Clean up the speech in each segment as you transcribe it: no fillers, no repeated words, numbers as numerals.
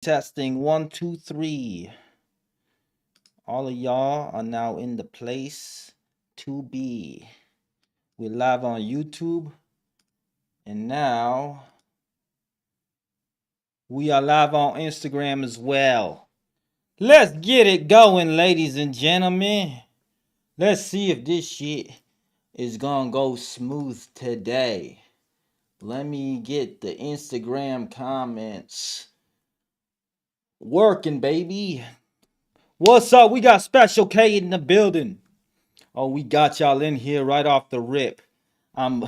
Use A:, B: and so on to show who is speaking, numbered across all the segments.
A: Testing 1, 2, 3. All of y'all are now in the place to be. We're live on YouTube, and now we are live on Instagram as well. Let's get it going, ladies and gentlemen. Let's see if this shit is gonna go smooth today. Let me get the Instagram comments working, baby. What's up? We got Special K in the building. Oh, we got y'all in here right off the rip. Um,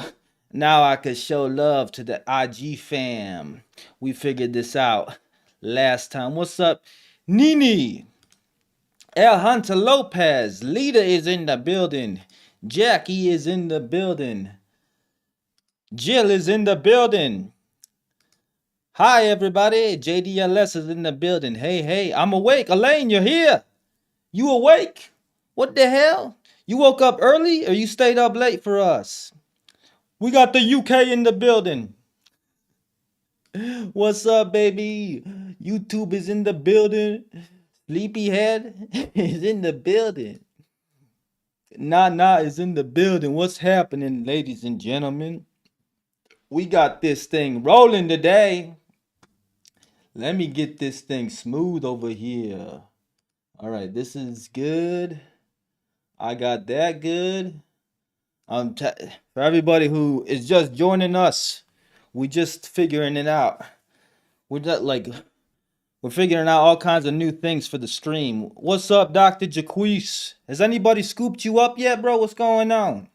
A: now I could show love to the IG fam. We figured this out last time. What's up, Nini? El Hunter Lopez. Lita is in the building. Jackie is in the building. Jill is in the building. Hi, everybody. JDLS is in the building. Hey, hey, I'm awake. Elaine, you're here. You awake? What the hell? You woke up early or you stayed up late for us? We got the UK in the building. What's up, baby? YouTube is in the building. Sleepyhead is in the building. Nah is in the building. What's happening, ladies and gentlemen? We got this thing rolling today. Let me get this thing smooth over here. All right, this is good. I got that good. For everybody who is just joining us, we just figuring it out. We're just like we're figuring out all kinds of new things for the stream. What's up, Dr. Jaquise? Has anybody scooped you up yet, bro? What's going on?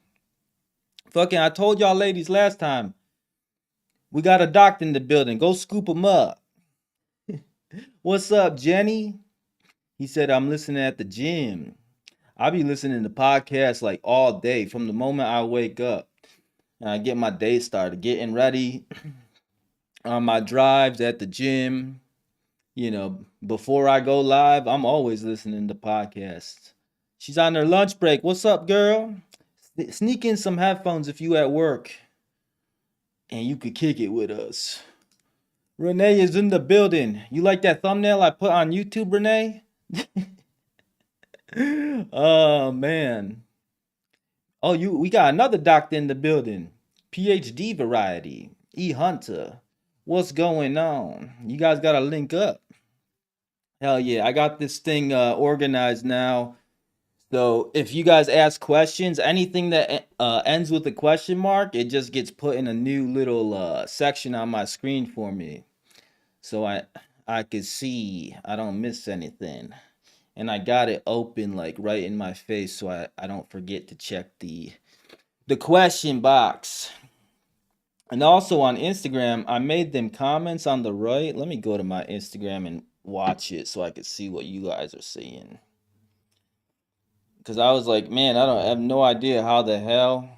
A: Fucking, I told y'all ladies last time. We got a doctor in the building. Go scoop him up. What's up, Jenny? He said I'm listening at the gym. I be listening to podcasts like all day from the moment I wake up and I get my day started, getting ready on my drives at the gym. Before I go live, I'm always listening to podcasts. She's on her lunch break. What's up, girl? Sneak in some headphones if you at work and you could kick it with us. Renee is in the building. You like that thumbnail I put on YouTube, Renee? Oh man. Oh, we got another doctor in the building. PhD variety. E Hunter. What's going on? You guys gotta link up. Hell yeah, I got this thing organized now. So if you guys ask questions, anything that ends with a question mark, it just gets put in a new little section on my screen for me. So I can see I don't miss anything. And I got it open like right in my face so I don't forget to check the question box. And also on Instagram, I made them comments on the right. Let me go to my Instagram and watch it so I can see what you guys are saying. Because I was like, man, I have no idea how the hell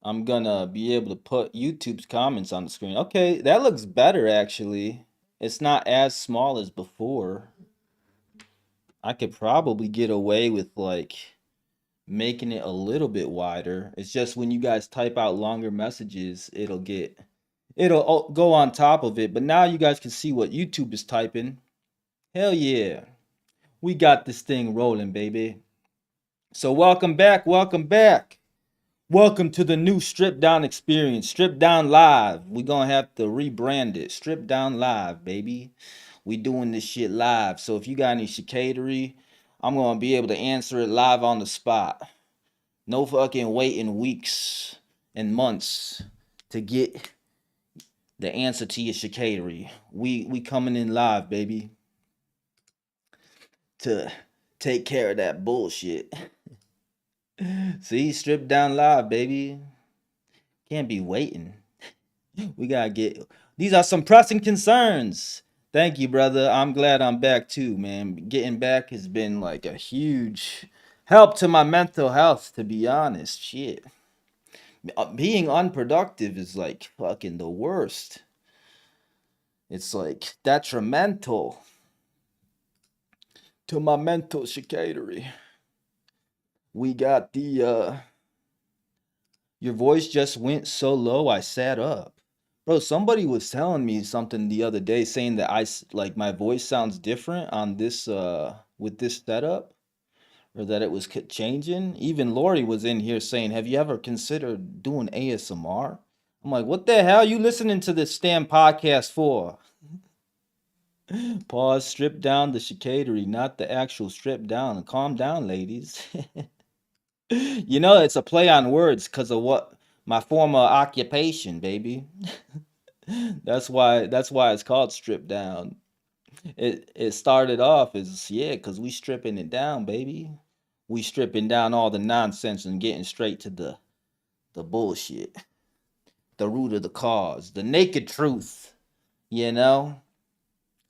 A: I'm gonna be able to put YouTube's comments on the screen. Okay, that looks better actually. It's not as small as before. I could probably get away with like making it a little bit wider. It's just when you guys type out longer messages, it'll go on top of it. But now you guys can see what YouTube is typing. Hell yeah. We got this thing rolling, baby. So welcome back, welcome back. Welcome to the new Strip Down experience. Strip Down Live. We're gonna have to rebrand it. Strip Down Live, baby. We doing this shit live. So if you got any chicanery, I'm gonna be able to answer it live on the spot. No fucking waiting weeks and months to get the answer to your chicanery. We coming in live, baby. To take care of that bullshit. See, Strip Down Live, baby. Can't be waiting. We gotta get. These are some pressing concerns. Thank you, brother. I'm glad I'm back too, man. Getting back has been like a huge help to my mental health, to be honest. Shit. Being unproductive is like fucking the worst. It's like detrimental to my mental chicanery. We got the your voice just went so low I sat up. Bro, somebody was telling me something the other day saying that like my voice sounds different on this with this setup, or that it was changing. Even Lori was in here saying, "Have you ever considered doing ASMR?" I'm like, "What the hell you listening to this damn podcast for?" Pause, strip down the chicanery, not the actual strip down. Calm down, ladies. You know, it's a play on words because of what my former occupation, baby. That's why it's called strip down. It started off as, yeah, because we stripping it down, baby. We stripping down all the nonsense and getting straight to the bullshit, the root of the cause, the naked truth. You know,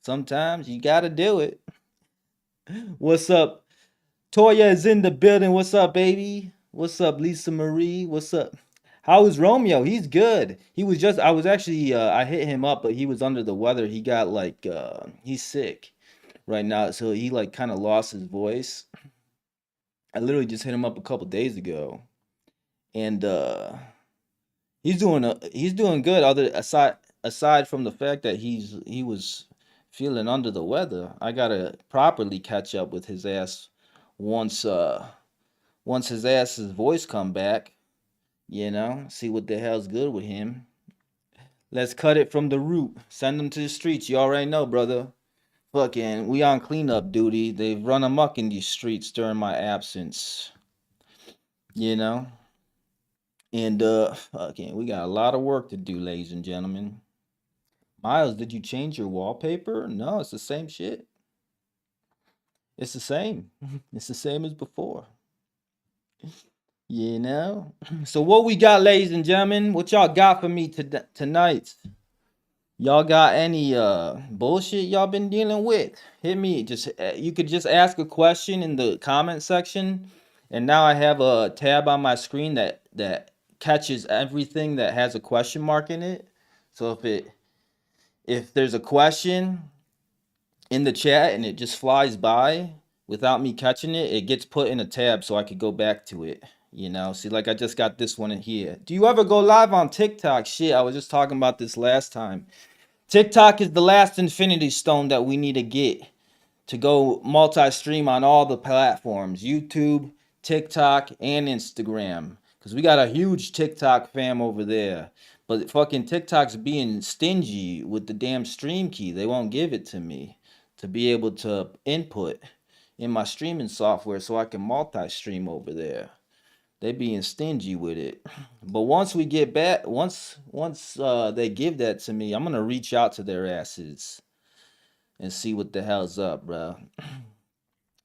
A: sometimes you gotta do it. What's up? Toya is in the building. What's up, baby? What's up, Lisa Marie? What's up? How is Romeo? He's good. He was just, I was actually, I hit him up, but he was under the weather. He got like, he's sick right now. So he like kind of lost his voice. I literally just hit him up a couple days ago. And he's doing good, other aside from the fact that he was feeling under the weather. I gotta properly catch up with his ass once once his voice come back, see what the hell's good with him. Let's cut it from the root. Send them to the streets. You already know, brother. Fucking, we on cleanup duty. They've run amok in these streets during my absence. You know? And fucking, we got a lot of work to do, ladies and gentlemen. Miles, did you change your wallpaper? No, it's the same shit. It's the same. It's the same as before. You know? So what we got, ladies and gentlemen? What y'all got for me tonight? Y'all got any bullshit y'all been dealing with? Hit me. Just you could just ask a question in the comment section. And now I have a tab on my screen that catches everything that has a question mark in it. So if there's a question in the chat and it just flies by without me catching it, it gets put in a tab so I could go back to it. See, like I just got this one in here. Do you ever go live on TikTok? Shit, I was just talking about this last time. TikTok is the last infinity stone that we need to get to go multi-stream on all the platforms, YouTube, TikTok, and Instagram. Because we got a huge TikTok fam over there. But fucking TikTok's being stingy with the damn stream key. They won't give it to me to be able to input in my streaming software so I can multi-stream over there. They being stingy with it. But once we get back, once they give that to me, I'm gonna reach out to their asses and see what the hell's up, bro,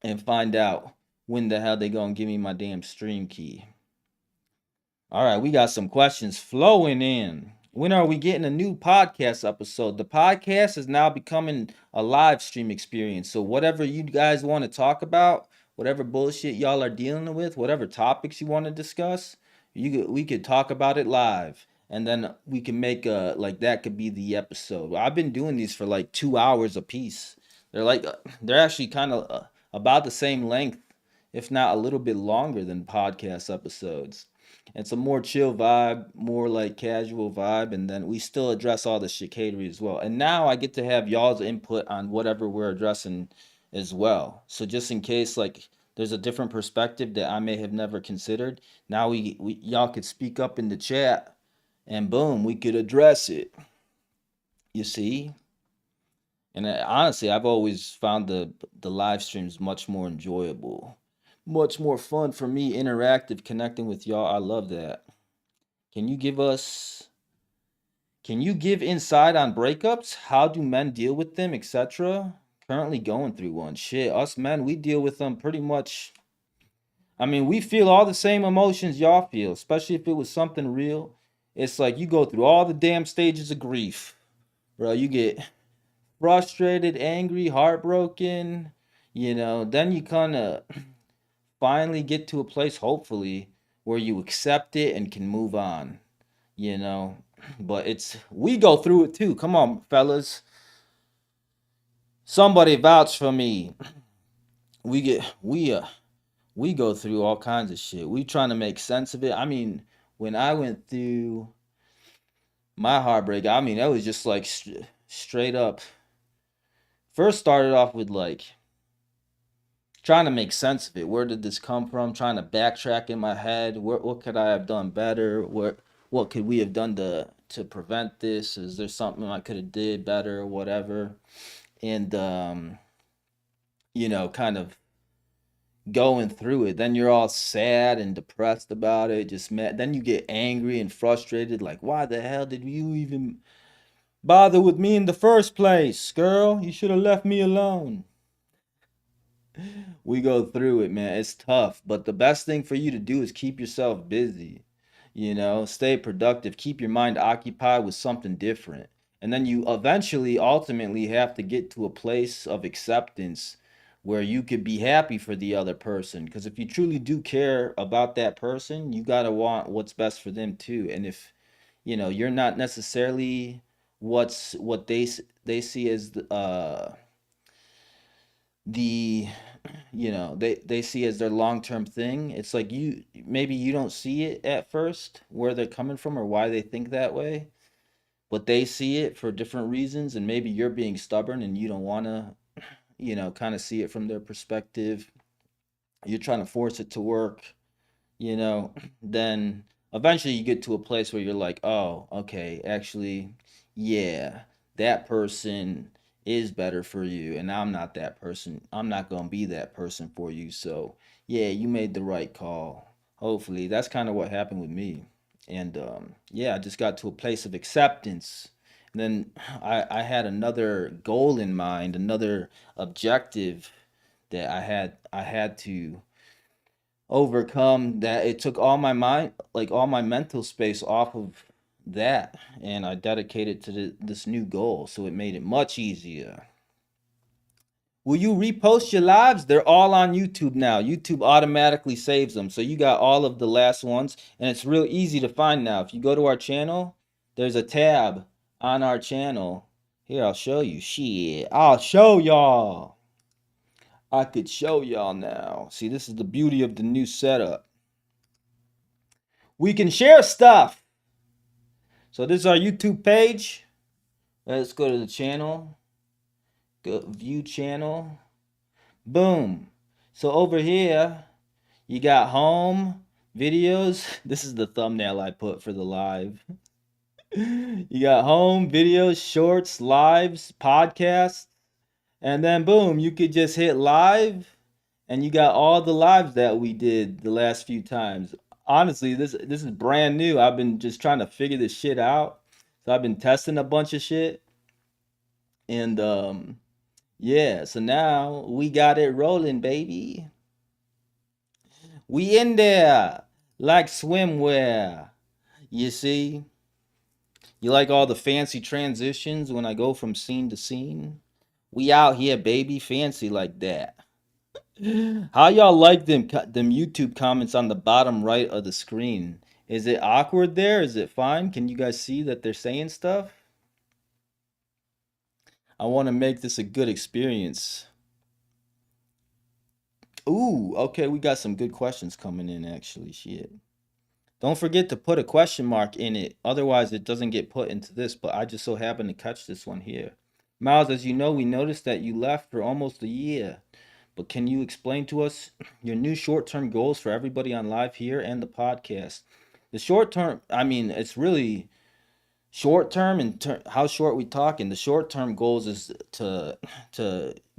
A: and find out when the hell they gonna give me my damn stream key. All right, we got some questions flowing in. When are we getting a new podcast episode? The podcast is now becoming a live stream experience. So whatever you guys want to talk about, whatever bullshit y'all are dealing with, whatever topics you want to discuss, we could talk about it live. And then we can make a like that could be the episode. I've been doing these for like 2 hours a piece. They're actually kind of about the same length, if not a little bit longer than podcast episodes. It's a more chill vibe, more like casual vibe, and then we still address all the chicanery as well. And now I get to have y'all's input on whatever we're addressing as well. So just in case like there's a different perspective that I may have never considered, now we y'all could speak up in the chat and boom, we could address it. You see? And honestly, I've always found the live streams much more enjoyable, much more fun for me, interactive, connecting with y'all. I love that. Can you give us can you give insight on breakups? How do men deal with them, etc.? Currently going through one. Shit, us men, we deal with them pretty much. I mean, we feel all the same emotions y'all feel, especially if it was something real. It's like you go through all the damn stages of grief, bro. You get frustrated, angry, heartbroken, then you kind of finally get to a place, hopefully, where you accept it and can move on, you know. But we go through it too. Come on, fellas. Somebody vouch for me. We get we go through all kinds of shit. We trying to make sense of it. I mean, when I went through My heartbreak, I mean, that was just like straight up. First started off with like trying to make sense of it. Where did this come from? Trying to backtrack in my head. What could I have done better? What could we have done to prevent this? Is there something I could have did better or whatever? And kind of going through it. Then you're all sad and depressed about it, just mad. Then you get angry and frustrated, like, why the hell did you even bother with me in the first place, girl? You should have left me alone. We go through it, man. It's tough, but the best thing for you to do is keep yourself busy. Stay productive, keep your mind occupied with something different. And then you eventually, ultimately, have to get to a place of acceptance where you could be happy for the other person. Because if you truly do care about that person, you got to want what's best for them too. And if, you're not necessarily what they see as the they see as their long-term thing. It's like maybe you don't see it at first where they're coming from or why they think that way, but they see it for different reasons, and maybe you're being stubborn and you don't want to kind of see it from their perspective. You're trying to force it to work, you know, then eventually you get to a place where you're like, oh, okay, actually, yeah, that person is better for you, and I'm not that person. I'm not going to be that person for you. So, yeah, you made the right call. Hopefully, that's kind of what happened with me. And yeah, I just got to a place of acceptance. And then I had another goal in mind, another objective that I had to overcome. That it took all my mind, like all my mental space off of that, and I dedicated to this new goal, so it made it much easier. Will you repost your lives? They're all on YouTube now. YouTube automatically saves them, so you got all of the last ones, and it's real easy to find now. If you go to our channel, there's a tab on our channel. Here, I'll show you. Shit, I'll show y'all. I could show y'all now. See, this is the beauty of the new setup. We can share stuff. So this is our YouTube page. Let's go to the channel. Go view channel. Boom. So over here, you got home, videos. This is the thumbnail I put for the live. You got home, videos, shorts, lives, podcasts, and then boom, you could just hit live and you got all the lives that we did the last few times. Honestly, this is brand new. I've been just trying to figure this shit out. So I've been testing a bunch of shit, and yeah, so now we got it rolling, baby. We in there like swimwear. You see? You like all the fancy transitions when I go from scene to scene? We out here, baby, fancy like that. How y'all like them YouTube comments on the bottom right of the screen? Is it awkward there? Is it fine? Can you guys see that they're saying stuff? I want to make this a good experience. Ooh, okay, we got some good questions coming in actually. Shit. Don't forget to put a question mark in it. Otherwise, it doesn't get put into this, but I just so happened to catch this one here. Miles, as you know, we noticed that you left for almost a year. But can you explain to us your new short-term goals for everybody on live here and the podcast? The short term, I mean, it's really short term and how short we talking. The short term goals is to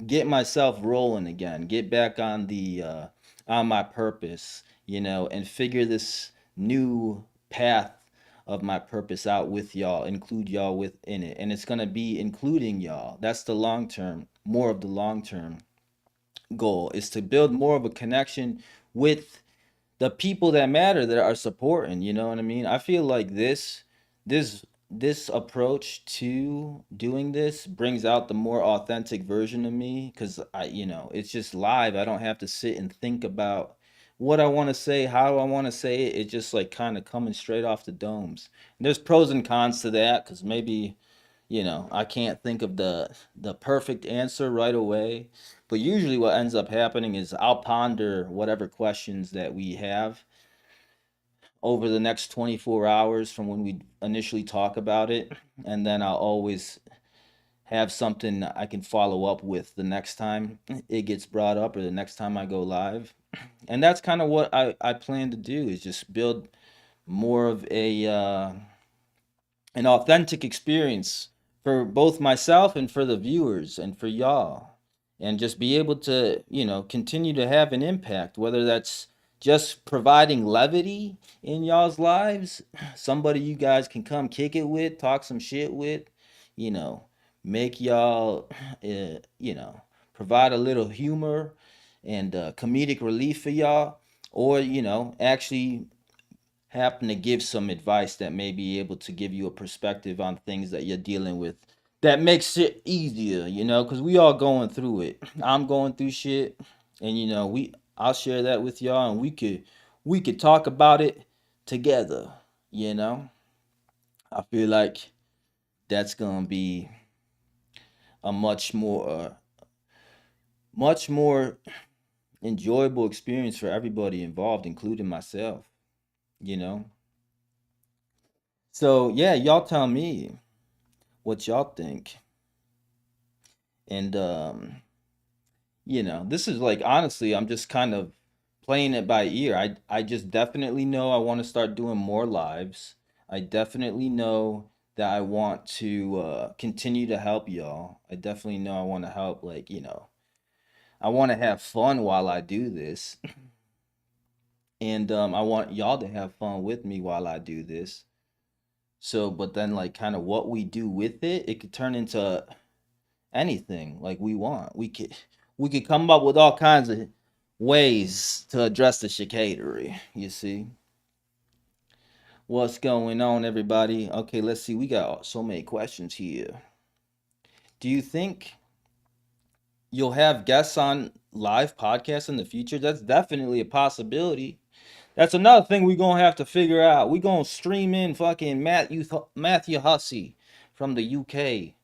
A: get myself rolling again, get back on my purpose, and figure this new path of my purpose out with y'all, include y'all within it. And it's going to be including y'all. That's the long term, more of the long term goal is to build more of a connection with the people that matter that are supporting, you know what I mean? I feel like this approach to doing this brings out the more authentic version of me cuz it's just live. I don't have to sit and think about what I want to say, how I want to say it. It's just like kind of coming straight off the domes. And there's pros and cons to that cuz maybe I can't think of the perfect answer right away. But usually what ends up happening is I'll ponder whatever questions that we have over the next 24 hours from when we initially talk about it. And then I'll always have something I can follow up with the next time it gets brought up or the next time I go live. And that's kind of what I plan to do is just build more of a an authentic experience for both myself and for the viewers and for y'all, and just be able to continue to have an impact, whether that's just providing levity in y'all's lives, somebody you guys can come kick it with, talk some shit with, you know make y'all provide a little humor and comedic relief for y'all, or actually happen to give some advice that may be able to give you a perspective on things that you're dealing with that makes it easier, because we all going through it. I'm going through shit, and I'll share that with y'all, and we could talk about it together. You know, I feel like that's gonna be a much more enjoyable experience for everybody involved, including myself. You know, so yeah, y'all tell me what y'all think. And this is like, honestly, I'm just kind of playing it by ear. I just definitely know I want to start doing more lives. I definitely know that I want to continue to help y'all. I definitely know I want to help, like, I want to have fun while I do this. And I want y'all to have fun with me while I do this. So, but then, like, kind of what we do with it, it could turn into anything like we want. We could come up with all kinds of ways to address the chicanery. You see, what's going on, everybody? Okay, let's see. We got so many questions here. Do you think you'll have guests on live podcasts in the future? That's definitely a possibility. That's another thing we're gonna have to figure out. We're gonna stream in fucking Matthew Hussey from the UK.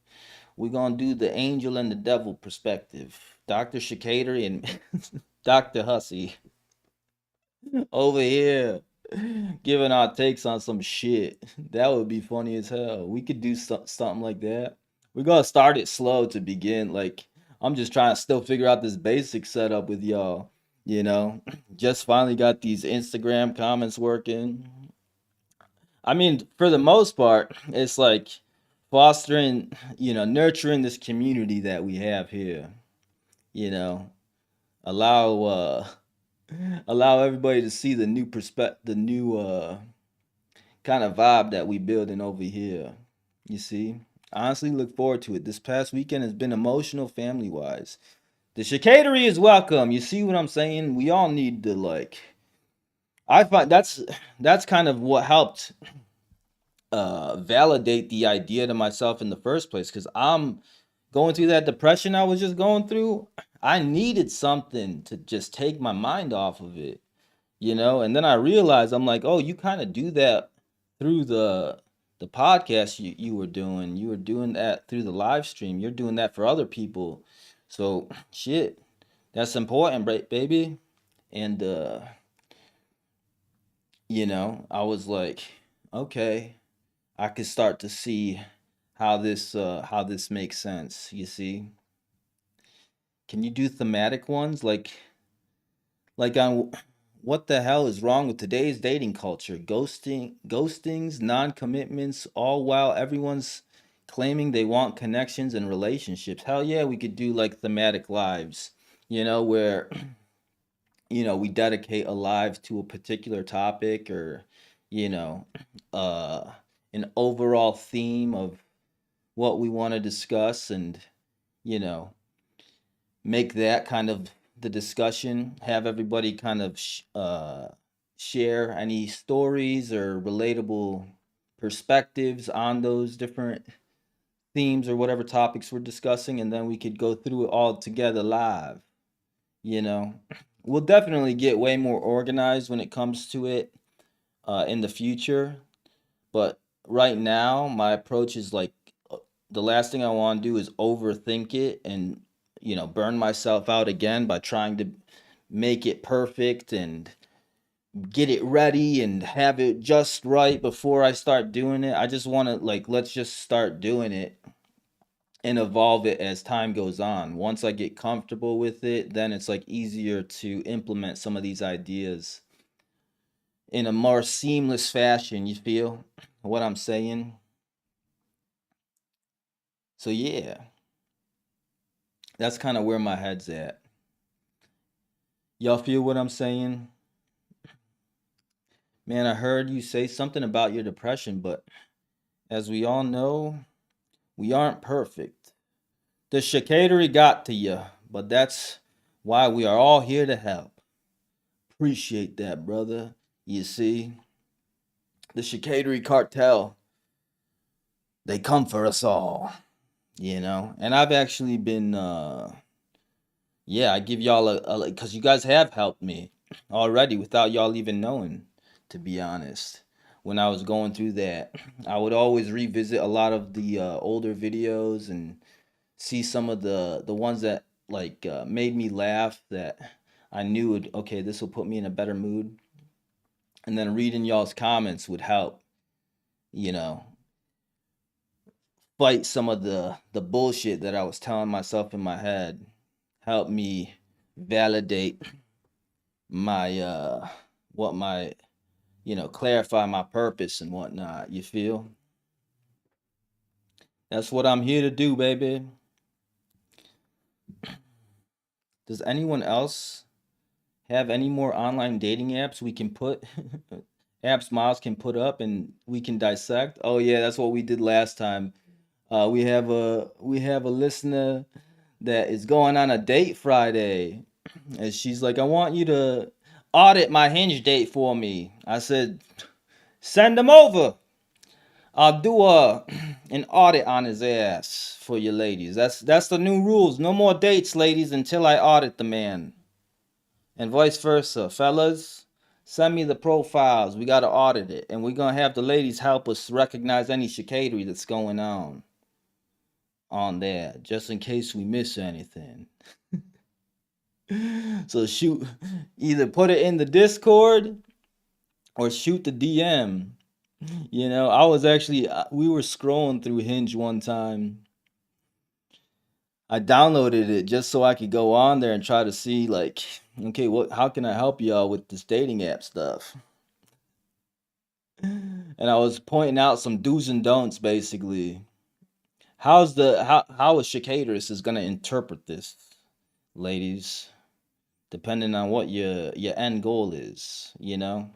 A: We're gonna do the angel and the devil perspective. Dr. Shikader and Dr. Hussey over here giving our takes on some shit. That would be funny as hell. We could do something like that. We're gonna start it slow to begin. Like, I'm just trying to still figure out this basic setup with y'all. You know, just finally got these Instagram comments working. I mean, for the most part, it's like fostering, nurturing this community that we have here. You know, allow allow everybody to see the new the new kind of vibe that we building over here. You see, I honestly look forward to it. This past weekend has been emotional, family wise. The chicanery is welcome. You see what I'm saying? We all need to, like. I find that's kind of what helped validate the idea to myself in the first place, because I'm going through that depression I was just going through. I needed something to just take my mind off of it, and then I realized, I'm like, oh, you kind of do that through the podcast you were doing that through the live stream, you're doing that for other people. So shit, that's important, baby. And I was like, okay, I could start to see how this makes sense. You see, can you do thematic ones like on what the hell is wrong with today's dating culture? Ghostings, non-commitments, all while everyone's claiming they want connections and relationships. Hell yeah, we could do like thematic lives, where we dedicate a live to a particular topic, or you know, uh an overall theme of what we want to discuss, and you know make that kind of the discussion, have everybody kind of share any stories or relatable perspectives on those different themes or whatever topics we're discussing, and then we could go through it all together live. you know we'll definitely get way more organized when it comes to it in the future. But right now, my approach is like, the last thing I want to do is overthink it and burn myself out again by trying to make it perfect and get it ready and have it just right before I start doing it. I just want to like let's just start doing it and evolve it as time goes on. Once I get comfortable with it, then it's like easier to implement some of these ideas in a more seamless fashion. You feel what I'm saying? So yeah, that's kind of where my head's at. Y'all feel what I'm saying? Man, I heard you say something about your depression, but as we all know, we aren't perfect. The chicanery got to you, but that's why we are all here to help. Appreciate that, brother. You see, the chicanery cartel, they come for us all, you know? And I've actually been, yeah, I give y'all because you guys have helped me already without y'all even knowing, to be honest. When I was going through that, I would always revisit a lot of the older videos and see some of the ones that like made me laugh that I knew would okay, this will put me in a better mood. And then reading y'all's comments would help, you know, fight some of the bullshit that I was telling myself in my head. Help me validate my what my clarify my purpose and whatnot. You feel? That's what I'm here to do, baby. Does anyone else have any more online dating apps we can put apps Miles can put up and we can dissect? Oh yeah, that's what we did last time. We have a listener that is going on a date Friday, and she's like, "I want you to audit my Hinge date for me." I said, "Send him over. I'll do a an audit on his ass for you ladies. That's the new rules. No more dates, ladies, until I audit the man." And vice versa. Fellas, send me the profiles. We got to audit it. And we're going to have the ladies help us recognize any chicanery that's going on there, just in case we miss anything. So shoot, either put it in the Discord or shoot the DM. You know, I was actually, we were scrolling through Hinge one time. I downloaded it just so I could go on there and try to see, like, okay, how can I help y'all with this dating app stuff? And I was pointing out some do's and don'ts basically. How a cicatrix is gonna interpret this, ladies, depending on what your end goal is, you know?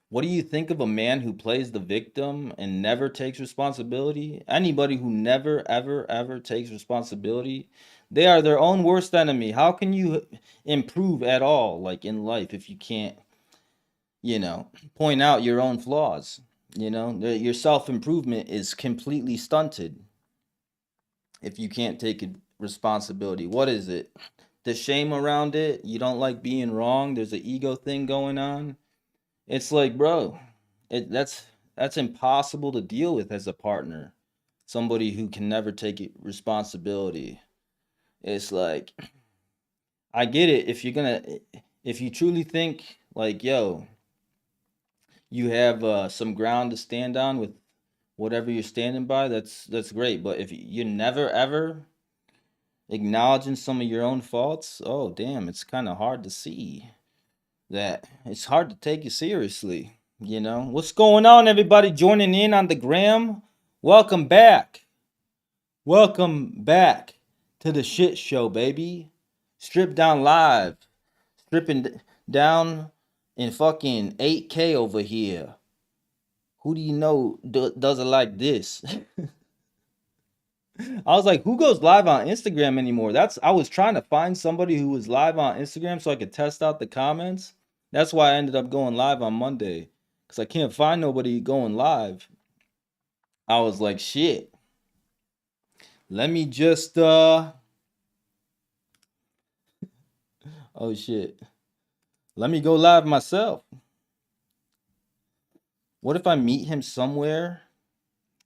A: What do you think of a man who plays the victim and never takes responsibility? Anybody who never ever ever takes responsibility, they are their own worst enemy. How can you improve at all like in life if you can't point out your own flaws. Your self improvement is completely stunted if you can't take responsibility. What is it? The shame around it. You don't like being wrong. There's an ego thing going on. It's like, bro, that's impossible to deal with as a partner. Somebody who can never take responsibility. It's like, I get it. If you truly think like, yo, you have some ground to stand on with whatever you're standing by, that's great. But if you're never ever acknowledging some of your own faults, oh damn, it's kind of hard to see that. It's hard to take you seriously. What's going on, everybody joining in on the gram? Welcome back. Welcome back to the shit show, baby. Strip down live. Stripping down in fucking 8K over here. Who do you know does it like this? I was like, who goes live on Instagram anymore? I was trying to find somebody who was live on Instagram so I could test out the comments. That's why I ended up going live on Monday. Because I can't find nobody going live. I was like, shit. Let me just oh shit. Let me go live myself. What if I meet him somewhere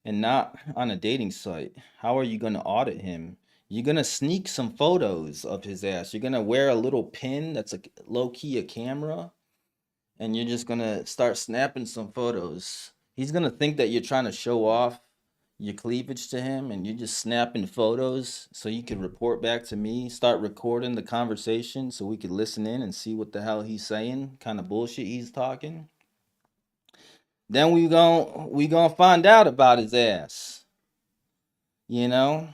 A: and not on a dating site? How are you gonna audit him? You're gonna sneak some photos of his ass. You're gonna wear a little pin that's a low key a camera. and you're just gonna start snapping some photos. He's gonna think that you're trying to show off your cleavage to him, and you're just snapping photos so you could report back to me, start recording the conversation so we could listen in and see what the hell he's saying, kind of bullshit he's talking. Then we gonna find out about his ass, you know?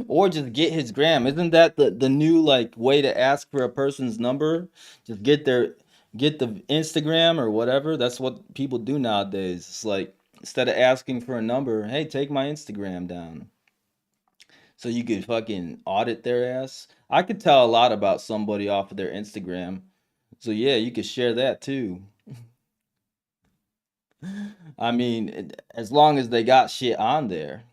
A: Or just get his gram. Isn't that the new like way to ask for a person's number? Just get the Instagram or whatever. That's what people do nowadays. It's like instead of asking for a number, hey, take my Instagram down. So you could fucking audit their ass. I could tell a lot about somebody off of their Instagram. So yeah, you could share that too. I mean, as long as they got shit on there.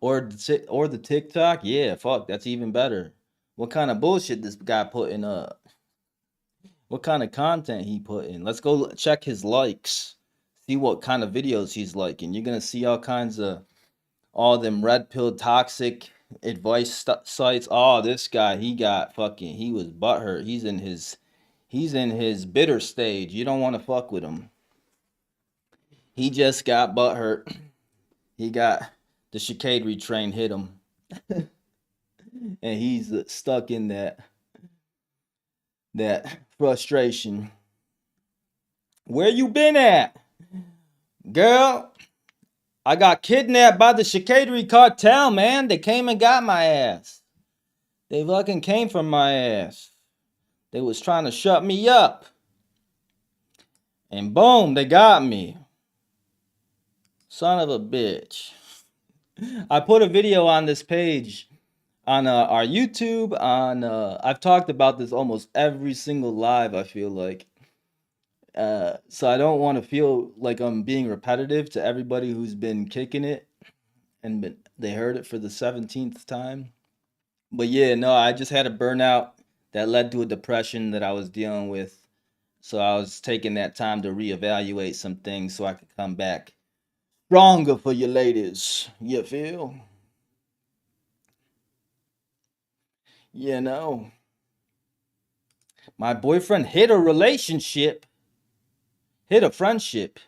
A: Or the TikTok, yeah, fuck, that's even better. What kind of bullshit this guy putting up? What kind of content he put in? Let's go check his likes. See what kind of videos he's liking. You're gonna see all kinds of all them red pill toxic advice sites. Oh, this guy, he was butthurt. He's in his bitter stage. You don't want to fuck with him. He just got butthurt. He got the chicanery train hit him, and he's stuck in that frustration. Where you been at, girl? I got kidnapped by the chicanery cartel, man. They came and got my ass. They fucking came for my ass. They was trying to shut me up. And boom, they got me. Son of a bitch. I put a video on this page on our YouTube. I've talked about this almost every single live, I feel like. So I don't want to feel like I'm being repetitive to everybody who's been kicking it and they heard it for the 17th time. But yeah, no, I just had a burnout that led to a depression that I was dealing with. So I was taking that time to reevaluate some things so I could come back stronger for you ladies. You feel? You know, my boyfriend hit a relationship, hit a friendship.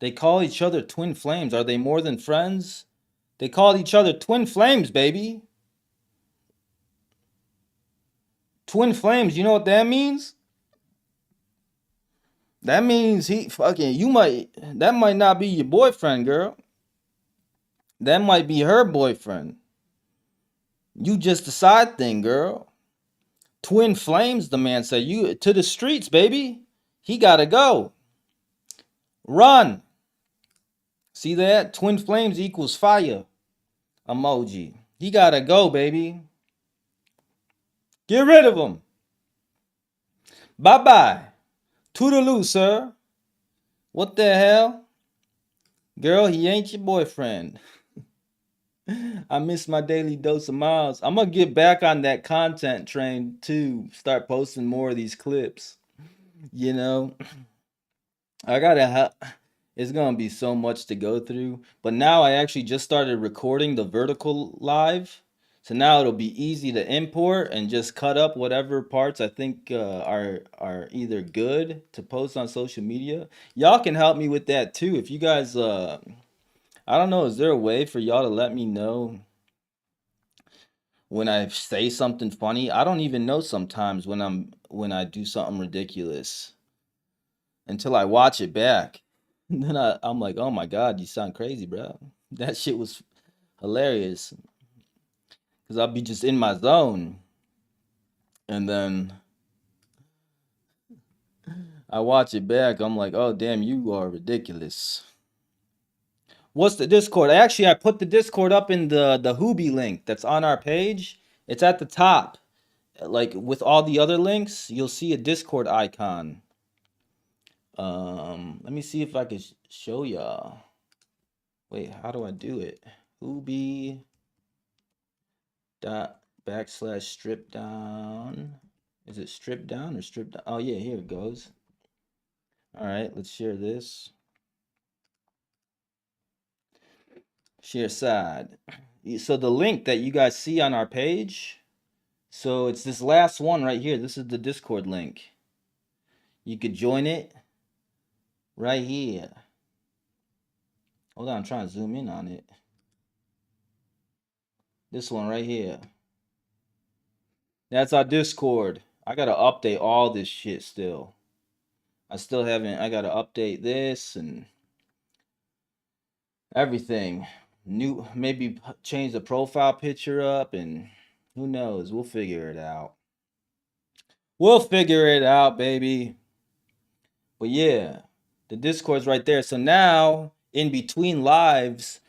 A: They call each other twin flames. Are they more than friends? They call each other twin flames, baby. Twin flames, you know what that means? That means that might not be your boyfriend, girl. That might be her boyfriend. You just a side thing, girl. Twin flames, the man said. You to the streets, baby. He gotta go. Run. See that? Twin flames equals fire. Emoji. He gotta go, baby. Get rid of him. Bye bye. Toodaloo, sir. What the hell? Girl, he ain't your boyfriend. I miss my daily dose of Miles. I'm gonna get back on that content train too. Start posting more of these clips. You know, I gotta. It's gonna be so much to go through. But now I actually just started recording the vertical live, so now it'll be easy to import and just cut up whatever parts I think are either good to post on social media. Y'all can help me with that too. If you guys, I don't know, is there a way for y'all to let me know when I say something funny? I don't even know sometimes when I do something ridiculous until I watch it back. And then I'm like, oh my God, you sound crazy, bro. That shit was hilarious. Because I'll be just in my zone. And then I watch it back. I'm like, oh damn, you are ridiculous. What's the Discord? Actually, I put the Discord up in the Hoobie link that's on our page. It's at the top. Like with all the other links, you'll see a Discord icon. Let me see if I can show y'all. Wait, how do I do it? Hoobie dot backslash strip down. Is it strip down or strip down? Oh yeah, here it goes. All right, let's share this. Share side. So the link that you guys see on our page, So it's this last one right here. This is the Discord link. You could join it right here. Hold on, I'm trying to zoom in on it. This one right here. That's our Discord. I gotta update all this shit still. I still haven't. I gotta update this and everything. New, maybe change the profile picture up, and who knows? We'll figure it out. We'll figure it out, baby. But yeah, the Discord's right there. So now, in between lives,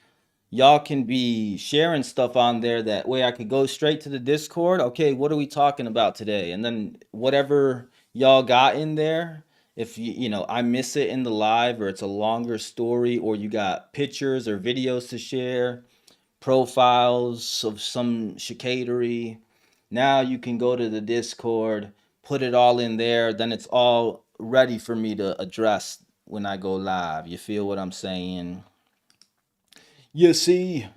A: y'all can be sharing stuff on there. That way I could go straight to the Discord. Okay, what are we talking about today? And then whatever y'all got in there, if I miss it in the live, or it's a longer story, or you got pictures or videos to share, profiles of some chicanery, now you can go to the Discord, put it all in there, then it's all ready for me to address when I go live. You feel what I'm saying? You see,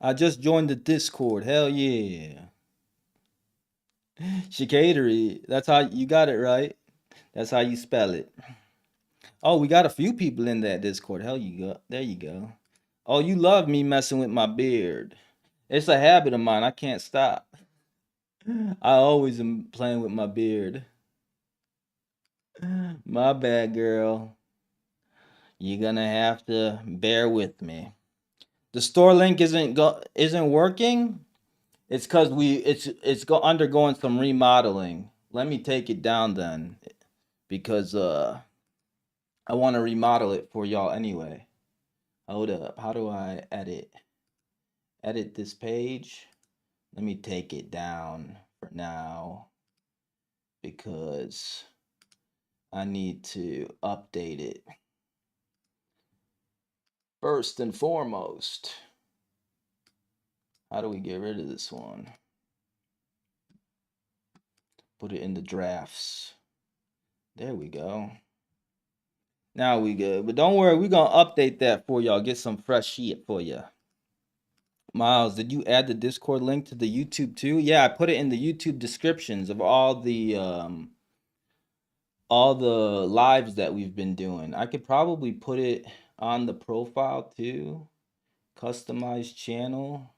A: I just joined the Discord. Hell yeah. Chicanery. That's how you got it, right? That's how you spell it. Oh, we got a few people in that Discord. Hell you go. There you go. Oh, you love me messing with my beard. It's a habit of mine. I can't stop. I always am playing with my beard. My bad, girl. You're gonna have to bear with me. The store link isn't working. It's cause undergoing some remodeling. Let me take it down then, because I want to remodel it for y'all anyway. Hold up. How do I edit this page? Let me take it down for now because I need to update it. First and foremost, how do we get rid of this one? Put it in the drafts. There we go. Now we good. But don't worry, we're going to update that for y'all. Get some fresh shit for you. Miles, did you add the Discord link to the YouTube too? Yeah, I put it in the YouTube descriptions of all the lives that we've been doing. I could probably put it on the profile too. Customized channel.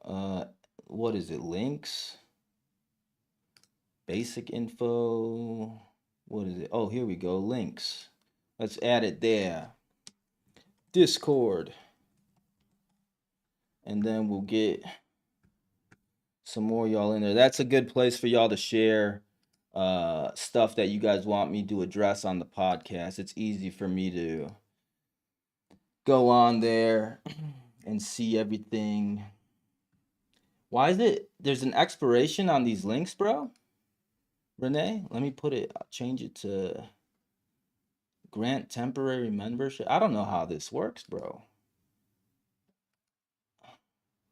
A: What is it? Links. Basic info. What is it? Oh, here we go. Links. Let's add it there. Discord. And then we'll get some more y'all in there. That's a good place for y'all to share stuff that you guys want me to address on the podcast. It's easy for me to go on there and see everything. Why is it there's an expiration on these links, bro? Renee, let me change it to grant temporary membership. I don't know how this works, bro.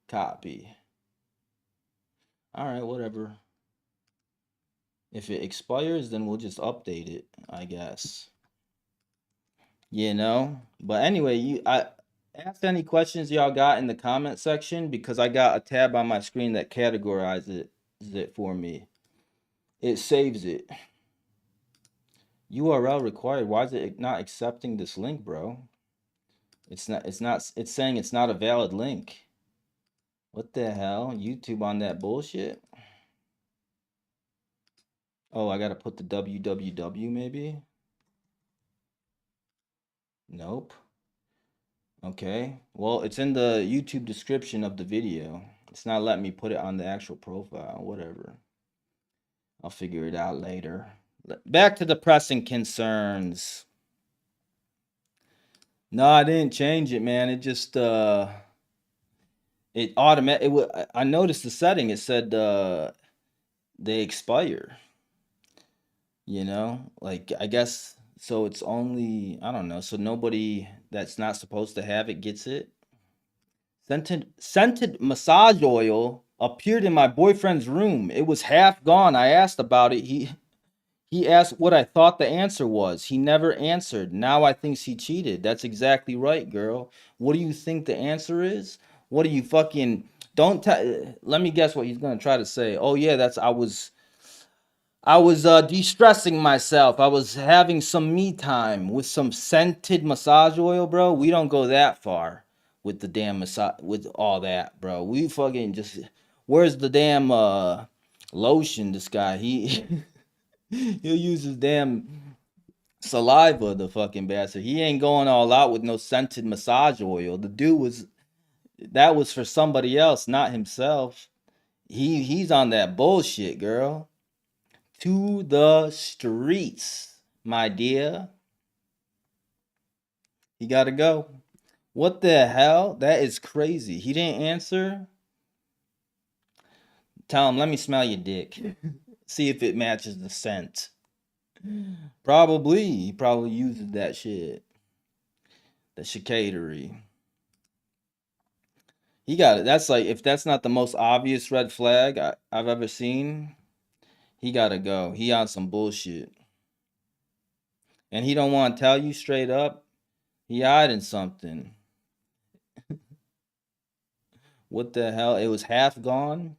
A: Copy. All right, whatever. If it expires, then we'll just update it, I guess. But anyway, I ask any questions y'all got in the comment section, because I got a tab on my screen that categorizes it for me. It saves it. URL required. Why is it not accepting this link, bro? It's saying it's not a valid link. What the hell? YouTube on that bullshit? Oh, I gotta put the www maybe? Nope. Okay. Well, it's in the YouTube description of the video. It's not letting me put it on the actual profile. Whatever. I'll figure it out later. Back to the pressing concerns. No, I didn't change it, man. It just I noticed the setting. It said they expire. Like, I guess so. It's only, I don't know. So nobody that's not supposed to have it gets it. Scented massage oil appeared in my boyfriend's room. It was half gone. I asked about it. He asked what I thought the answer was. He never answered. Now I think he cheated. That's exactly right, girl. What do you think the answer is? What are you, fucking Don't let me guess what he's gonna try to say. Oh yeah, that's I was de-stressing myself. I was having some me time with some scented massage oil, bro. We don't go that far with the damn massage with all that, bro. We fucking just where's the damn lotion this guy? He he'll use his damn saliva, the fucking bastard. He ain't going all out with no scented massage oil. The dude was that was for somebody else, not himself. He's on that bullshit, girl. To the streets, my dear. He gotta go. What the hell? That is crazy. He didn't answer. Tell him, let me smell your dick. See if it matches the scent. Probably. He probably uses that shit. The chicatery. He got it. That's like, if that's not the most obvious red flag I've ever seen, he gotta go. He on some bullshit. And he don't want to tell you straight up. He hiding something. What the hell? It was half gone.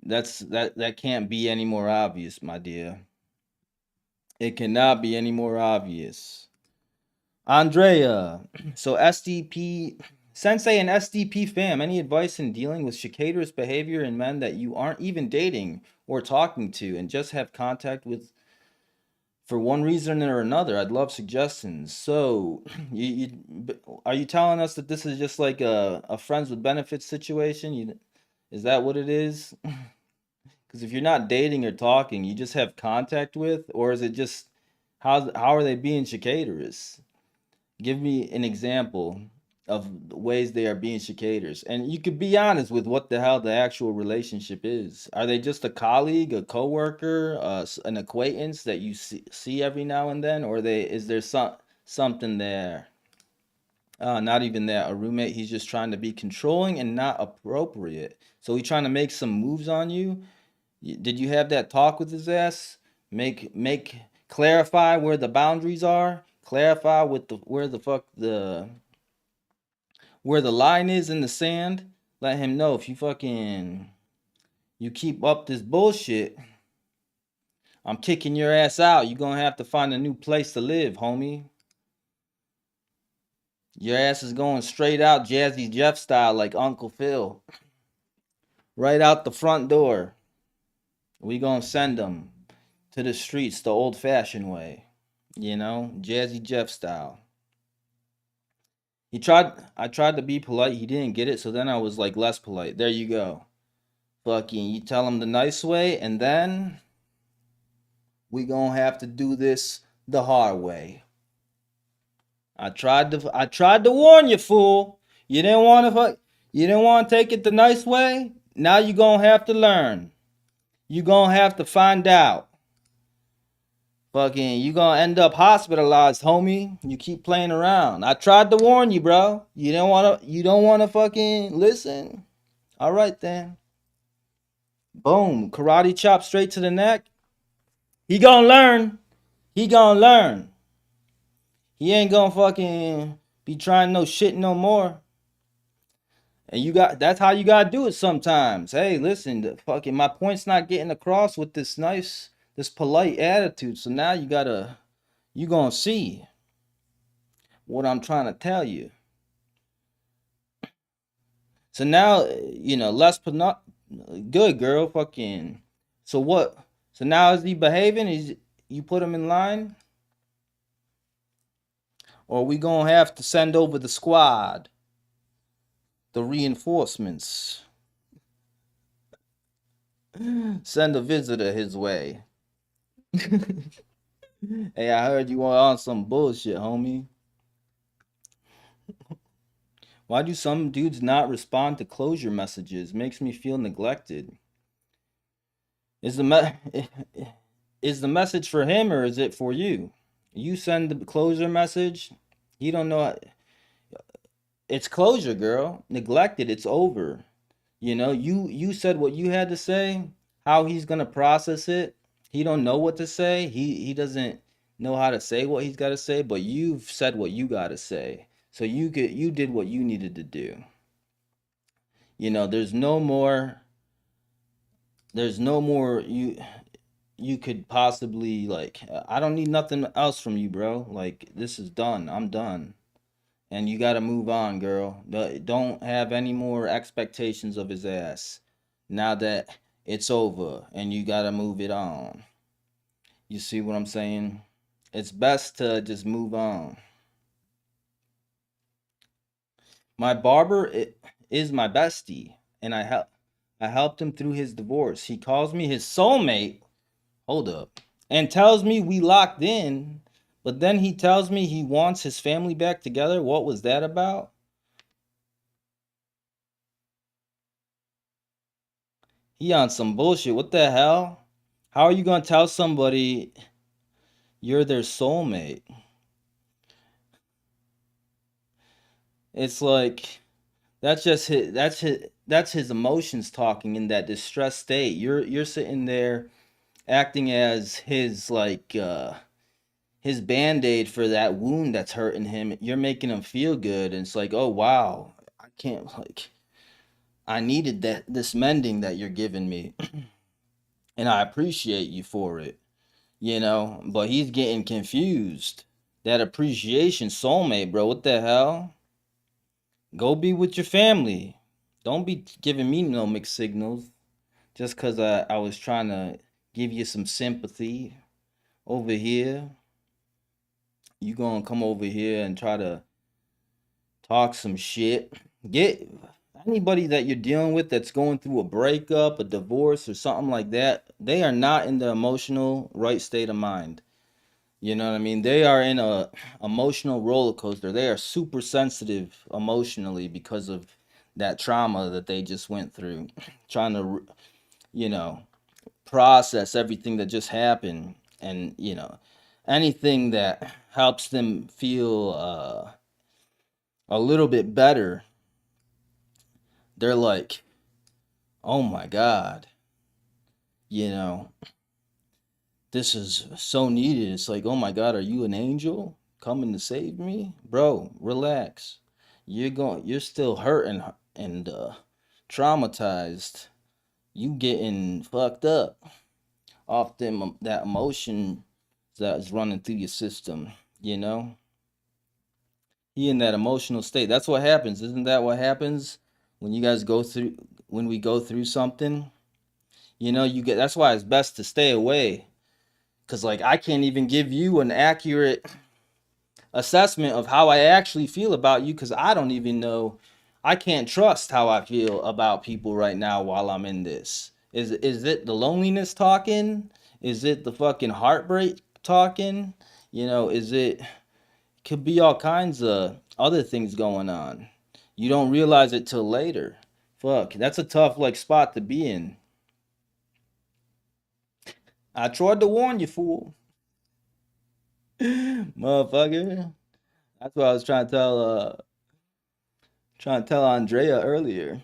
A: That can't be any more obvious, my dear. It cannot be any more obvious. Andrea, so SDP Sensei and SDP fam, any advice in dealing with cicatrous behavior in men that you aren't even dating or talking to and just have contact with for one reason or another? I'd love suggestions. So, are you telling us that this is just like a friends with benefits situation? Is that what it is? Because if you're not dating or talking, you just have contact with, or is it just how are they being chicaterous? Give me an example of the ways they are being cicadas. And you could be honest with what the hell the actual relationship is. Are they just a colleague, a coworker, an acquaintance that you see every now and then, or is there something there? Not even that. A roommate. He's just trying to be controlling and not appropriate. So he's trying to make some moves on you. Did you have that talk with his ass? Make clarify where the boundaries are. Clarify with the where the fuck the where the line is in the sand. Let him know if you keep up this bullshit, I'm kicking your ass out. You're gonna have to find a new place to live, homie. Your ass is going straight out Jazzy Jeff style like Uncle Phil. Right out the front door. We gonna send them to the streets the old fashioned way. Jazzy Jeff style. I tried to be polite, he didn't get it, so then I was like less polite. There you go. Fucking, you tell him the nice way, and then we gonna have to do this the hard way. I tried to warn you, fool. You didn't want to take it the nice way. Now you gonna have to learn. You gonna have to find out. Fucking, you gonna end up hospitalized, homie. You keep playing around. I tried to warn you, bro. You don't wanna fucking listen. All right then. Boom. Karate chop straight to the neck. He gonna learn. He gonna learn. He ain't gonna fucking be trying no shit no more. And that's how you gotta do it sometimes. Hey, listen, fucking my point's not getting across with this polite attitude. So now you gonna see what I'm trying to tell you. So now, less good girl, fucking. So what? So now is he behaving? You put him in line? Or we gonna have to send over the squad, the reinforcements, send a visitor his way. Hey, I heard you were on some bullshit, homie. Why do some dudes not respond to closure messages? Makes me feel neglected. Is the is the message for him or is it for you? You send the closure message. He don't know. It's closure, girl. Neglected. It's over. You said what you had to say. How he's gonna process it. He don't know what to say. He doesn't know how to say what he's got to say. But you've said what you got to say. So you did what you needed to do. There's no more. There's no more you could possibly like. I don't need nothing else from you, bro. Like this is done. I'm done. And you got to move on, girl. Don't have any more expectations of his ass. Now that it's over and you got to move it on. You see what I'm saying? It's best to just move on. My barber is my bestie, and I helped him through his divorce. He calls me his soulmate. Hold up. And tells me we locked in, but then he tells me he wants his family back together. What was that about? He on some bullshit. What the hell? How are you gonna tell somebody you're their soulmate? It's like that's his emotions talking in that distressed state. You're sitting there acting as his band-aid for that wound that's hurting him. You're making him feel good, and it's like, oh wow, I can't like I needed this mending that you're giving me, and I appreciate you for it. But he's getting confused. That appreciation, soulmate, bro. What the hell? Go be with your family. Don't be giving me no mixed signals just because I was trying to give you some sympathy over here. You gonna come over here and try to talk some shit. Get anybody that you're dealing with that's going through a breakup, a divorce, or something like that. They are not in the emotional right state of mind. You know what I mean? They are in a emotional roller coaster. They are super sensitive emotionally because of that trauma that they just went through. Trying to, you know, process everything that just happened, and anything that helps them feel a little bit better. They're like, "Oh my god, you know, this is so needed." It's like, "Oh my god, are you an angel coming to save me?" Bro, relax. You're still hurt and traumatized. You getting fucked up off that emotion that is running through your system, you know? He in that emotional state. That's what happens. Isn't that what happens when you guys go through when we go through something? You get that's why it's best to stay away. Cause like I can't even give you an accurate assessment of how I actually feel about you because I don't even know. I can't trust how I feel about people right now while I'm in this. Is it the loneliness talking? Is it the fucking heartbreak talking? Is it could be all kinds of other things going on. You don't realize it till later. Fuck, that's a tough like spot to be in. I tried to warn you, fool. Motherfucker. That's what I was trying to tell Andrea earlier.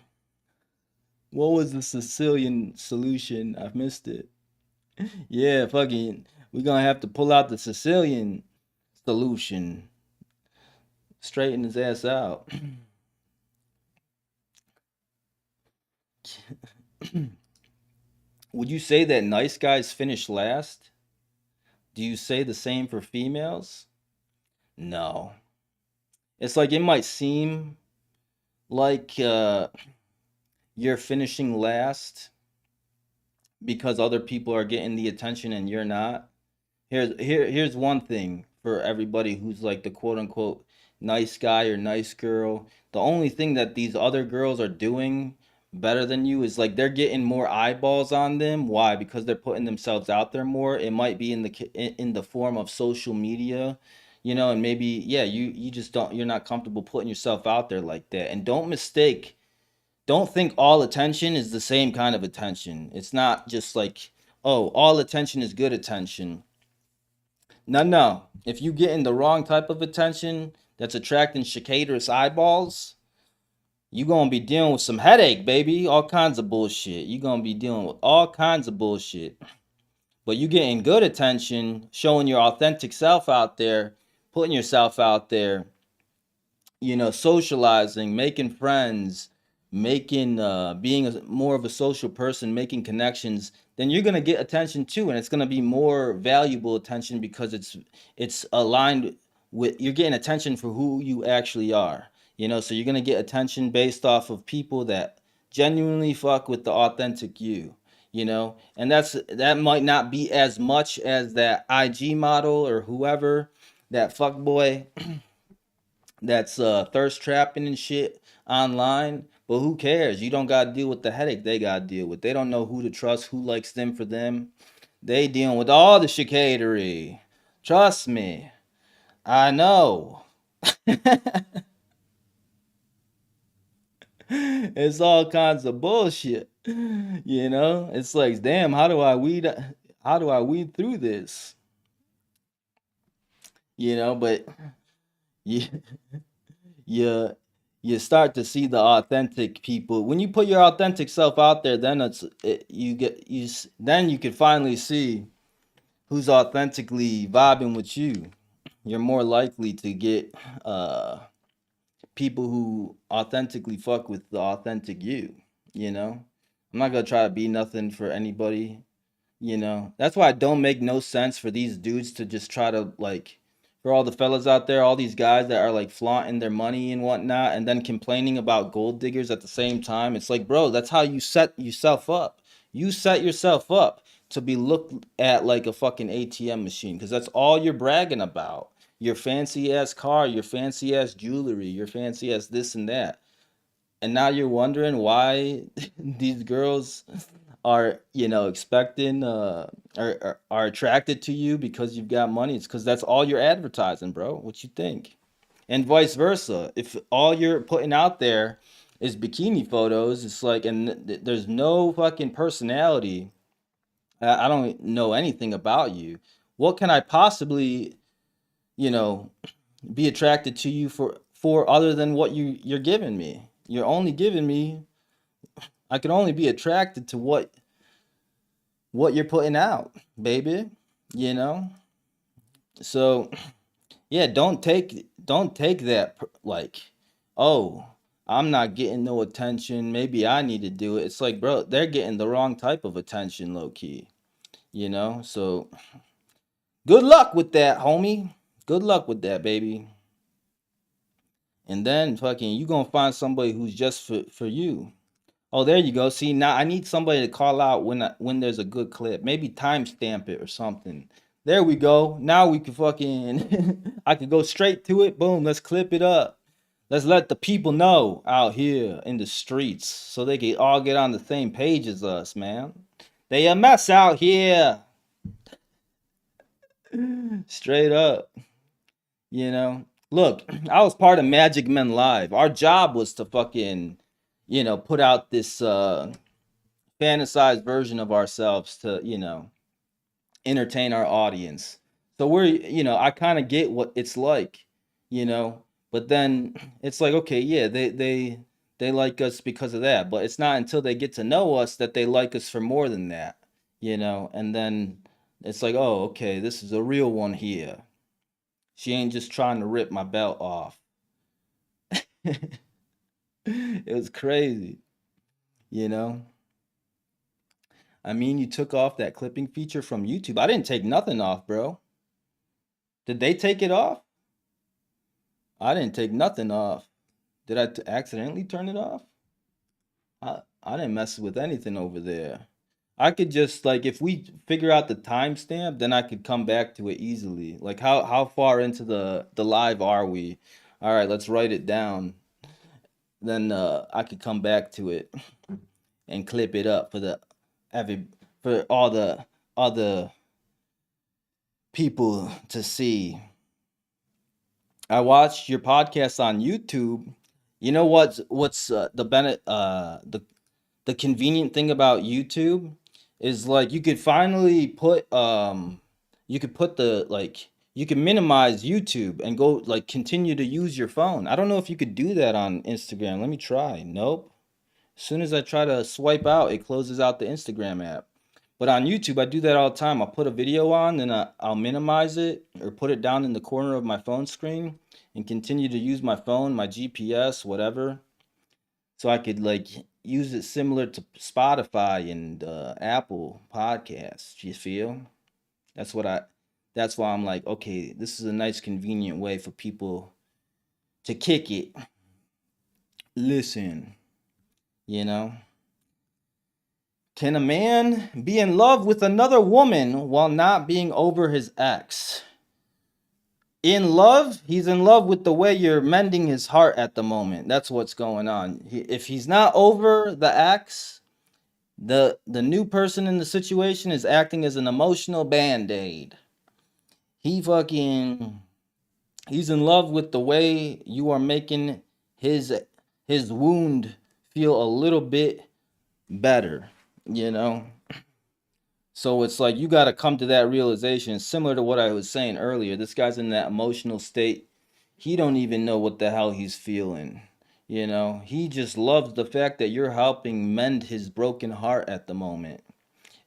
A: What was the Sicilian solution? I've missed it. Yeah, fucking we're gonna have to pull out the Sicilian solution. Straighten his ass out. Would you say that nice guys finish last? Do you say the same for females? No. It's like it might seem like you're finishing last because other people are getting the attention and you're not. Here's one thing for everybody who's like the quote unquote nice guy or nice girl. The only thing that these other girls are doing better than you is like they're getting more eyeballs on them. Why? Because they're putting themselves out there more. It might be in the form of social media, and maybe yeah, you just you're not comfortable putting yourself out there like that. And don't think all attention is the same kind of attention. It's not just like, oh, all attention is good attention. No, no. If you get in the wrong type of attention that's attracting cicadas eyeballs, you gonna be dealing with some headache, baby. All kinds of bullshit. You gonna be dealing with all kinds of bullshit. But you getting good attention, showing your authentic self out there, putting yourself out there, socializing, making friends, making being more of a social person, making connections, then you're gonna get attention too, and it's gonna be more valuable attention because it's aligned with you're getting attention for who you actually are. So you're gonna get attention based off of people that genuinely fuck with the authentic you. And that might not be as much as that IG model or whoever, that fuck boy that's thirst trapping and shit online. But who cares? You don't gotta deal with the headache they gotta deal with. They don't know who to trust, who likes them for them. They dealing with all the chicanery. Trust me, I know. It's all kinds of bullshit. It's like, damn, how do I weed through this? But you you you start to see the authentic people when you put your authentic self out there. Then you get then you can finally see who's authentically vibing with you. You're more likely to get uh people who authentically fuck with the authentic you. I'm not gonna try to be nothing for anybody. That's why it don't make no sense for these dudes to just try to, like, for all the fellas out there, all these guys that are like flaunting their money and whatnot, and then complaining about gold diggers at the same time. It's like, bro, that's how you set yourself up. You set yourself up to be looked at like a fucking ATM machine, because that's all you're bragging about. Your fancy ass car, your fancy ass jewelry, your fancy ass this and that. And now you're wondering why these girls are expecting are attracted to you because you've got money. It's because that's all you're advertising, bro. What you think? And vice versa, if all you're putting out there is bikini photos, it's like, and there's no fucking personality. I don't know anything about you. What can I possibly you know be attracted to you for other than what you're giving me? You're only giving me, I can only be attracted to what you're putting out, baby. You know? So, yeah, don't take that like, oh, I'm not getting no attention. Maybe I need to do it. It's like, bro, they're getting the wrong type of attention, low key. So good luck with that, homie. Good luck with that, baby. And then fucking you gonna find somebody who's just for you. Oh, there you go. See, now I need somebody to call out when there's a good clip. Maybe timestamp it or something. There we go. Now we can fucking I could go straight to it. Boom, let's clip it up. Let's let the people know out here in the streets so they can all get on the same page as us, man. They a mess out here. Straight up. Look, I was part of Magic Men Live. Our job was to fucking, put out this fantasized version of ourselves to, entertain our audience. So I kind of get what it's like, you know, but then it's like, okay, yeah, they like us because of that, but it's not until they get to know us that they like us for more than that, and then it's like, oh, okay, this is a real one here. She ain't just trying to rip my belt off. It was crazy, you know. I mean, you took off that clipping feature from YouTube. I didn't take nothing off, bro. Did they take it off? I didn't take nothing off. Did I accidentally turn it off? I didn't mess with anything over there. I could just, like, if we figure out the timestamp, then I could come back to it easily. Like, how far into the live are we? All right, let's write it down. Then I could come back to it and clip it up every for all the other people to see. I watched your podcast on YouTube. You know what's the convenient thing about YouTube is, like, you could put the like you can minimize YouTube and go, like, continue to use your phone. I don't know if you could do that on Instagram. Let me try. Nope. As soon as I try to swipe out, it closes out the Instagram app. But on YouTube, I do that all the time. I'll put a video on, then I'll minimize it or put it down in the corner of my phone screen and continue to use my phone, my GPS, whatever, so I could like use it similar to Spotify and Apple Podcasts. You feel? That's what I. That's why I'm like, okay, this is a nice, convenient way for people to kick it. Listen, you know. Can a man be in love with another woman while not being over his ex? In love, he's in love with the way you're mending his heart at the moment. That's what's going on. If he's not over the ex, the new person in the situation is acting as an emotional band-aid. He fucking he's in love with the way you are making his his wound feel a little bit better, you know? So it's like you got to come to that realization, similar to what I was saying earlier. This guy's in that emotional state. He don't even know what the hell he's feeling. You know, he just loves the fact that you're helping mend his broken heart at the moment.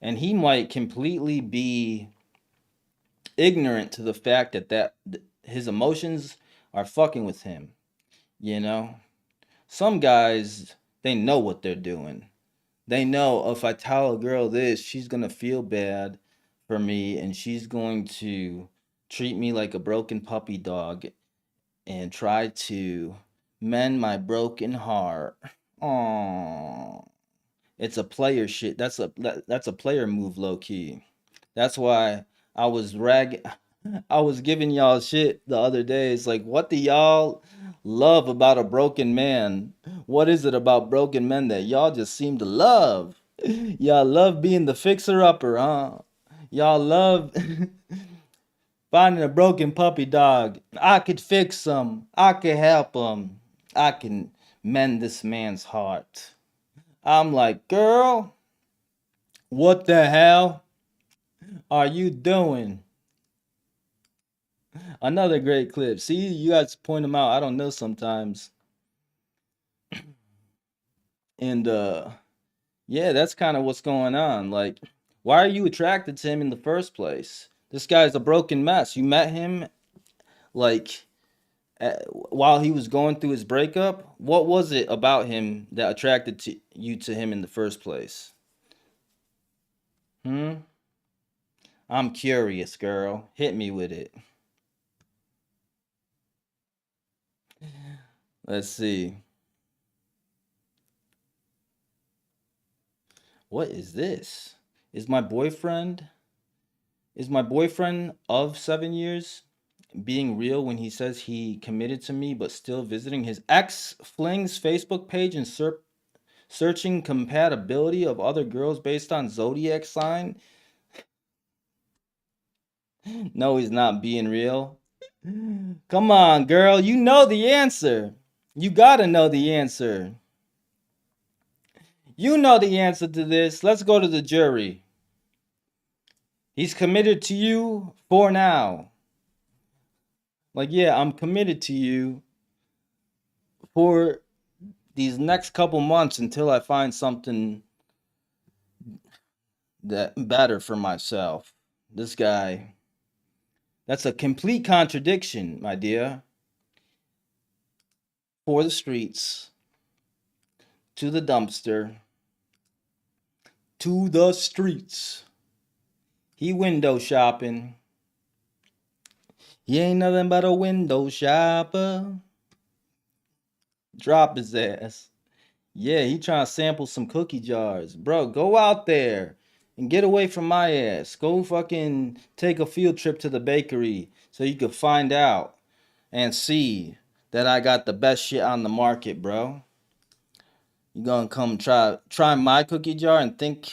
A: And he might completely be ignorant to the fact that his emotions are fucking with him, you know? Some guys, they know what they're doing. They know if I tell a girl this, she's gonna feel bad for me and she's going to treat me like a broken puppy dog and try to mend my broken heart. Aww. It's a player shit. That's a player move, low key. That's why I was rag I was giving y'all shit the other day. It's like, what do y'all love about a broken man? What is it about broken men that y'all just seem to love? Y'all love being the fixer upper, huh? Y'all love finding a broken puppy dog. I could fix him. I could help him. I can mend this man's heart. I'm like, girl, what the hell are you doing? Another great clip. See, you guys point them out. I don't know sometimes. And yeah, that's kind of what's going on. Like, why are you attracted to him in the first place? This guy's a broken mess. You met him like while he was going through his breakup. What was it about him that attracted to you to him in the first place? Hmm? I'm curious, girl. Hit me with it. Let's see. What is this? Is my boyfriend is my boyfriend of 7 years being real when he says he committed to me but still visiting his ex fling's Facebook page and searching compatibility of other girls based on zodiac sign? No, he's not being real. Come on, girl, you know the answer. You gotta know the answer. You know the answer to this. Let's go to the jury. He's committed to you for now. Like, yeah, I'm committed to you for these next couple months until I find something that better for myself. This guy, that's a complete contradiction, my dear. For the streets, to the dumpster, to the streets. He window shopping. He ain't nothing but a window shopper. Drop his ass. Yeah, he trying to sample some cookie jars. Bro, go out there and get away from my ass. Go fucking take a field trip to the bakery so you can find out and see that I got the best shit on the market, bro. You gonna come try my cookie jar and think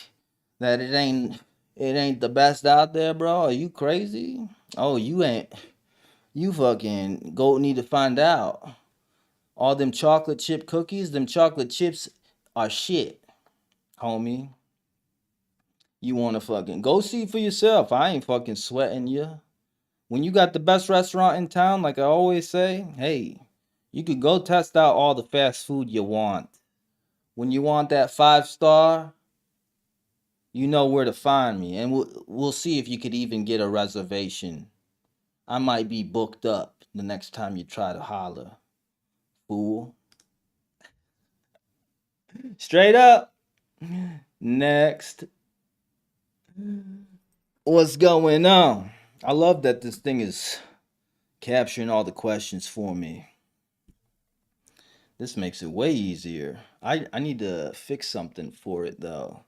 A: that it ain't the best out there, bro? Are you crazy? Oh, you fucking go need to find out. All them chocolate chip cookies, them chocolate chips are shit, homie. You wanna fucking go see for yourself. I ain't fucking sweating you. When you got the best restaurant in town, like I always say, hey, you could go test out all the fast food you want. When you want that 5 star, You know where to find me, and we'll see if you could even get a reservation. I might be booked up the next time you try to holler, fool. Straight up. Next. What's going on? I love that this thing is capturing all the questions for me. This makes it way easier. I need to fix something for it though,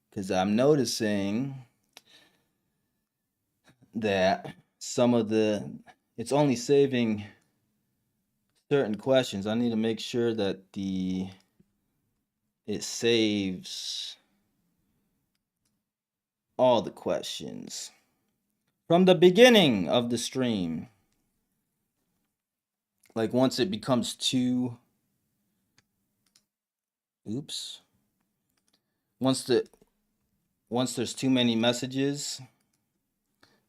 A: because I'm noticing that some of the it's only saving certain questions. I need to make sure that the it saves all the questions from the beginning of the stream. Like once it becomes too oops. Once the once there's too many messages,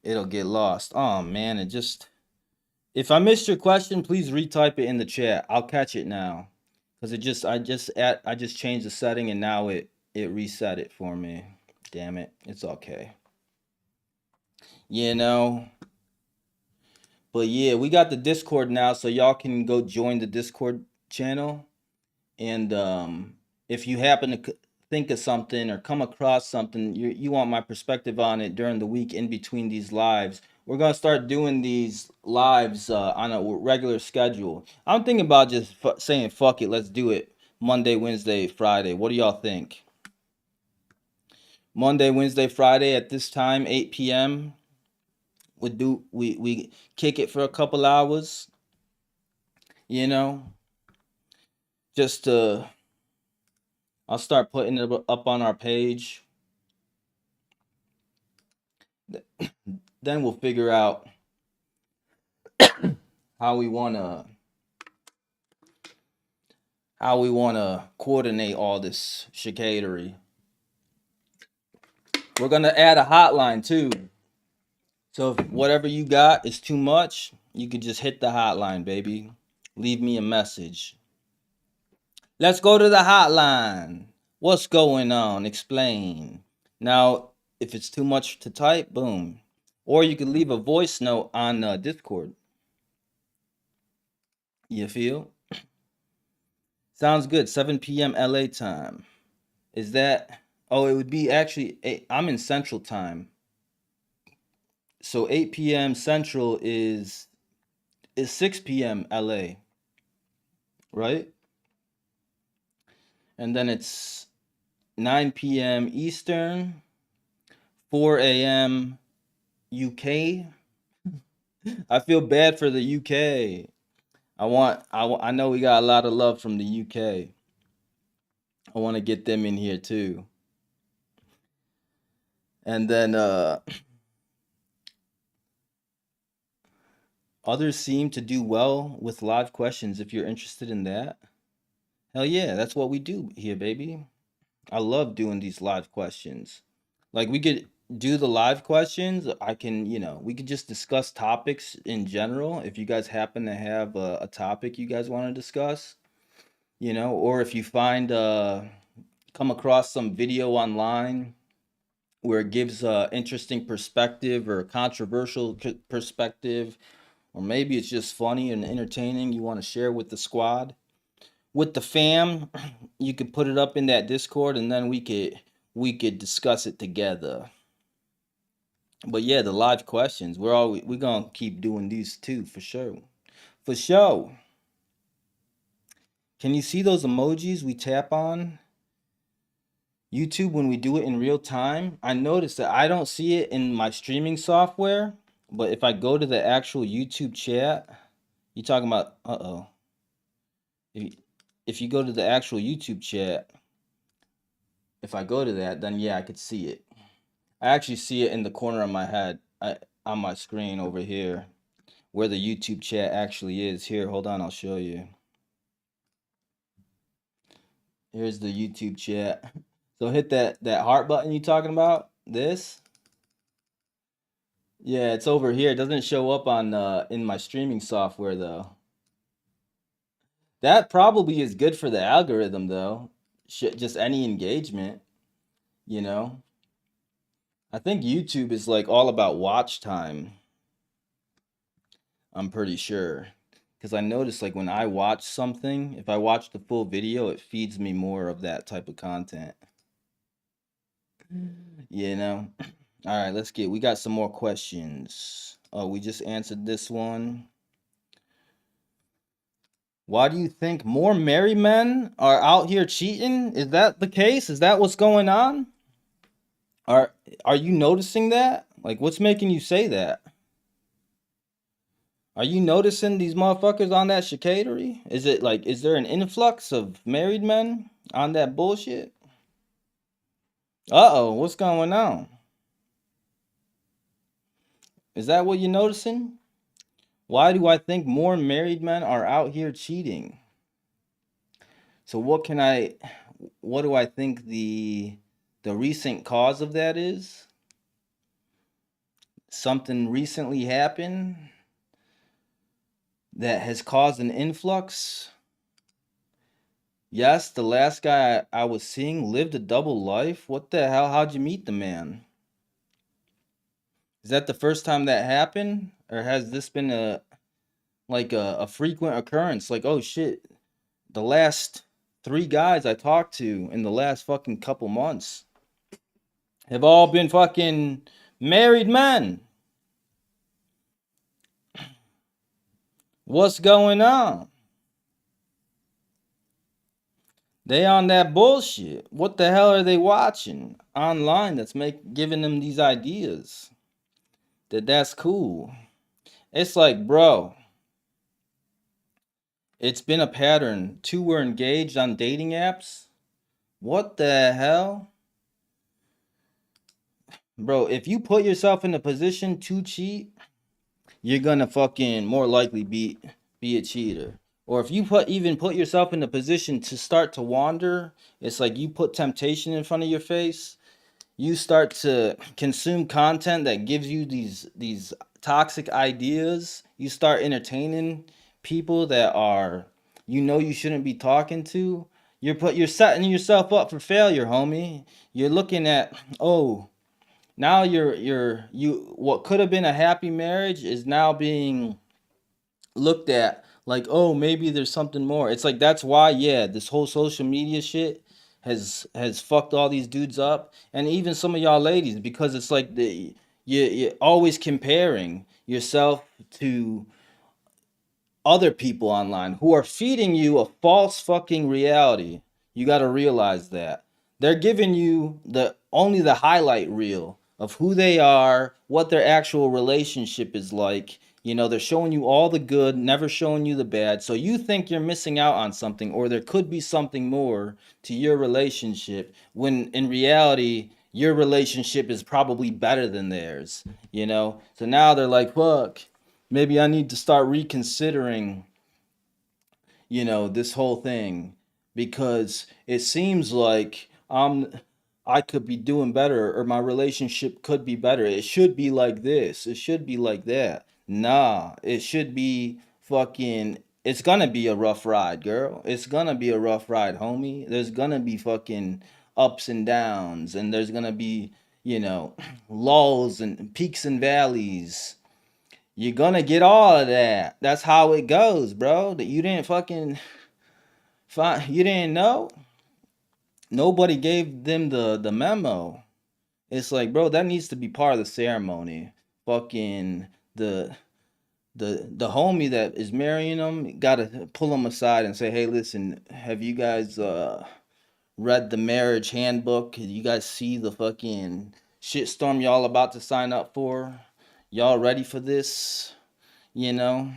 A: it'll get lost. Oh man, it just if I missed your question, please retype it in the chat. I'll catch it now. Cause I just changed the setting and now it reset it for me. Damn it. It's okay. You know. But yeah, we got the Discord now, so y'all can go join the Discord channel. And if you happen to think of something or come across something you want my perspective on it during the week in between these lives, we're gonna start doing these lives on a regular schedule. I'm thinking about just saying fuck it, let's do it Monday, Wednesday, Friday. What do y'all think? Monday, Wednesday, Friday at this time, 8 p.m. We kick it for a couple hours, you know, just to I'll start putting it up on our page. Then we'll figure out how we wanna coordinate all this chicanery. We're gonna add a hotline too. So if whatever you got is too much, you could just hit the hotline, baby. Leave me a message. Let's go to the hotline. What's going on? Explain. Now, if it's too much to type, boom. Or you could leave a voice note on Discord. You feel? Sounds good. 7 p.m. LA time. Is that? Oh, it would be actually. I'm in Central time, so 8 p.m. Central is 6 p.m. LA, right? And then it's 9 p.m. Eastern, 4 a.m. UK. I feel bad for the UK. I know we got a lot of love from the UK. I want to get them in here too. And then others seem to do well with live questions if you're interested in that. Hell yeah, that's what we do here, baby. I love doing these live questions. Like we could do the live questions. I can, we could just discuss topics in general. If you guys happen to have a topic you guys want to discuss, or if you come across some video online where it gives a interesting perspective or a controversial perspective, or maybe it's just funny and entertaining you want to share with the squad, with the fam, you could put it up in that Discord and then we could discuss it together. But yeah, the live questions, we're gonna keep doing these too for sure. For sure. Can you see those emojis we tap on YouTube when we do it in real time? I noticed that I don't see it in my streaming software, but if I go to the actual YouTube chat, you talking about if you, if you go to the actual YouTube chat, if I go to that, then yeah, I could see it. I actually see it in the corner of my head, on my screen over here, where the YouTube chat actually is. Here, hold on, I'll show you. Here's the YouTube chat. So hit that heart button you talking about. This. Yeah, it's over here. It doesn't show up on in my streaming software though. That probably is good for the algorithm though. Just any engagement, you know. I think YouTube is like all about watch time. I'm pretty sure. Because I notice like when I watch something, if I watch the full video, it feeds me more of that type of content. You know? All right, we got some more questions. Oh, we just answered this one. Why do you think more married men are out here cheating? Is that the case? Is that what's going on? Are are you noticing that? Like what's making you say that? Are you noticing these motherfuckers on that chicanery? Is it like is there an influx of married men on that bullshit? Uh-oh, what's going on? Is that what you're noticing? Why do I think more married men are out here cheating? So what do I think the recent cause of that is? Something recently happened that has caused an influx? Yes, the last guy I was seeing lived a double life. What the hell? How'd you meet the man? Is that the first time that happened? Or has this been a frequent occurrence? Like, oh shit, the last three guys I talked to in the last fucking couple months have all been fucking married men. What's going on? They on that bullshit. What the hell are they watching online that's giving them these ideas? That's cool. It's like, bro, it's been a pattern. Two were engaged on dating apps. What the hell? Bro, if you put yourself in a position to cheat, you're gonna fucking more likely be a cheater. Or if you put yourself in a position to start to wander, it's like you put temptation in front of your face. You start to consume content that gives you these toxic ideas. You start entertaining people that are you shouldn't be talking to. You're setting yourself up for failure, homie. You're looking at, oh, now you what could have been a happy marriage is now being looked at like, oh, maybe there's something more. It's like that's why, yeah, this whole social media shit has fucked all these dudes up, and even some of y'all ladies, because it's like you're always comparing yourself to other people online who are feeding you a false fucking reality. You got to realize that. They're giving you the only the highlight reel of who they are, what their actual relationship is like. They're showing you all the good, never showing you the bad. So you think you're missing out on something or there could be something more to your relationship when in reality your relationship is probably better than theirs. So now they're like, "Fuck, maybe I need to start reconsidering, this whole thing because it seems like I could be doing better or my relationship could be better. It should be like this. It should be like that. Nah, it should be fucking it's gonna be a rough ride, girl. It's gonna be a rough ride, homie. There's gonna be fucking ups and downs and there's gonna be, lulls and peaks and valleys. You're gonna get all of that. That's how it goes, bro. That you didn't fucking find. You didn't know. Nobody gave them the memo. It's like, bro, that needs to be part of the ceremony. Fucking the the homie that is marrying them gotta pull them aside and say, hey, listen, have you guys read the marriage handbook? You guys see the fucking shitstorm y'all about to sign up for? Y'all ready for this? You know,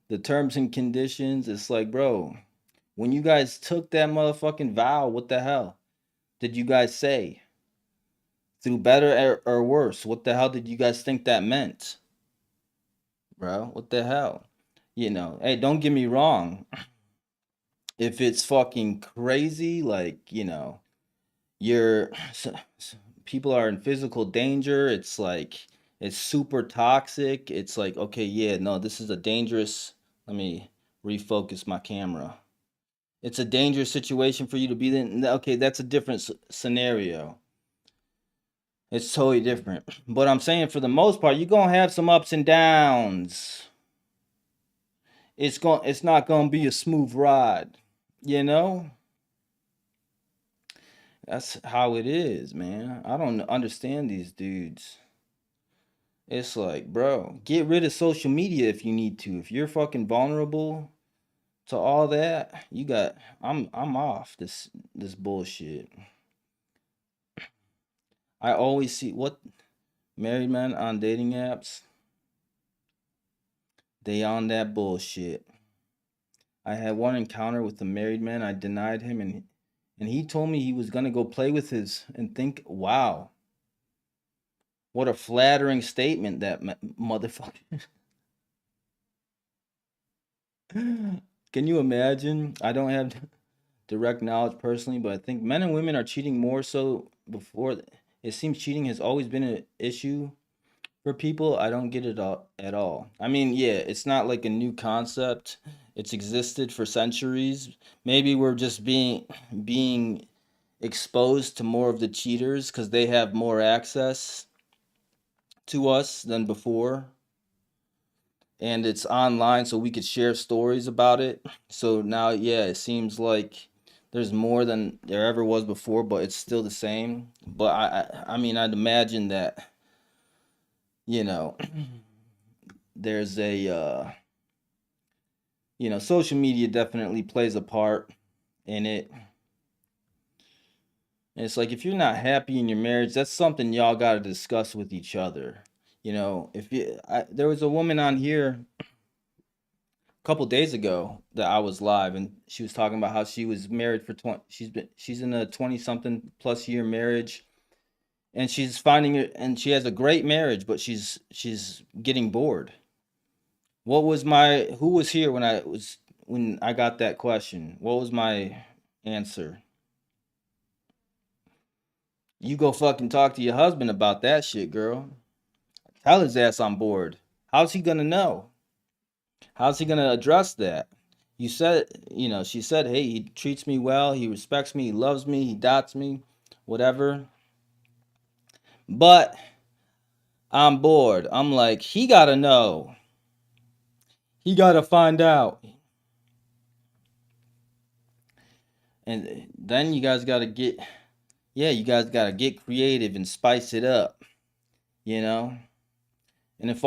A: the terms and conditions. It's like, bro, when you guys took that motherfucking vow, what the hell did you guys say? Through better or worse? What the hell did you guys think that meant, bro? What the hell? Hey, don't get me wrong. If it's fucking crazy, like, you're people are in physical danger, it's like it's super toxic. It's like, okay, yeah, no, this is a dangerous. Let me refocus my camera. It's a dangerous situation for you to be in. Okay, that's a different scenario. It's totally different. But I'm saying for the most part, you're gonna have some ups and downs. It's not gonna be a smooth ride. You know? That's how it is, man. I don't understand these dudes. It's like, bro, get rid of social media if you need to. If you're fucking vulnerable to all that, you got I'm off this bullshit. I always see what married men on dating apps, they on that bullshit. I had one encounter with a married man. I denied him, and he told me he was gonna go play with his and think, wow, what a flattering statement that motherfucker. Can you imagine? I don't have direct knowledge personally, but I think men and women are cheating more so before. It seems cheating has always been an issue for people. I don't get it all, at all. I mean, yeah, it's not like a new concept. It's existed for centuries. Maybe we're just being exposed to more of the cheaters because they have more access to us than before, and it's online so we could share stories about it. So now, yeah, it seems like there's more than there ever was before, but it's still the same. But I mean, I'd imagine that, you know, there's a social media definitely plays a part in it. And it's like if you're not happy in your marriage, that's something y'all got to discuss with each other. If there was a woman on here couple days ago that I was live, and she was talking about how she was married for 20. She's in a 20 something plus year marriage, and she's finding it, and she has a great marriage, but she's getting bored. Who was here when I got that question? What was my answer? You go fucking talk to your husband about that shit, girl. Tell his ass I'm bored. How's he gonna know? How's he gonna address that? She said, hey, he treats me well, he respects me, he loves me, he dots me, whatever. But I'm bored. I'm like, he gotta know. He gotta find out. And then you guys gotta get creative and spice it up, you know? And if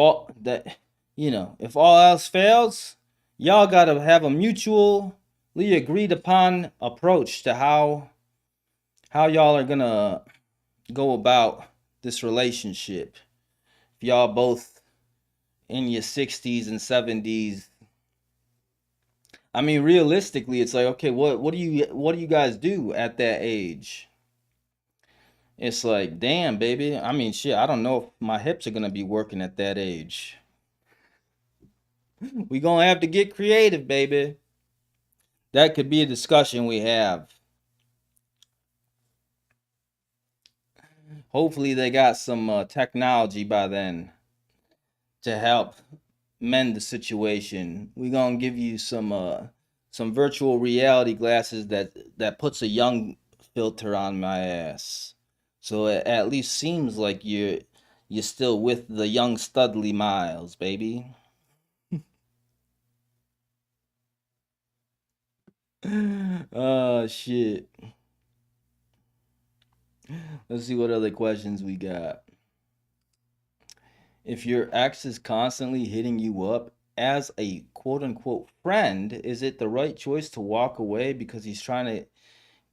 A: all else fails, y'all gotta have a mutually agreed upon approach to how y'all are gonna go about this relationship. If y'all both in your 60s and 70s, I mean, realistically, it's like, okay, what do you guys do at that age? It's like, damn, baby. I mean, shit, I don't know if my hips are gonna be working at that age. We gonna have to get creative, baby. That could be a discussion we have. Hopefully, they got some technology by then to help mend the situation. We gonna give you some virtual reality glasses that puts a young filter on my ass, so it at least seems like you're still with the young Studley Miles, baby. Oh shit. Let's see what other questions we got. If your ex is constantly hitting you up as a quote unquote friend, is it the right choice to walk away because he's trying to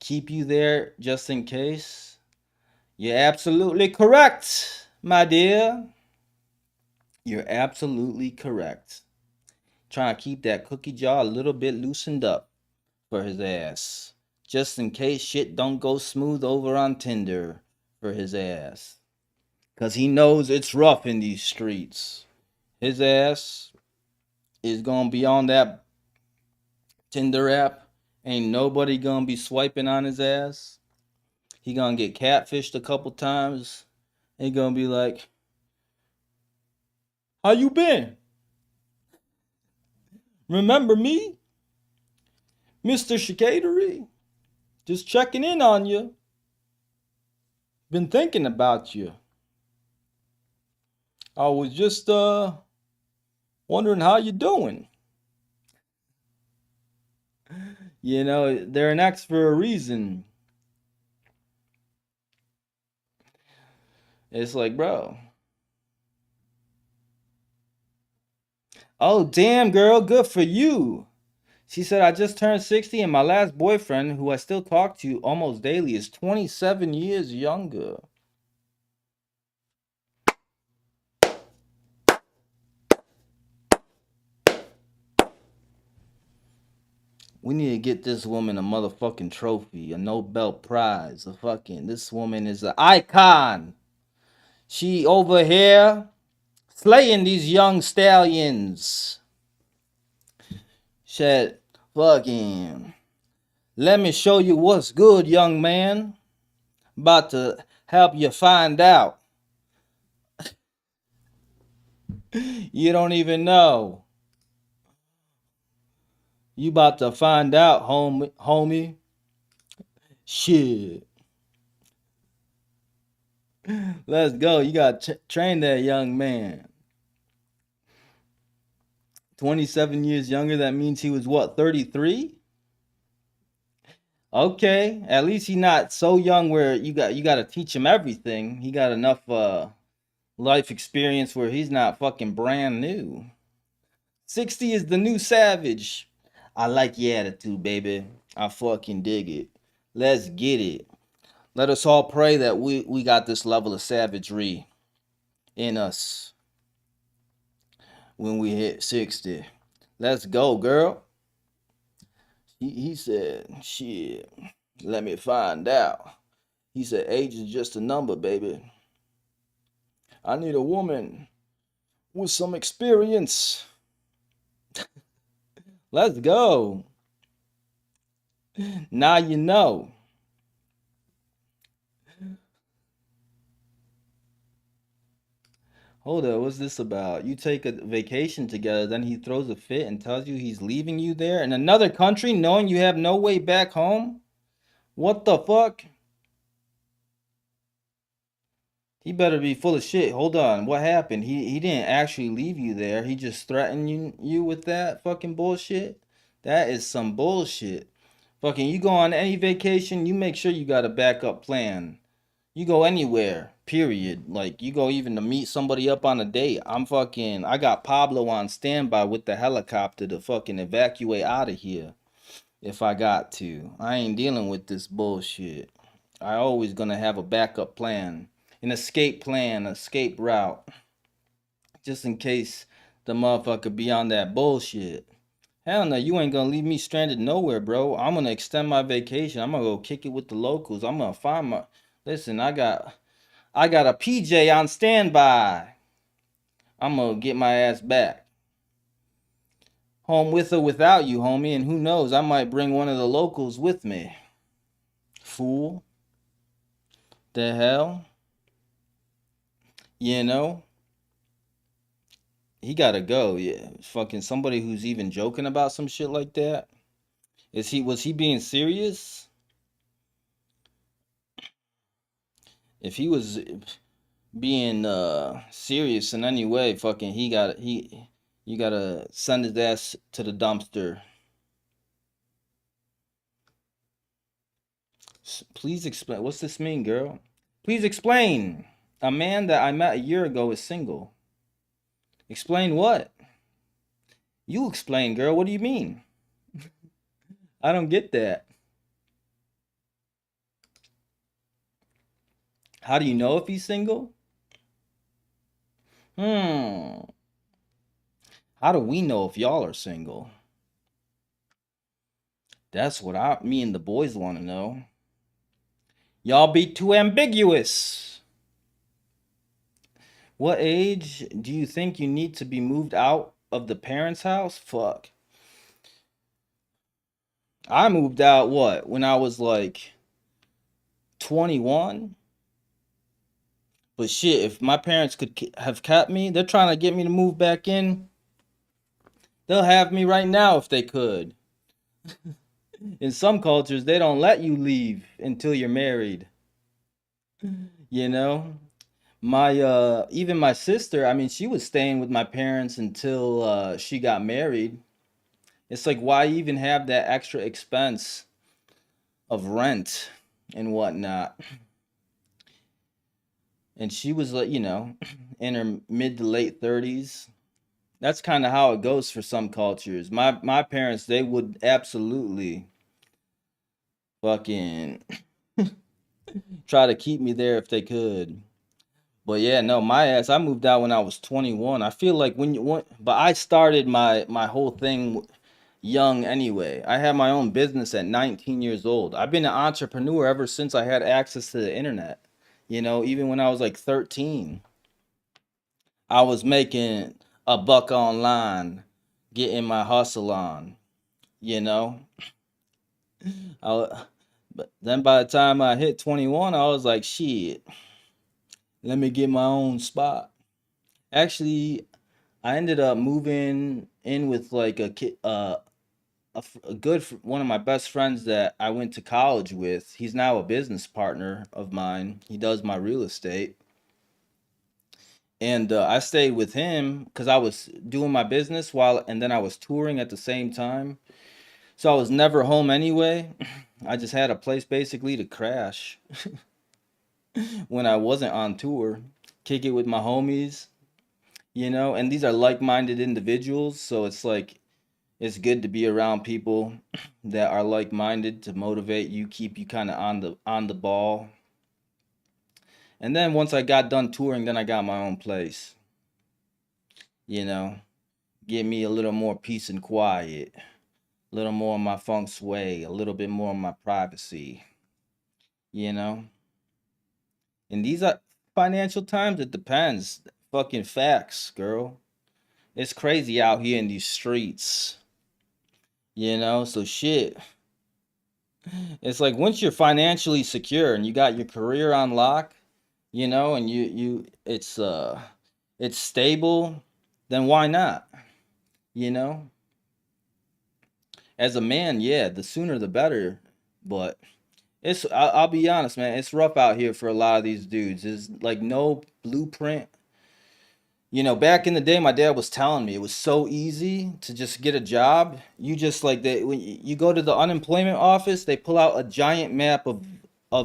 A: keep you there just in case? You're absolutely correct, my dear. You're absolutely correct. Trying to keep that cookie jar a little bit loosened up for his ass. Just in case shit don't go smooth over on Tinder for his ass. Because he knows it's rough in these streets. His ass is going to be on that Tinder app. Ain't nobody going to be swiping on his ass. He going to get catfished a couple times. He going to be like, how you been? Remember me? Mr. Chicatery? Just checking in on you. Been thinking about you. I was just wondering how you doing. You know, they're an X for a reason. It's like, bro. Oh, damn, girl, good for you. She said, I just turned 60 and my last boyfriend, who I still talk to almost daily, is 27 years younger. We need to get this woman a motherfucking trophy, a Nobel Prize, a fucking. This woman is an icon. She over here slaying these young stallions. Said, fucking, let me show you what's good, young man. About to help you find out. You don't even know. You about to find out, homie. Shit. Let's go. You got to train that young man. 27 years younger, that means he was what, 33? Okay, at least he's not so young where you got to teach him everything. He got enough life experience where he's not fucking brand new. 60 is the new savage. I like your attitude, baby. I fucking dig it. Let's get it. Let us all pray that we got this level of savagery in us when we hit 60. Let's go, girl. He said, shit, let me find out. He said, age is just a number, baby. I need a woman with some experience. Let's go. Now you know. Hold up, what's this about? You take a vacation together, then he throws a fit and tells you he's leaving you there in another country knowing you have no way back home? What the fuck? He better be full of shit. Hold on, what happened? He didn't actually leave you there. He just threatened you with that fucking bullshit? That is some bullshit. Fucking you go on any vacation, you make sure you got a backup plan. You go anywhere, period. Like you go even to meet somebody up on a date. I got Pablo on standby with the helicopter to fucking evacuate out of here if I got to. I ain't dealing with this bullshit. I always gonna have a backup plan, an escape plan, escape route, just in case the motherfucker be on that bullshit. Hell no, you ain't gonna leave me stranded nowhere, bro. I'm gonna extend my vacation. I'm gonna go kick it with the locals. I'm gonna find my. Listen, I got a PJ on standby. I'm gonna get my ass back. Home with or without you, homie, and who knows, I might bring one of the locals with me. Fool. The hell? You know? He gotta go, yeah. Fucking somebody who's even joking about some shit like that. Was he being serious? If he was being serious in any way, fucking he you gotta send his ass to the dumpster. Please explain. What's this mean, girl? Please explain. A man that I met a year ago is single. Explain what? You explain, girl. What do you mean? I don't get that. How do you know if he's single? Hmm. How do we know if y'all are single? That's what me and the boys want to know. Y'all be too ambiguous. What age do you think you need to be moved out of the parents' house? Fuck. I moved out what? When I was like 21? But shit, if my parents could have kept me, they're trying to get me to move back in. They'll have me right now if they could. In some cultures, they don't let you leave until you're married. You know, my even my sister, I mean, she was staying with my parents until she got married. It's like, why even have that extra expense of rent and whatnot? And she was like, in her mid to late 30s. That's kind of how it goes for some cultures. My parents, they would absolutely fucking try to keep me there if they could. But yeah, no, my ass, I moved out when I was 21. I feel like but I started my whole thing young anyway. I had my own business at 19 years old. I've been an entrepreneur ever since I had access to the internet. Even when I was like 13, I was making a buck online, getting my hustle on, you know? I, but then by the time I hit 21, I was like, shit, let me get my own spot. Actually, I ended up moving in with like a good one of my best friends that I went to college with. He's now a business partner of mine. He does my real estate, and I stayed with him because I was doing my business and then I was touring at the same time. So I was never home anyway. I just had a place basically to crash when I wasn't on tour, kick it with my homies, and these are like-minded individuals, so it's like it's good to be around people that are like-minded to motivate you, keep you kind of on the ball. And then once I got done touring, then I got my own place, you know, give me a little more peace and quiet, a little more of my feng shui, a little bit more of my privacy, you know. And these are financial times, it depends. Fucking facts, girl. It's crazy out here in these streets, so shit. It's like once you're financially secure and you got your career on lock, and it's stable, then why not? You know? As a man, yeah, the sooner the better. But I'll be honest, man, it's rough out here for a lot of these dudes. There's like no blueprint. Back in the day, my dad was telling me it was so easy to just get a job. You just like when you go to the unemployment office, they pull out a giant map of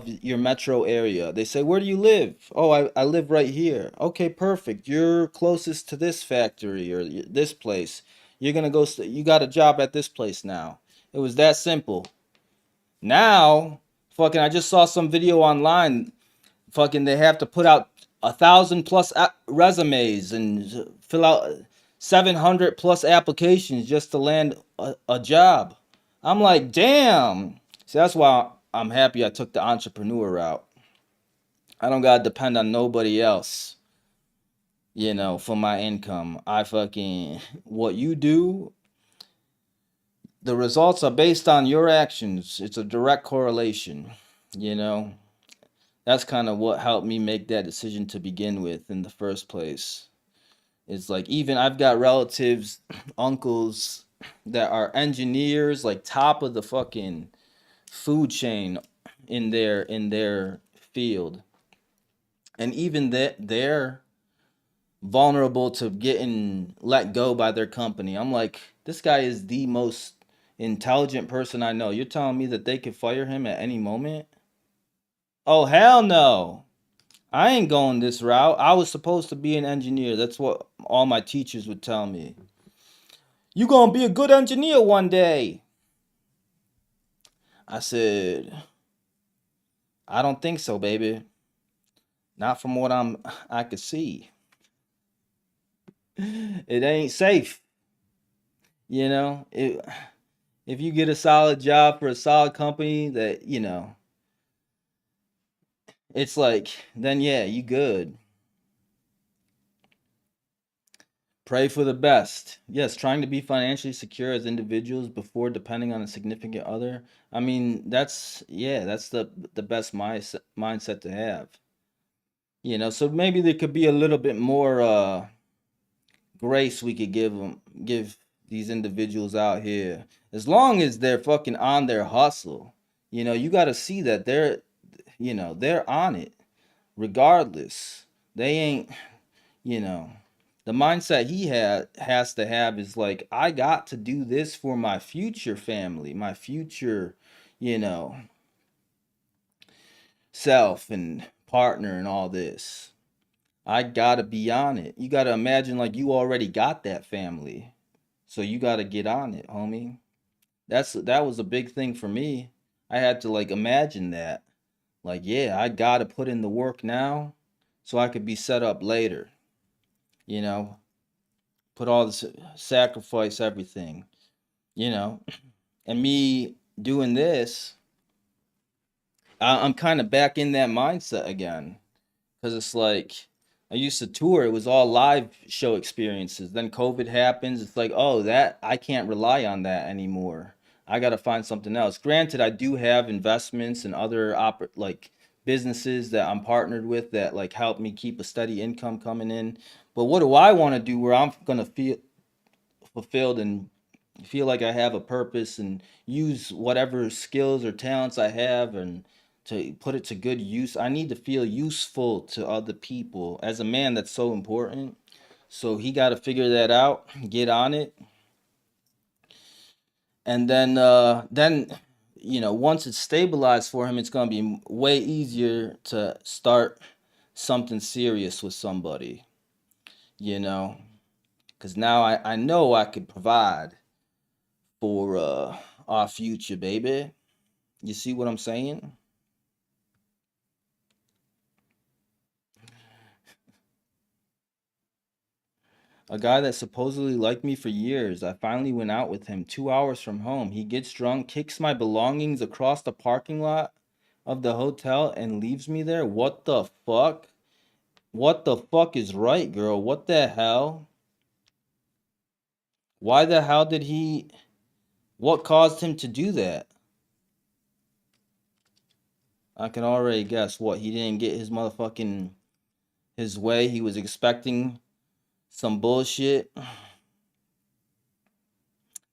A: your metro area. They say, "Where do you live?" "Oh, I live right here." "Okay, perfect. You're closest to this factory or this place. You're gonna go. You got a job at this place now." It was that simple. Now, fucking, I just saw some video online. Fucking, they have to put out 1,000 plus resumes and fill out 700 plus applications just to land a job. I'm like, damn. See, that's why I'm happy I took the entrepreneur route. I don't gotta depend on nobody else, for my income. What you do, the results are based on your actions. It's a direct correlation, you know. That's kind of what helped me make that decision to begin with in the first place. It's like even I've got relatives, uncles that are engineers, like top of the fucking food chain in their field. And even that they're vulnerable to getting let go by their company. I'm like, this guy is the most intelligent person I know. You're telling me that they could fire him at any moment? Oh hell no. I ain't going this route. I was supposed to be an engineer. That's what all my teachers would tell me. You gonna be a good engineer one day. I said, I don't think so, baby. Not from what I could see. It ain't safe. If you get a solid job for a solid company that, it's like, then yeah, you good. Pray for the best. Yes, trying to be financially secure as individuals before depending on a significant other. I mean, that's the best mindset to have. So maybe there could be a little bit more grace we could give these individuals out here. As long as they're fucking on their hustle. You got to see that they're on it. regardless. They ain't, you know, the mindset he has to have is like, I got to do this for my future family, my future, you know, self and partner and all this. I gotta be on it. You gotta imagine like you already got that family. So you gotta get on it, homie. That was a big thing for me. I had to like imagine that. Like, yeah, I gotta put in the work now so I could be set up later. You know, put all the sacrifice everything. You know, and me doing this, I'm kind of back in that mindset again. Because it's like I used to tour, it was all live show experiences. Then COVID happens. It's like, oh, that I can't rely on that anymore. I got to find something else. Granted, I do have investments and other like businesses that I'm partnered with that like help me keep a steady income coming in. But what do I want to do where I'm gonna feel fulfilled and feel like I have a purpose and use whatever skills or talents I have and to put it to good use. I need to feel useful to other people. As a man, that's so important. So he got to figure that out, get on it, and then once it's stabilized for him, it's gonna be way easier to start something serious with somebody. You know, because now I know I could provide for our future, baby. You see what I'm saying? A guy that supposedly liked me for years. I finally went out with him 2 hours from home. He gets drunk, kicks my belongings across the parking lot of the hotel, and leaves me there. What the fuck? What the fuck is right, girl? What the hell? Why the hell did he. What caused him to do that? I can already guess what. He didn't get his motherfucking. His way. He was expecting some bullshit.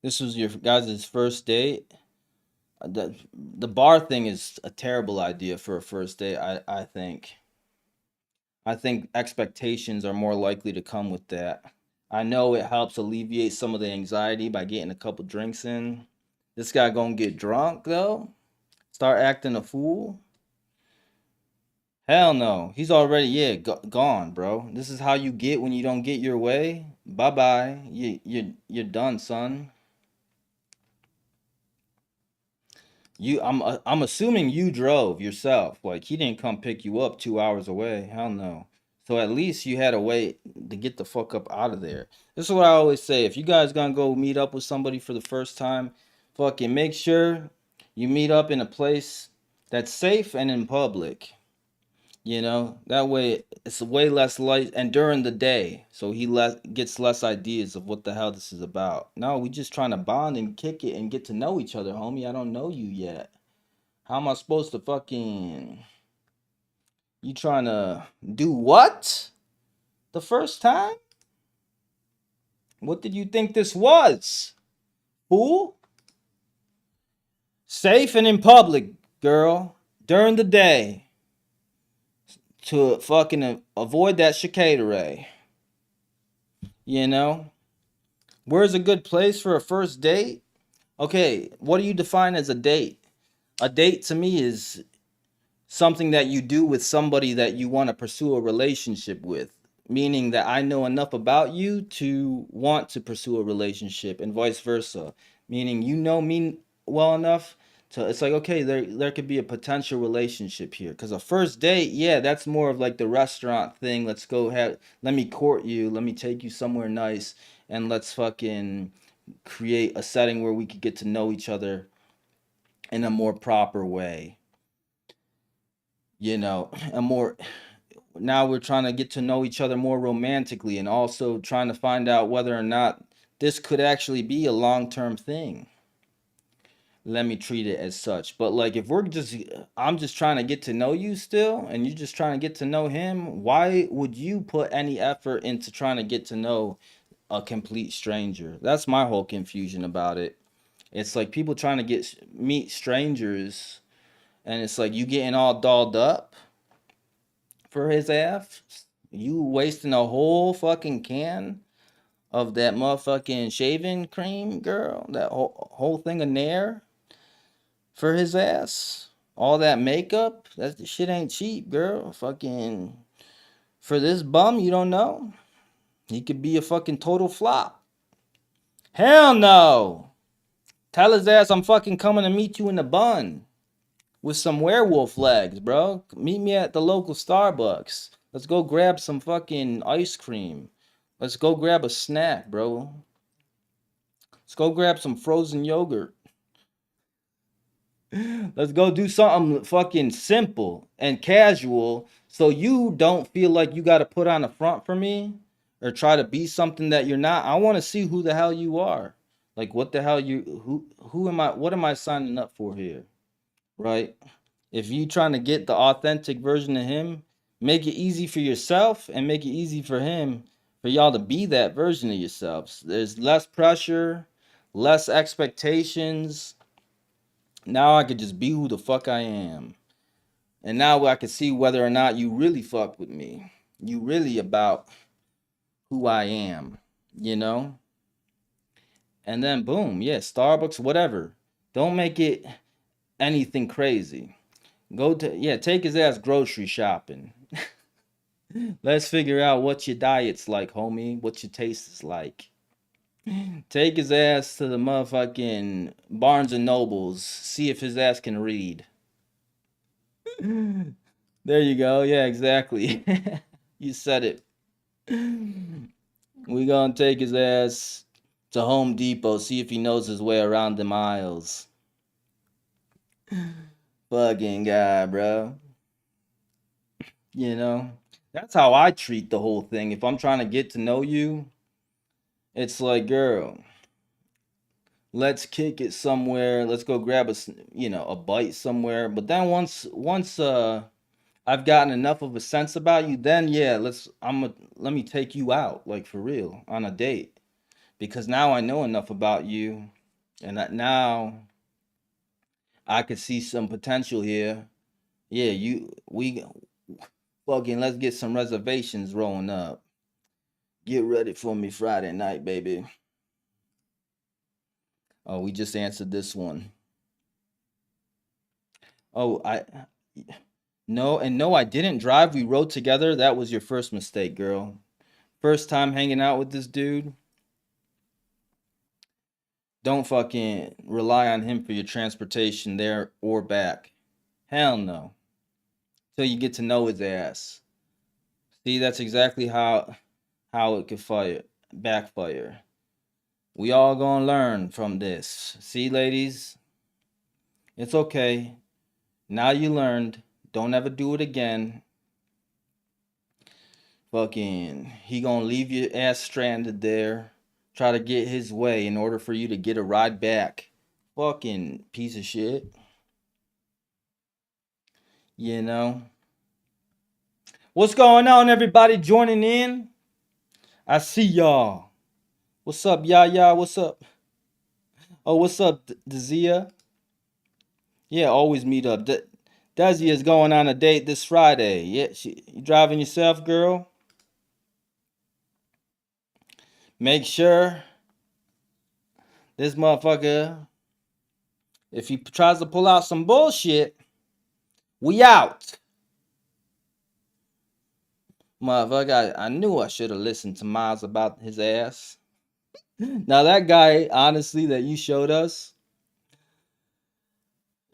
A: This was your guys' first date. The bar thing is a terrible idea for a first date. I think. I think expectations are more likely to come with that. I know it helps alleviate some of the anxiety by getting a couple drinks in. This guy gonna get drunk though? Start acting a fool? Hell no. He's already gone, bro. This is how you get when you don't get your way. Bye bye. You're done, son. I'm assuming you drove yourself. Like he didn't come pick you up 2 hours away. Hell no. So at least you had a way to get the fuck up out of there. This is what I always say. If you guys gonna go meet up with somebody for the first time, fucking make sure you meet up in a place that's safe and in public. That way it's way less light and during the day, so he gets less ideas of what the hell this is about. No, we just trying to bond and kick it and get to know each other, homie. I don't know you yet. How am I supposed to fucking. You trying to do what? The first time? What did you think this was? Fool? Safe and in public, girl. During the day. To fucking avoid that chicanery. You know? Where's a good place for a first date? Okay, what do you define as a date? A date to me is something that you do with somebody that you want to pursue a relationship with, meaning that I know enough about you to want to pursue a relationship and vice versa, meaning you know me well enough to it's like okay, there could be a potential relationship here cuz a first date, yeah, that's more of like the restaurant thing. Let's go have let me court you, let me take you somewhere nice and let's fucking create a setting where we could get to know each other in a more proper way, a more now we're trying to get to know each other more romantically and also trying to find out whether or not this could actually be a long-term thing. Let me treat it as such. But like if I'm just trying to get to know you still and you're just trying to get to know him, why would you put any effort into trying to get to know a complete stranger? That's my whole confusion about it. It's like people trying to meet strangers and it's like you getting all dolled up for his ass. You wasting a whole fucking can of that motherfucking shaving cream, girl. That whole thing of Nair for his ass. All that makeup. That shit ain't cheap, girl. Fucking for this bum, you don't know. He could be a fucking total flop. Hell no. Tell his ass I'm fucking coming to meet you in the bun with some werewolf legs, bro. Meet me at the local Starbucks. Let's go grab some fucking ice cream. Let's go grab a snack, bro. Let's go grab some frozen yogurt. Let's go do something fucking simple and casual so you don't feel like you got to put on a front for me or try to be something that you're not. I want to see who the hell you are. Like what the hell you who am I what am I signing up for here? Right? If you trying to get the authentic version of him, make it easy for yourself and make it easy for him for y'all to be that version of yourselves. There's less pressure, less expectations. Now I could just be who the fuck I am. And now I can see whether or not you really fuck with me. You really about who I am, you know? And then boom, yeah, Starbucks, whatever. Don't make it anything crazy. Go to yeah, take his ass grocery shopping. Let's figure out what your diet's like, homie. What your taste is like. Take his ass to the motherfucking Barnes and Nobles. See if his ass can read. There you go. Yeah, exactly. You said it. We gonna take his ass to Home Depot. See if he knows his way around the aisles. Fucking guy, bro. You know, that's how I treat the whole thing. If I'm trying to get to know you, it's like, girl, let's kick it somewhere. Let's go grab a bite somewhere. But then once I've gotten enough of a sense about you, then yeah, let me take you out like for real on a date because now I know enough about you and that now I could see some potential here. Yeah, you we fucking let's get some reservations rolling up. Get ready for me Friday night, baby. Oh, we just answered this one. Oh, I no, and no, I didn't drive. We rode together. That was your first mistake, girl. First time hanging out with this dude. Don't fucking rely on him for your transportation there or back. Hell no. Till you get to know his ass. See, that's exactly how it could backfire. We all gonna learn from this. See, ladies, it's okay. Now you learned. Don't ever do it again. Fucking, he gonna leave your ass stranded there. Try to get his way in order for you to get a ride back. Fucking piece of shit. You know? What's going on, everybody joining in? I see y'all. What's up, Yaya? What's up? Oh, what's up, Dazia? Yeah, always meet up. Dazia is going on a date this Friday. Yeah, you driving yourself, girl? Make sure this motherfucker, if he tries to pull out some bullshit, we out. Motherfucker, I knew I should have listened to Myles about his ass. Now that guy, honestly, that you showed us,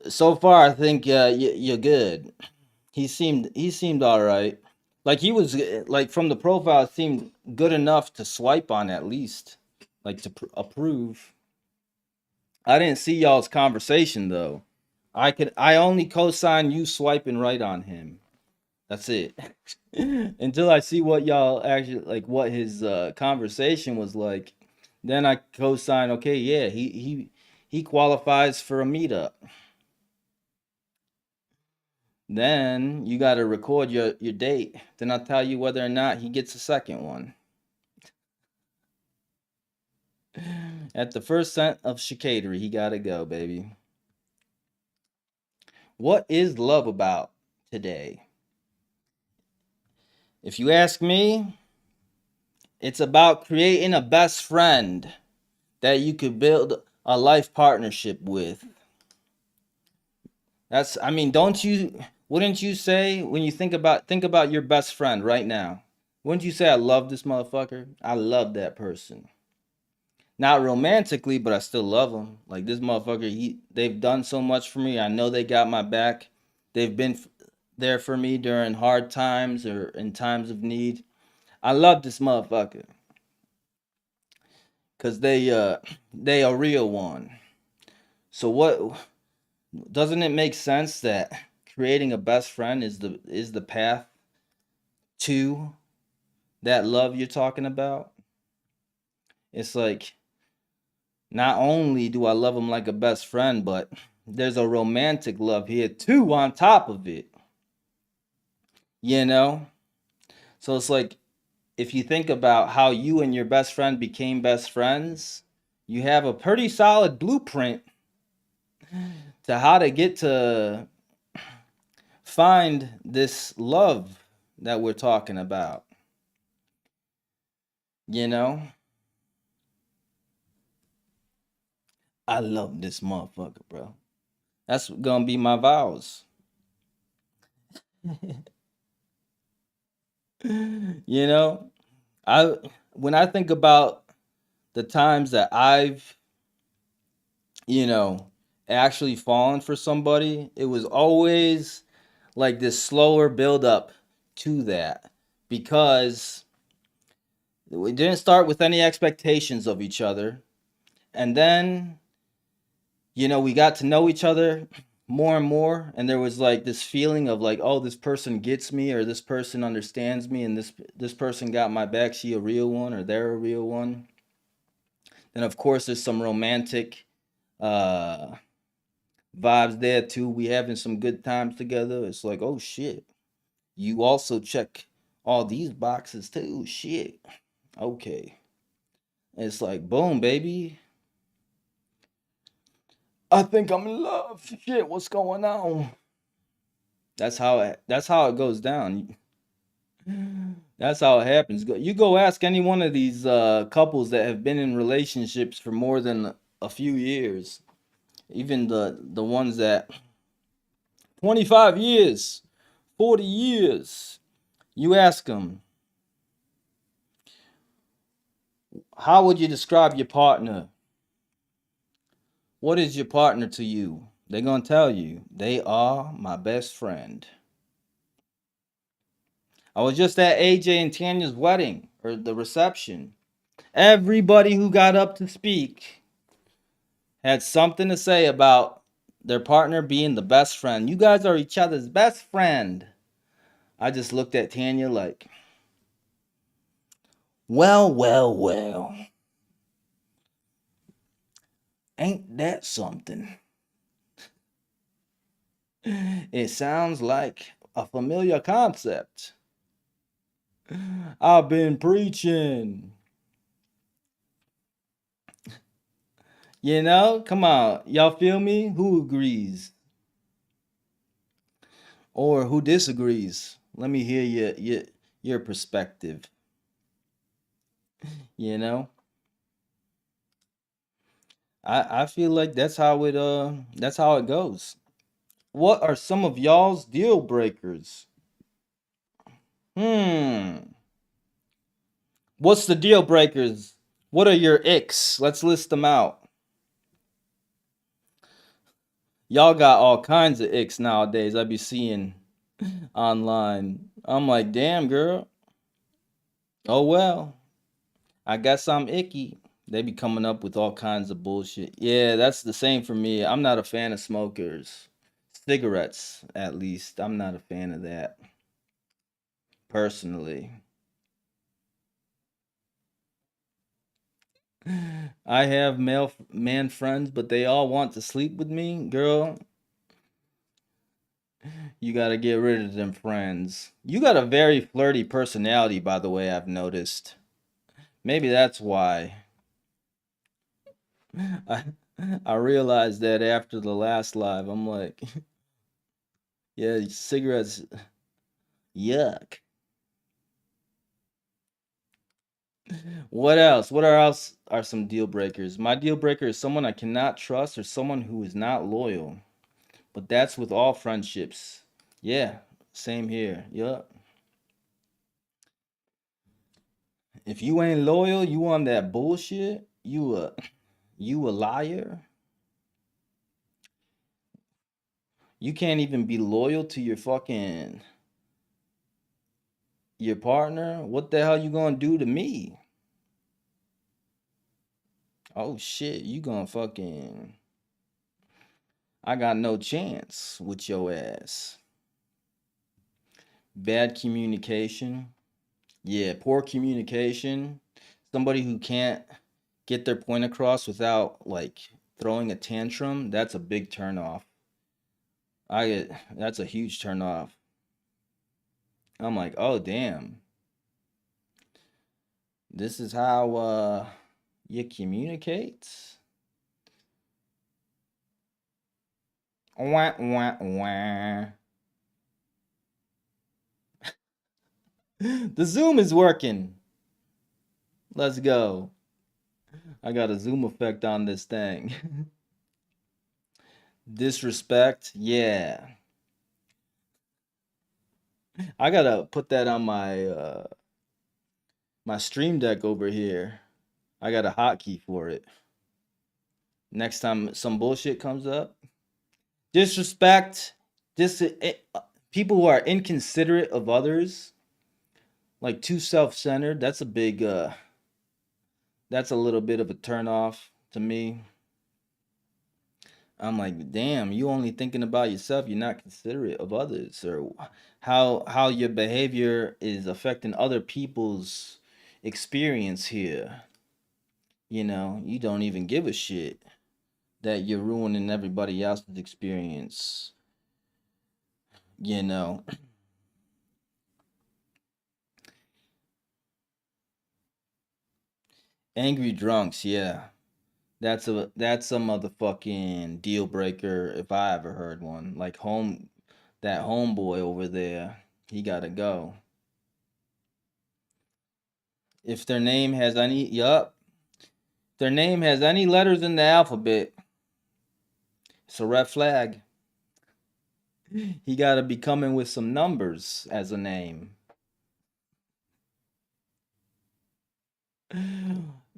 A: so far I think you're good. He seemed all right. Like he was like from the profile, it seemed good enough to swipe on at least, like to approve. I didn't see y'all's conversation though. I only co-sign you swiping right on him. That's it. Until I see what y'all actually like, what his conversation was like, then I co-sign. Okay, yeah, he qualifies for a meetup. Then you got to record your date. Then I'll tell you whether or not he gets a second one. At the first scent of chicanery, he got to go, baby. What is love about today? If you ask me, it's about creating a best friend that you could build a life partnership with. That's I mean, don't you wouldn't you say when you think about your best friend right now? Wouldn't you say I love this motherfucker? I love that person. Not romantically, but I still love them. Like this motherfucker, they've done so much for me. I know they got my back. They've been there for me during hard times or in times of need. I love this motherfucker cuz they a real one. So what doesn't it make sense that creating a best friend is the path to that love you're talking about? It's like not only do I love him like a best friend, but there's a romantic love here too on top of it, you know? So it's like if you think about how you and your best friend became best friends, you have a pretty solid blueprint to how to get to find this love that we're talking about, you know? I love this motherfucker, bro. That's gonna be my vows. You know, I when I think about the times that I've, you know, actually fallen for somebody, it was always like this slower build up to that because we didn't start with any expectations of each other. And then, we got to know each other more and more, and there was like this feeling of like, oh, this person gets me, or this person understands me, and this person got my back. She a real one, or they're a real one. Then of course there's some romantic uh vibes there too. We having some good times together. It's like, oh shit, you also check all these boxes too. Shit. Okay. It's like, boom, baby. I think I'm in love. Shit, what's going on? That's how it goes down. That's how it happens. You go ask any one of these couples that have been in relationships for more than a few years, even the ones that 25 years, 40 years. You ask them, how would you describe your partner? What is your partner to you? They're going to tell you, they are my best friend. I was just at AJ and Tanya's wedding, or the reception. Everybody who got up to speak had something to say about their partner being the best friend. You guys are each other's best friend. I just looked at Tanya like, well, well, well. Ain't that something? It sounds like a familiar concept. I've been preaching. Come on. Y'all feel me? Who agrees? Or who disagrees? Let me hear your perspective. You know? I feel like that's how it goes. What are some of y'all's deal breakers? Hmm. What's the deal breakers? What are your icks? Let's list them out. Y'all got all kinds of icks nowadays. I be seeing online. I'm like, damn, girl. Oh well. I guess I'm icky. They be coming up with all kinds of bullshit. Yeah, that's the same for me. I'm not a fan of smokers. Cigarettes, at least. I'm not a fan of that, personally. I have male man friends, but they all want to sleep with me. Girl, you gotta get rid of them friends. You got a very flirty personality, by the way, I've noticed. Maybe that's why. I I realized that after the last live. I'm like, yeah, cigarettes, yuck. What else? What are else are some deal breakers? My deal breaker is someone I cannot trust or someone who is not loyal. But that's with all friendships. Yeah, same here. Yup. If you ain't loyal, you on that bullshit, you a liar. You can't even be loyal to your partner. What the hell you gonna do to me? Oh shit, you gonna fucking I got no chance with your ass. Bad communication. Yeah, poor communication. Somebody who can't get their point across without like throwing a tantrum, that's a big turn off. That's a huge turn off. I'm like, "Oh damn. This is how you communicate?" Wah, wah, wah. The Zoom is working. Let's go. I got a Zoom effect on this thing. Disrespect. Yeah. I gotta put that on my stream deck over here. I got a hotkey for it. Next time some bullshit comes up. Disrespect. Dis People who are inconsiderate of others, like too self-centered, that's a little bit of a turn off to me. I'm like, damn, you only thinking about yourself. You're not considerate of others, or how your behavior is affecting other people's experience here. You don't even give a shit that you're ruining everybody else's experience. You know, angry drunks. Yeah, that's a motherfucking deal breaker if I ever heard one. Like that homeboy over there, he gotta go. If their name has any, yup, their name has any letters in the alphabet, it's a red flag. He got to be coming with some numbers as a name.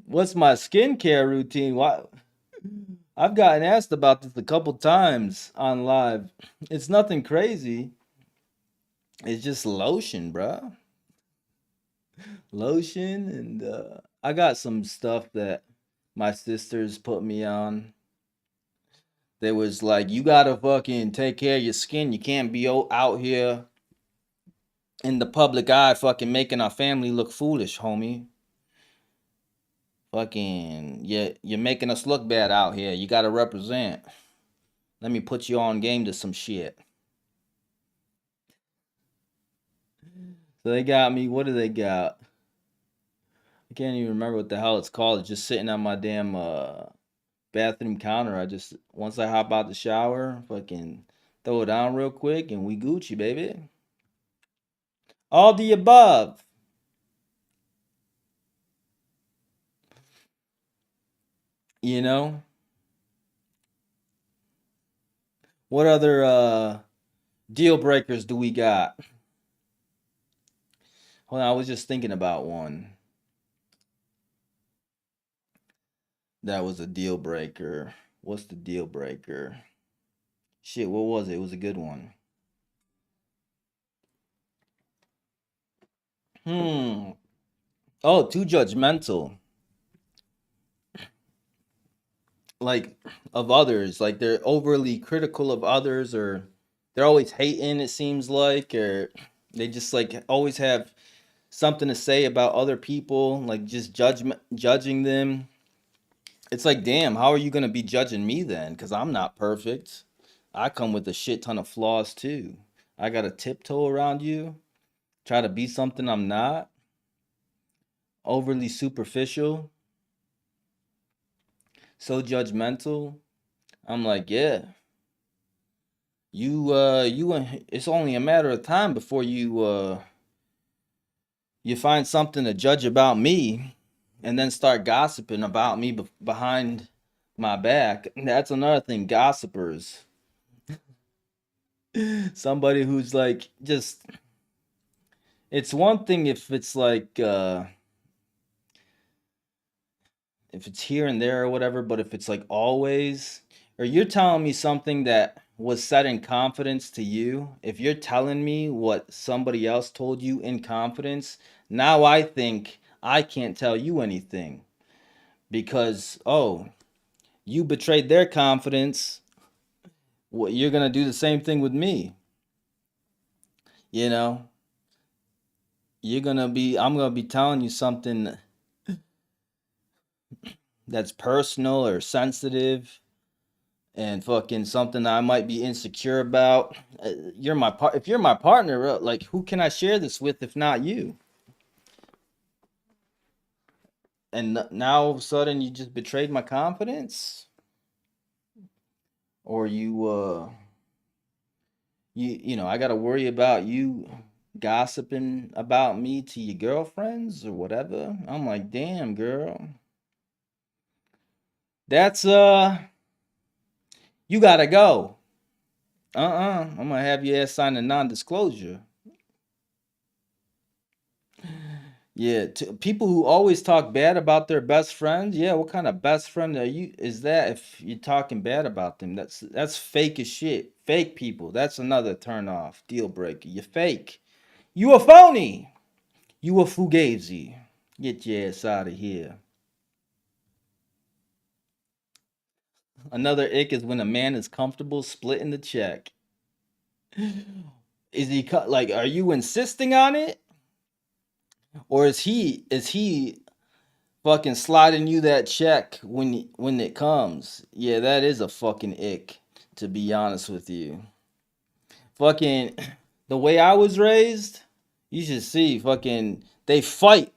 A: What's my skincare routine? What? I've gotten asked about this a couple times on live. It's nothing crazy. It's just lotion, bruh. Lotion and I got some stuff that my sisters put me on. They was like, you gotta fucking take care of your skin. You can't be out here in the public eye fucking making our family look foolish, homie. Fucking, you're making us look bad out here. You gotta represent. Let me put you on game to some shit. So they got me. What do they got? I can't even remember what the hell it's called. It's just sitting on my damn bathroom counter. I just once I hop out the shower, fucking throw it down real quick, and we Gucci, baby. All the above. You know. What other deal breakers do we got? Hold on, I was just thinking about one that was a deal breaker. What's the deal breaker? Shit, what was it? It was a good one. Hmm. Oh, too judgmental. Like of others. Like they're overly critical of others or they're always hating, it seems like, or they just like always have something to say about other people, like just judging them. It's like, damn, how are you gonna be judging me then? Because I'm not perfect. I come with a shit ton of flaws too. I gotta tiptoe around you, try to be something I'm not, overly superficial, so judgmental. I'm like, yeah, it's only a matter of time before you find something to judge about me. and then start gossiping about me behind my back. That's another thing. Gossipers. Somebody who's like just. It's one thing if it's like if it's here and there or whatever, but if it's like always, or you're telling me something that was said in confidence to you, if you're telling me what somebody else told you in confidence, now I think I can't tell you anything because, oh, you betrayed their confidence. What you're gonna do the same thing with me, you know? I'm gonna be telling you something that's personal or sensitive and fucking something that I might be insecure about. If you're my partner, like who can I share this with if not you? And now all of a sudden you just betrayed my confidence, or you I got to worry about you gossiping about me to your girlfriends or whatever. I'm like, damn, girl, that's you gotta go. I'm gonna have your ass sign a non-disclosure. Yeah, people who always talk bad about their best friends. Yeah, what kind of best friend are you? Is that if you're talking bad about them? That's fake as shit. Fake people. That's another turn off, deal breaker. You're fake. You a phony. You a fugazi. Get your ass out of here. Another ick is when a man is comfortable splitting the check. Is he like? Are you insisting on it, or is he fucking sliding you that check when it comes? Yeah, that is a fucking ick, to be honest with you. Fucking the way I was raised, you should see fucking they fight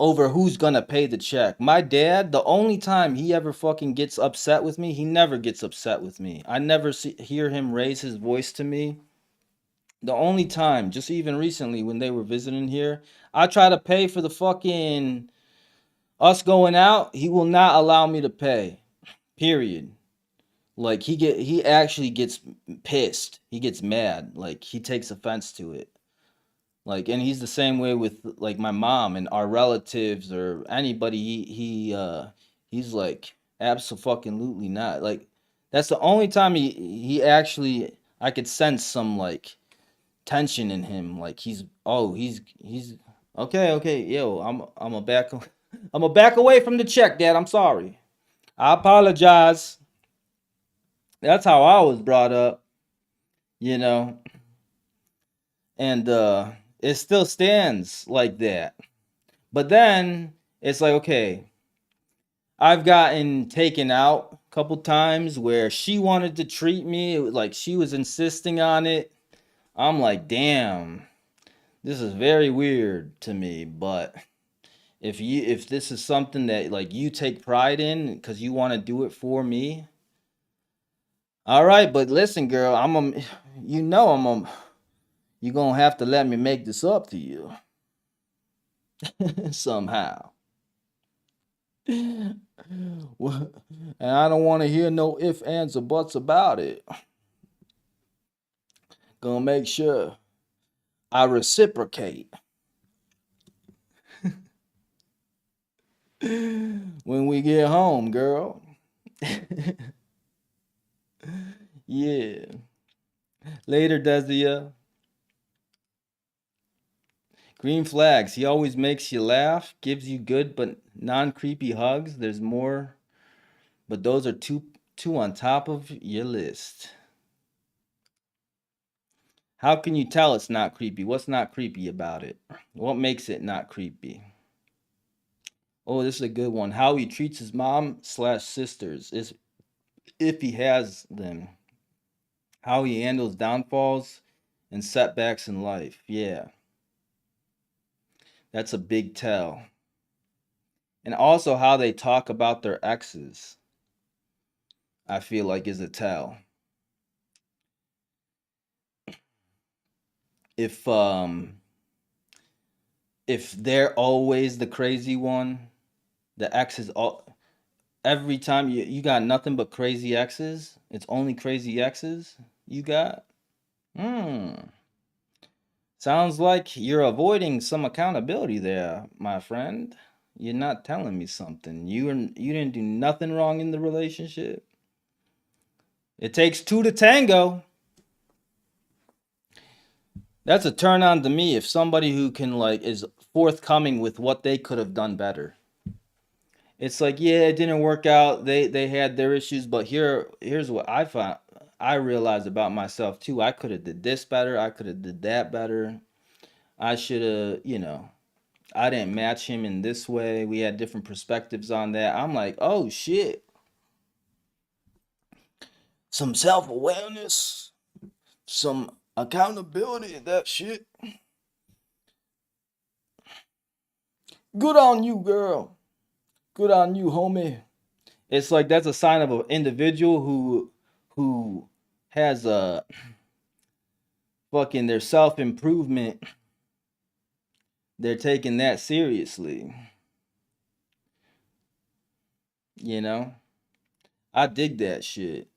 A: over who's gonna pay the check. My dad, the only time he ever fucking gets upset with me, he never gets upset with me. I never hear him raise his voice to me. The only time, just even recently when they were visiting here, I try to pay for the fucking us going out, he will not allow me to pay. Period. Like he actually gets pissed. He gets mad. Like he takes offense to it. Like and he's the same way with like my mom and our relatives or anybody. He's like absolutely not. Like that's the only time he actually I could sense some like tension in him. Like he's okay, yo, I'm a back I'm a back away from the check, Dad. I'm sorry. I apologize. That's how I was brought up, you know, and it still stands like that. But then it's like, okay, I've gotten taken out a couple times where she wanted to treat me, it was like she was insisting on it. I'm like, damn, this is very weird to me, but if this is something that like you take pride in because you want to do it for me, all right. But listen, girl, you know, you gonna have to let me make this up to you somehow. Well, and I don't want to hear no ifs, ands, or buts about it. Gonna make sure I reciprocate when we get home, girl. Yeah. Later, Dezia. Green flags. He always makes you laugh, gives you good but non-creepy hugs. There's more, but those are two on top of your list. How can you tell it's not creepy? What's not creepy about it? What makes it not creepy? Oh, this is a good one. How he treats his mom slash sisters is if he has them. How he handles downfalls and setbacks in life. Yeah, that's a big tell. And also how they talk about their exes, I feel like is a tell. If um if they're always the crazy one, The exes all every time you got nothing but crazy exes. It's only crazy exes you got. Hmm. Sounds like you're avoiding some accountability there, my friend. You're not telling me something. You didn't do nothing wrong in the relationship. It takes two to tango. That's a turn on to me if somebody who can like is forthcoming with what they could have done better. It's like, yeah, it didn't work out. They had their issues, but here's what I found. I realized about myself too. I could have did this better. I could have did that better. I should have, I didn't match him in this way. We had different perspectives on that. I'm like, oh shit. Some self awareness, some accountability, that shit. Good on you, girl. Good on you, homie. It's like that's a sign of an individual who has a fucking their self improvement. They're taking that seriously. You know, I dig that shit.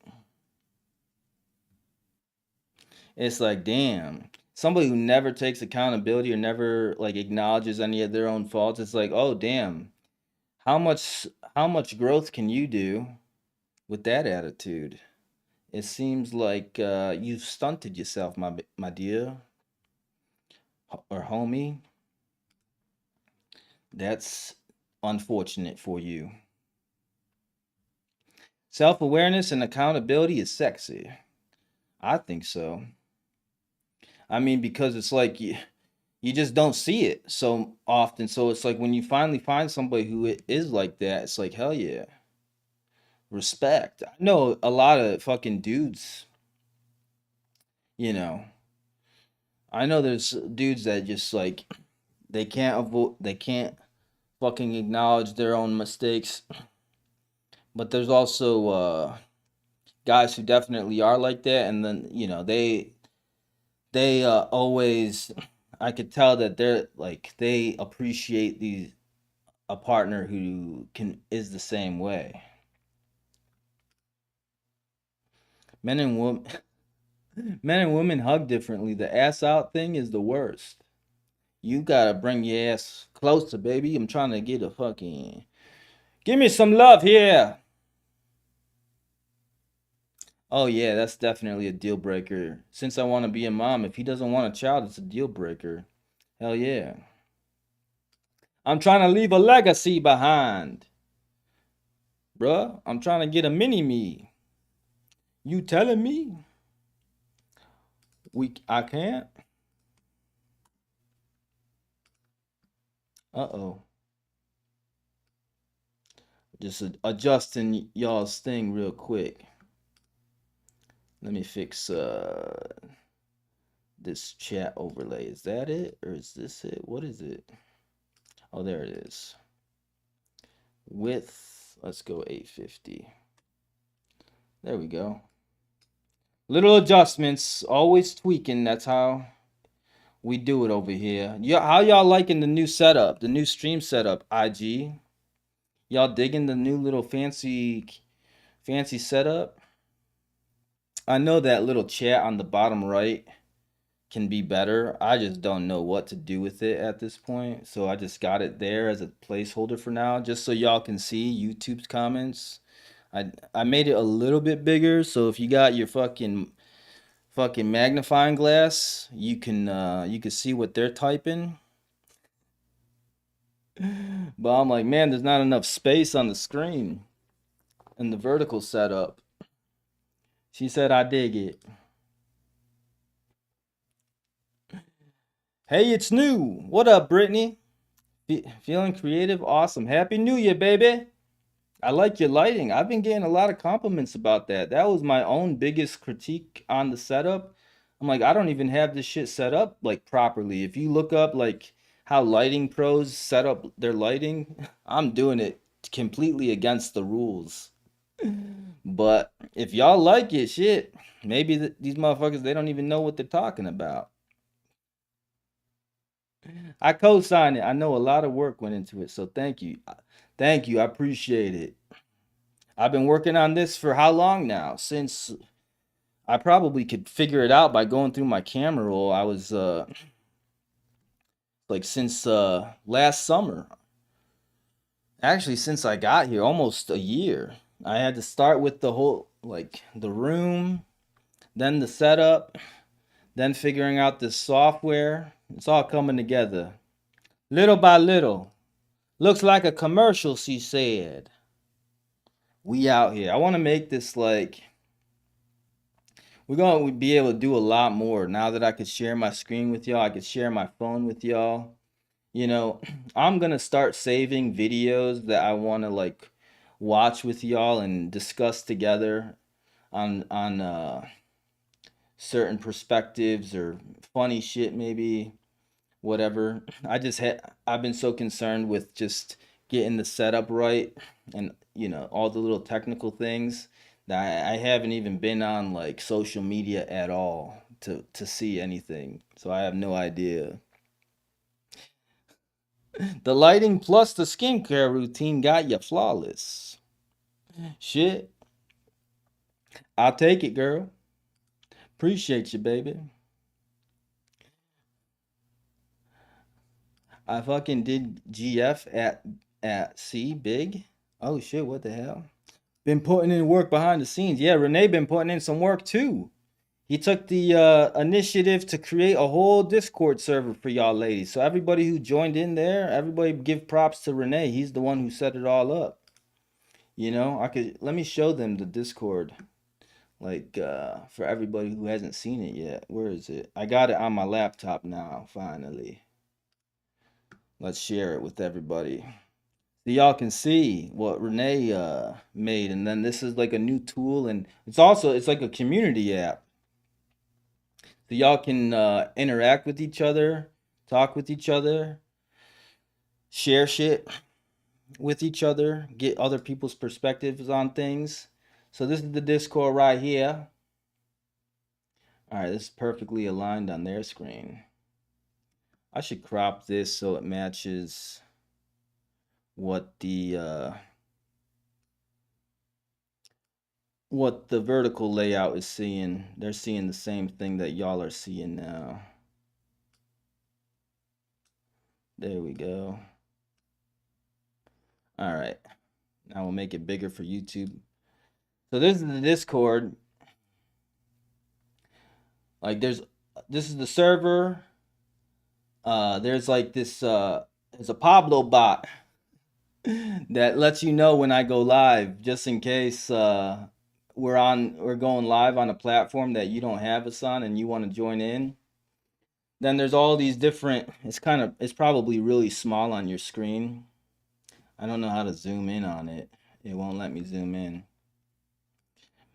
A: It's like, damn, somebody who never takes accountability or never like acknowledges any of their own faults. It's like, oh damn, how much how much growth can you do with that attitude? It seems like you've stunted yourself, my dear or homie. That's unfortunate for you. Self awareness and accountability is sexy. I think so. I mean, because it's like you just don't see it so often. So it's like when you finally find somebody who is like that, it's like, hell yeah, respect. I know a lot of fucking dudes, you know. I know there's dudes that just like they can't fucking acknowledge their own mistakes. But there's also guys who definitely are like that, and then they always I could tell that they're like they appreciate these a partner who can is the same way. Men and women men and women hug differently. The ass out thing is the worst. You gotta bring your ass closer, baby. I'm trying to get a fucking give me some love here. Oh yeah, that's definitely a deal breaker. Since I want to be a mom, if he doesn't want a child, it's a deal breaker. Hell yeah. I'm trying to leave a legacy behind, bruh. I'm trying to get a mini me. You telling me I can't? Uh oh. Just adjusting y'all's thing real quick. Let me fix this chat overlay. Is that it or is this it? What is it? Oh, there it is. Width. Let's go 850. There we go. Little adjustments, always tweaking. That's how we do it over here. Yeah, how y'all liking the new setup, the new stream setup? IG, y'all digging the new little fancy setup? I know that little chat on the bottom right can be better. I just don't know what to do with it at this point. So I just got it there as a placeholder for now, just so y'all can see YouTube's comments. I made it a little bit bigger, so if you got your fucking magnifying glass, you can see what they're typing. But I'm like, man, there's not enough space on the screen in the vertical setup. She said I dig it. Hey, it's new. What up, Brittany? Feeling creative? Awesome. Happy New Year, baby. I like your lighting. I've been getting a lot of compliments about that. That was my own biggest critique on the setup. I'm like, I don't even have this shit set up like properly. If you look up like how lighting pros set up their lighting, I'm doing it completely against the rules. But if y'all like it, shit, maybe these motherfuckers they don't even know what they're talking about. I co-sign it. I know a lot of work went into it, so thank you. Thank you. I appreciate it. I've been working on this for how long now? Since I probably could figure it out by going through my camera roll. I was like since last summer. Actually, since I got here, almost a year. I had to start with the whole like the room, then the setup, then figuring out the software. It's all coming together. Little by little. Looks like a commercial, she said. We out here. I want to make this like we're going to be able to do a lot more now that I could share my screen with y'all. I could share my phone with y'all. You know, I'm going to start saving videos that I want to like watch with y'all and discuss together on certain perspectives or funny shit maybe, whatever. I've been so concerned with just getting the setup right and all the little technical things that I haven't even been on like social media at all to see anything. So I have no idea. The lighting plus the skincare routine got you flawless. Shit, I'll take it, girl. Appreciate you, baby. I fucking did GF at C big. Oh shit, what the hell? Been putting in work behind the scenes. Yeah, Renee been putting in some work too. He took the initiative to create a whole Discord server for y'all ladies. So everybody who joined in there, everybody give props to Renee. He's the one who set it all up. I could let me show them the Discord like for everybody who hasn't seen it yet. Where is it? I got it on my laptop now, finally. Let's share it with everybody. So y'all can see what Renee made, and then this is like a new tool, and it's like a community app. So y'all can interact with each other, talk with each other, share shit with each other, get other people's perspectives on things. So this is the Discord right here. All right, this is perfectly aligned on their screen. I should crop this so it matches what the vertical layout is seeing. They're seeing the same thing that y'all are seeing now. There we go. All right. Now we'll make it bigger for YouTube. So this is the Discord. Like this is the server. There's like there's a Pablo bot that lets you know when I go live, just in case we're going live on a platform that you don't have us on and you want to join in. Then there's all these different. It's probably really small on your screen. I don't know how to zoom in on it. It won't let me zoom in.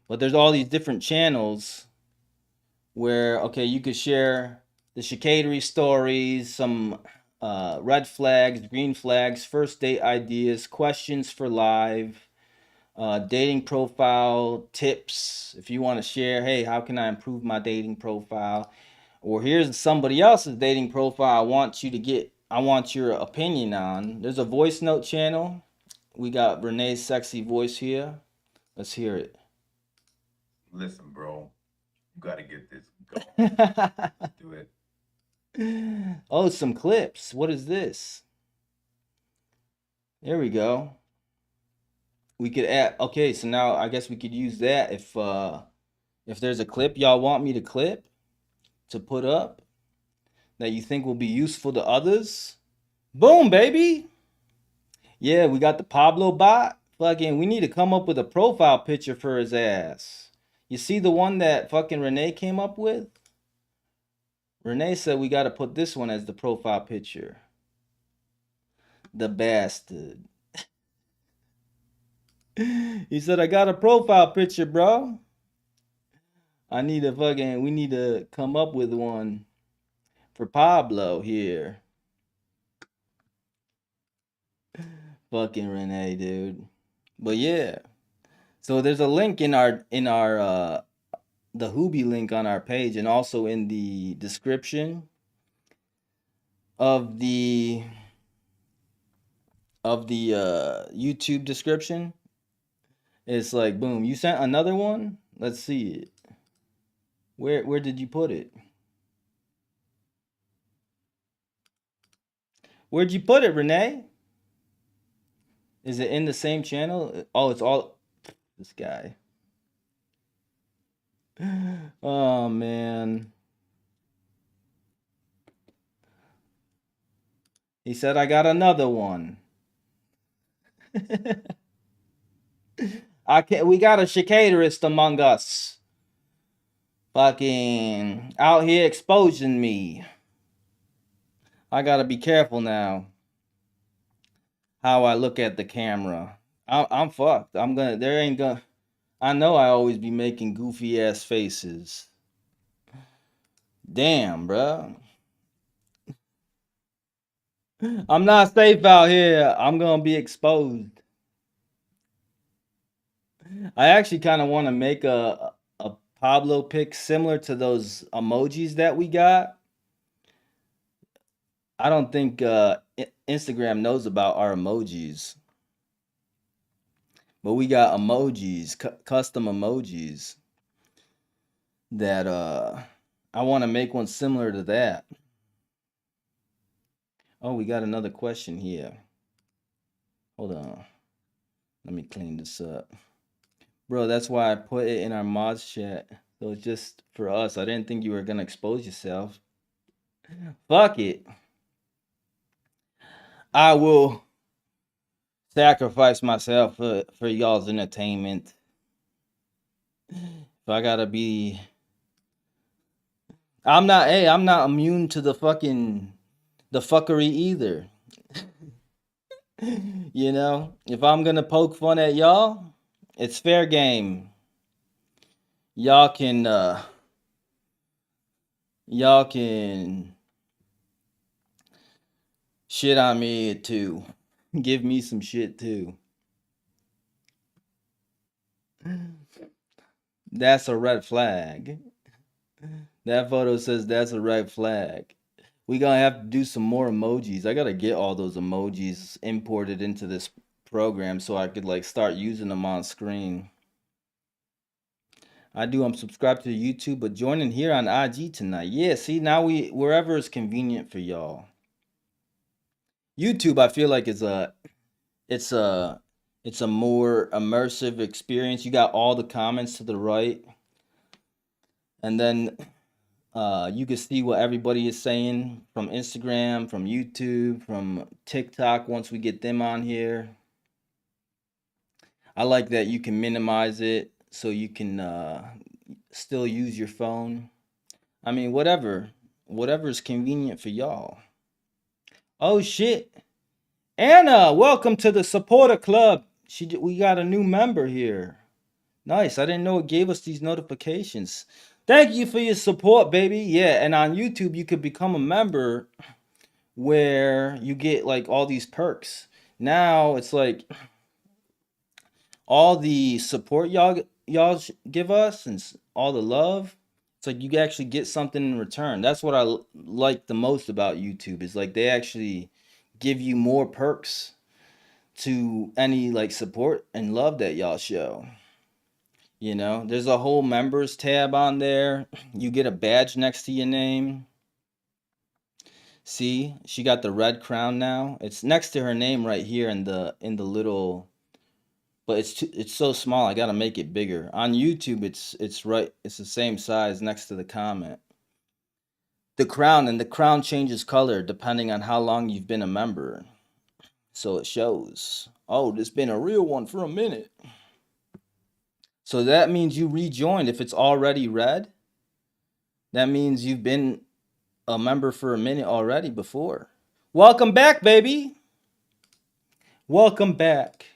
A: But there's all these different channels where okay, you could share the chicadery stories, some red flags, green flags, first date ideas, questions for live, dating profile tips. If you want to share, hey, how can I improve my dating profile? Or here's somebody else's dating profile I want your opinion on. There's a voice note channel. We got Renee's sexy voice here. Let's hear it.
B: Listen, bro, you gotta get this going. Do it.
A: Oh, some clips. What is this? There we go. We could add. Okay, so now I guess we could use that if there's a clip y'all want me to clip to put up that you think will be useful to others. Boom, baby. Yeah, we got the Pablo bot. Fucking, we need to come up with a profile picture for his ass. You see the one that fucking Renee came up with? Renee said we got to put this one as the profile picture. The bastard. He said, I got a profile picture, bro. We need to come up with one for Pablo here. Fucking Renee, dude. But yeah. So there's a link in our the Hoobie link on our page and also in the description of of the YouTube description. It's like boom, you sent another one? Let's see it. Where did you put it? Where'd you put it, Renee? Is it in the same channel? Oh, it's all this guy. Oh man. He said I got another one. I can't we got a chicaderist among us. Fucking out here exposing me. I gotta be careful now how I look at the camera. I'm fucked. I'm gonna. There ain't gonna. I know I always be making goofy ass faces. Damn, bruh. I'm not safe out here. I'm gonna be exposed. I actually kind of want to make a Pablo pic similar to those emojis that we got. I don't think Instagram knows about our emojis, but we got emojis, custom emojis that I want to make one similar to that. Oh, we got another question here. Hold on. Let me clean this up. Bro, that's why I put it in our mods chat. So it's just for us. I didn't think you were gonna expose yourself. Fuck it. I will sacrifice myself for y'all's entertainment. If I gotta be I'm not immune to the fuckery either. You know? If I'm gonna poke fun at y'all, it's fair game. Y'all can y'all can shit on me too. Give me some shit too. That's a red flag. That photo says that's a red flag. We gonna have to do some more emojis. I gotta get all those emojis imported into this program so I could like start using them on screen. I do. I'm subscribed to YouTube, but joining here on IG tonight. Yeah, see now we wherever is convenient for y'all. YouTube, I feel like it's a it's a more immersive experience. You got all the comments to the right, and then you can see what everybody is saying from Instagram, from YouTube, from TikTok once we get them on here. I like that you can minimize it so you can still use your phone. I mean, whatever is convenient for y'all. Oh shit. Anna, welcome to the supporter club. We got a new member here. Nice. I didn't know it gave us these notifications. Thank you for your support, baby. Yeah, and on YouTube you could become a member where you get like all these perks. Now it's like all the support give us and all the love. It's like you actually get something in return. That's what I like the most about YouTube is like they actually give you more perks to any like support and love that y'all show. You know, there's a whole members tab on there. You get a badge next to your name. See, she got the red crown now. It's next to her name right here in the little, but it's so small. I gotta make it bigger. On YouTube, it's right. It's the same size next to the comment. The crown changes color depending on how long you've been a member. So it shows. Oh, this been a real one for a minute. So that means you rejoined if it's already red. That means you've been a member for a minute already before. Welcome back, baby. Welcome back.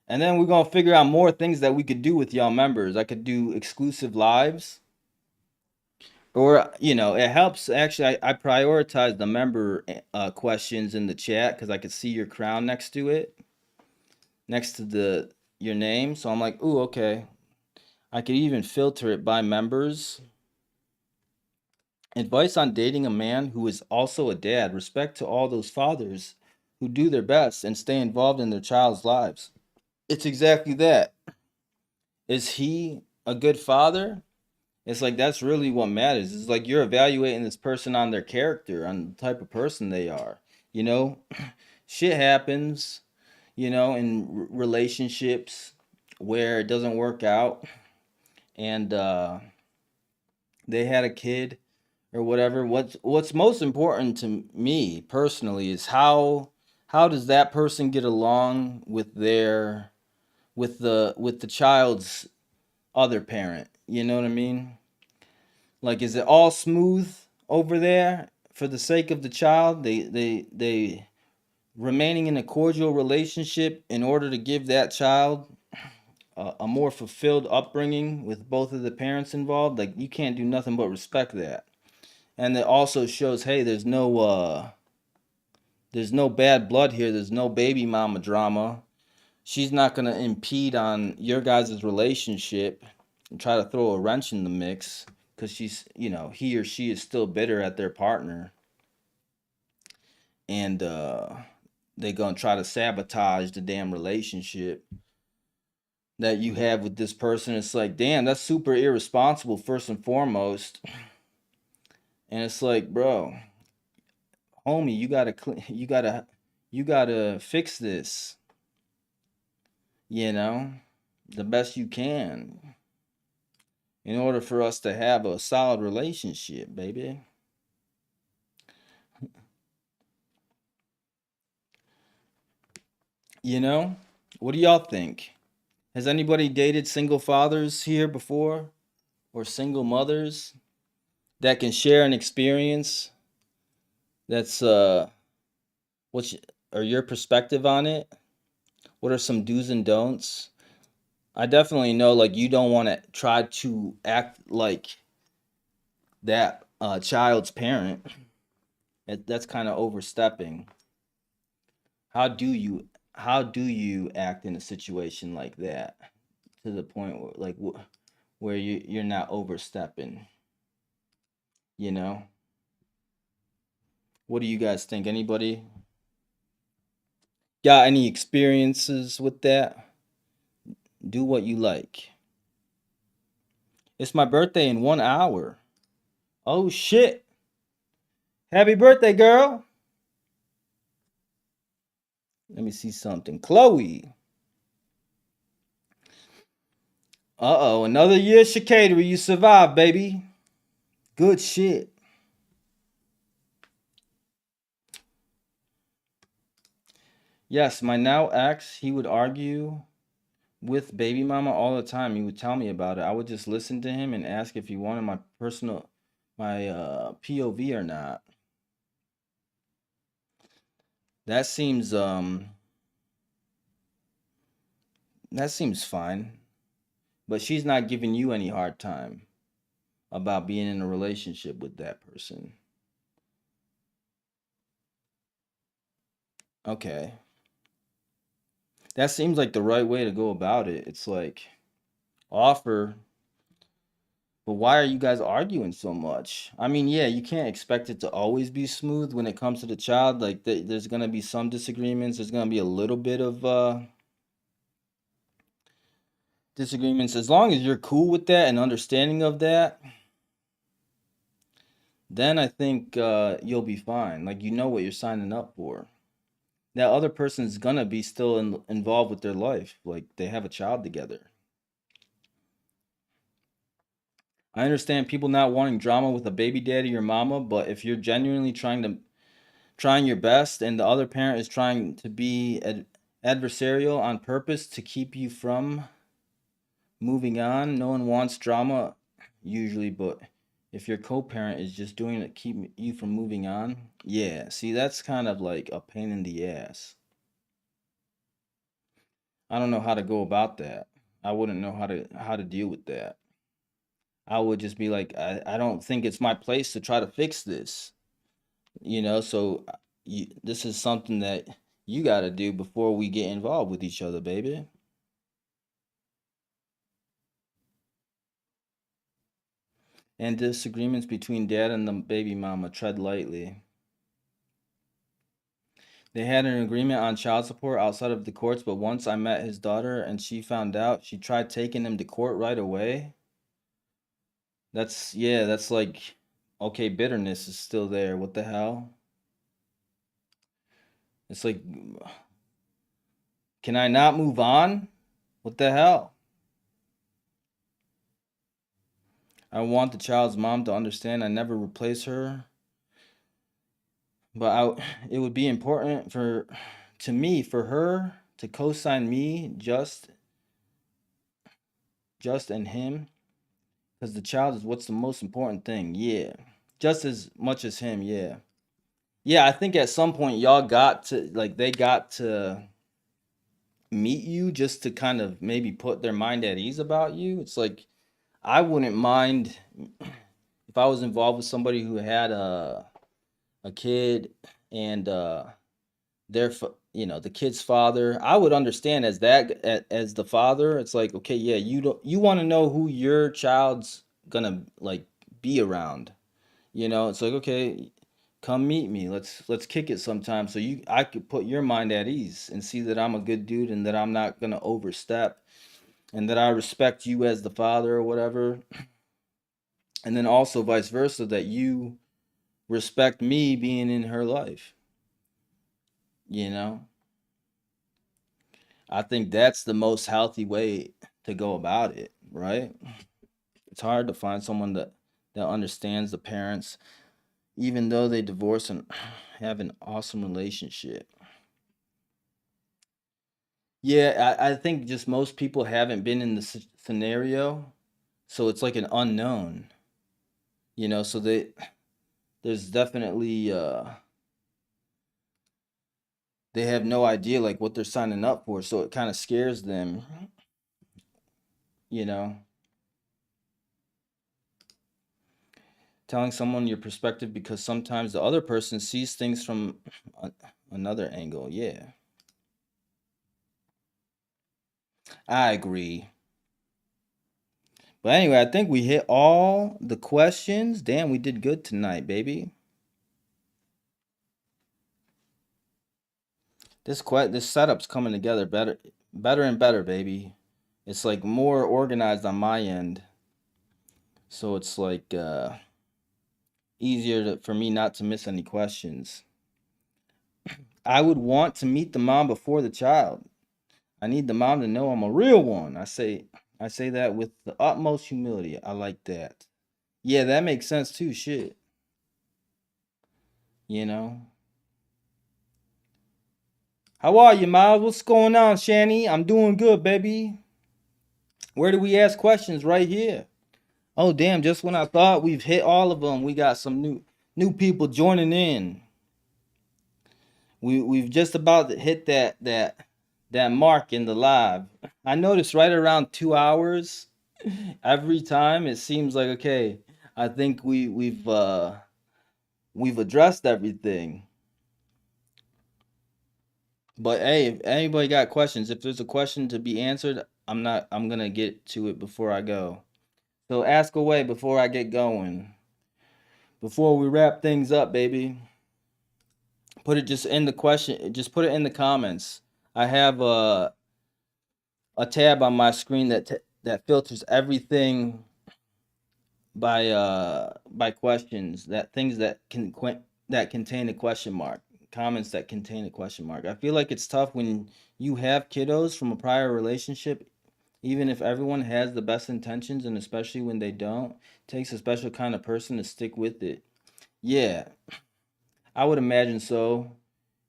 A: And then we're gonna figure out more things that we could do with y'all members. I could do exclusive lives. Or, you know, it helps. Actually, I prioritize the member questions in the chat because I could see your crown next to it, next to your name. So I'm like, ooh, okay. I could even filter it by members. Advice on dating a man who is also a dad. Respect to all those fathers who do their best and stay involved in their child's lives. It's exactly that. Is he a good father? It's like that's really what matters. It's like you're evaluating this person on their character, on the type of person they are. You know, shit happens, in relationships where it doesn't work out and they had a kid or whatever. What's most important to me personally is how does that person get along with the child's other parent? You know what I mean? Like, is it all smooth over there for the sake of the child? They remaining in a cordial relationship in order to give that child a more fulfilled upbringing with both of the parents involved. Like, you can't do nothing but respect that. And it also shows, hey, there's no bad blood here. There's no baby mama drama. She's not gonna impede on your guys' relationship and try to throw a wrench in the mix because he or she is still bitter at their partner, and they gonna try to sabotage the damn relationship that you have with this person. It's like, damn, that's super irresponsible first and foremost. And it's like, bro, homie, you gotta fix this, you know, the best you can in order for us to have a solid relationship, baby. You know? What do y'all think? Has anybody dated single fathers here before or single mothers that can share an experience that's what's or your perspective on it? What are some do's and don'ts? I definitely know like you don't want to try to act like that child's parent. That's kind of overstepping. How do you how do you act in a situation like that to the point where like where you're not overstepping, you know? What do you guys think? Anybody got any experiences with that? Do what you like. It's my birthday in 1 hour. Oh shit. Happy birthday, girl. Let me see something. Chloe. Uh-oh, another year chicanery. You survived, baby. Good shit. Yes, my now ex, he would argue with baby mama all the time. He would tell me about it. I would just listen to him and ask if he wanted my POV or not. That seems that seems fine. But she's not giving you any hard time about being in a relationship with that person. Okay. That seems like the right way to go about it. It's like offer, but why are you guys arguing so much? I mean, yeah, you can't expect it to always be smooth when it comes to the child. Like there's going to be some disagreements. There's going to be a little bit of disagreements. As long as you're cool with that and understanding of that, then I think you'll be fine. Like you know what you're signing up for. That other person's gonna be still involved with their life. Like they have a child together. I understand people not wanting drama with a baby daddy or mama, but if you're genuinely trying your best and the other parent is trying to be adversarial on purpose to keep you from moving on, no one wants drama usually, but if your co-parent is just doing it to keep you from moving on, yeah, see that's kind of like a pain in the ass. I don't know how to go about that. I wouldn't know how to deal with that. I would just be like, I don't think it's my place to try to fix this. So this is something that you got to do before we get involved with each other, baby. And disagreements between dad and the baby mama, tread lightly. They had an agreement on child support outside of the courts, but once I met his daughter and she found out, she tried taking him to court right away. That's like, okay, bitterness is still there. What the hell? It's like, can I not move on? What the hell? I want the child's mom to understand I never replace her, but it would be important to me, for her to co-sign me, just and him, because the child is what's the most important thing. Yeah, just as much as him. Yeah, yeah. I think at some point y'all got to like they got to meet you just to kind of maybe put their mind at ease about you. It's like I wouldn't mind if I was involved with somebody who had a kid and the kid's father. I would understand as as the father. It's like, okay, yeah, you want to know who your child's gonna like be around. It's like, okay, come meet me. Let's kick it sometime so I could put your mind at ease and see that I'm a good dude and that I'm not gonna overstep and that I respect you as the father or whatever. And then also vice versa, that you respect me being in her life. You know, I think that's the most healthy way to go about it, right? It's hard to find someone that understands the parents, even though they divorce and have an awesome relationship. Yeah, I think just most people haven't been in the scenario, so it's like an unknown, so there's definitely they have no idea like what they're signing up for, so it kind of scares them, you know. Telling someone your perspective because sometimes the other person sees things from a- another angle. Yeah, I agree. But anyway, I think we hit all the questions. Damn, we did good tonight, baby. This setup's coming together better and better, baby. It's like more organized on my end, so it's like easier for me not to miss any questions. I would want to meet the mom before the child. I need the mom to know I'm a real one. I say that with the utmost humility. I like that. Yeah, that makes sense too. Shit, you know. How are you, Miles? What's going on, Shani? I'm doing good, baby. Where do we ask questions? Right here. Oh, damn! Just when I thought we've hit all of them, we got some new people joining in. We've just about hit that mark in the live. I noticed right around 2 hours every time. It seems like, okay. I think we've addressed everything. But hey, if anybody got questions, if there's a question to be answered, I'm gonna get to it before I go. So ask away before I get going. Before we wrap things up, baby. Put it just in the question. Just put it in the comments. I have a tab on my screen that filters everything by questions, that things that contain a question mark, comments that contain a question mark. I feel like it's tough when you have kiddos from a prior relationship, even if everyone has the best intentions, and especially when they don't. It takes a special kind of person to stick with it. Yeah, I would imagine so.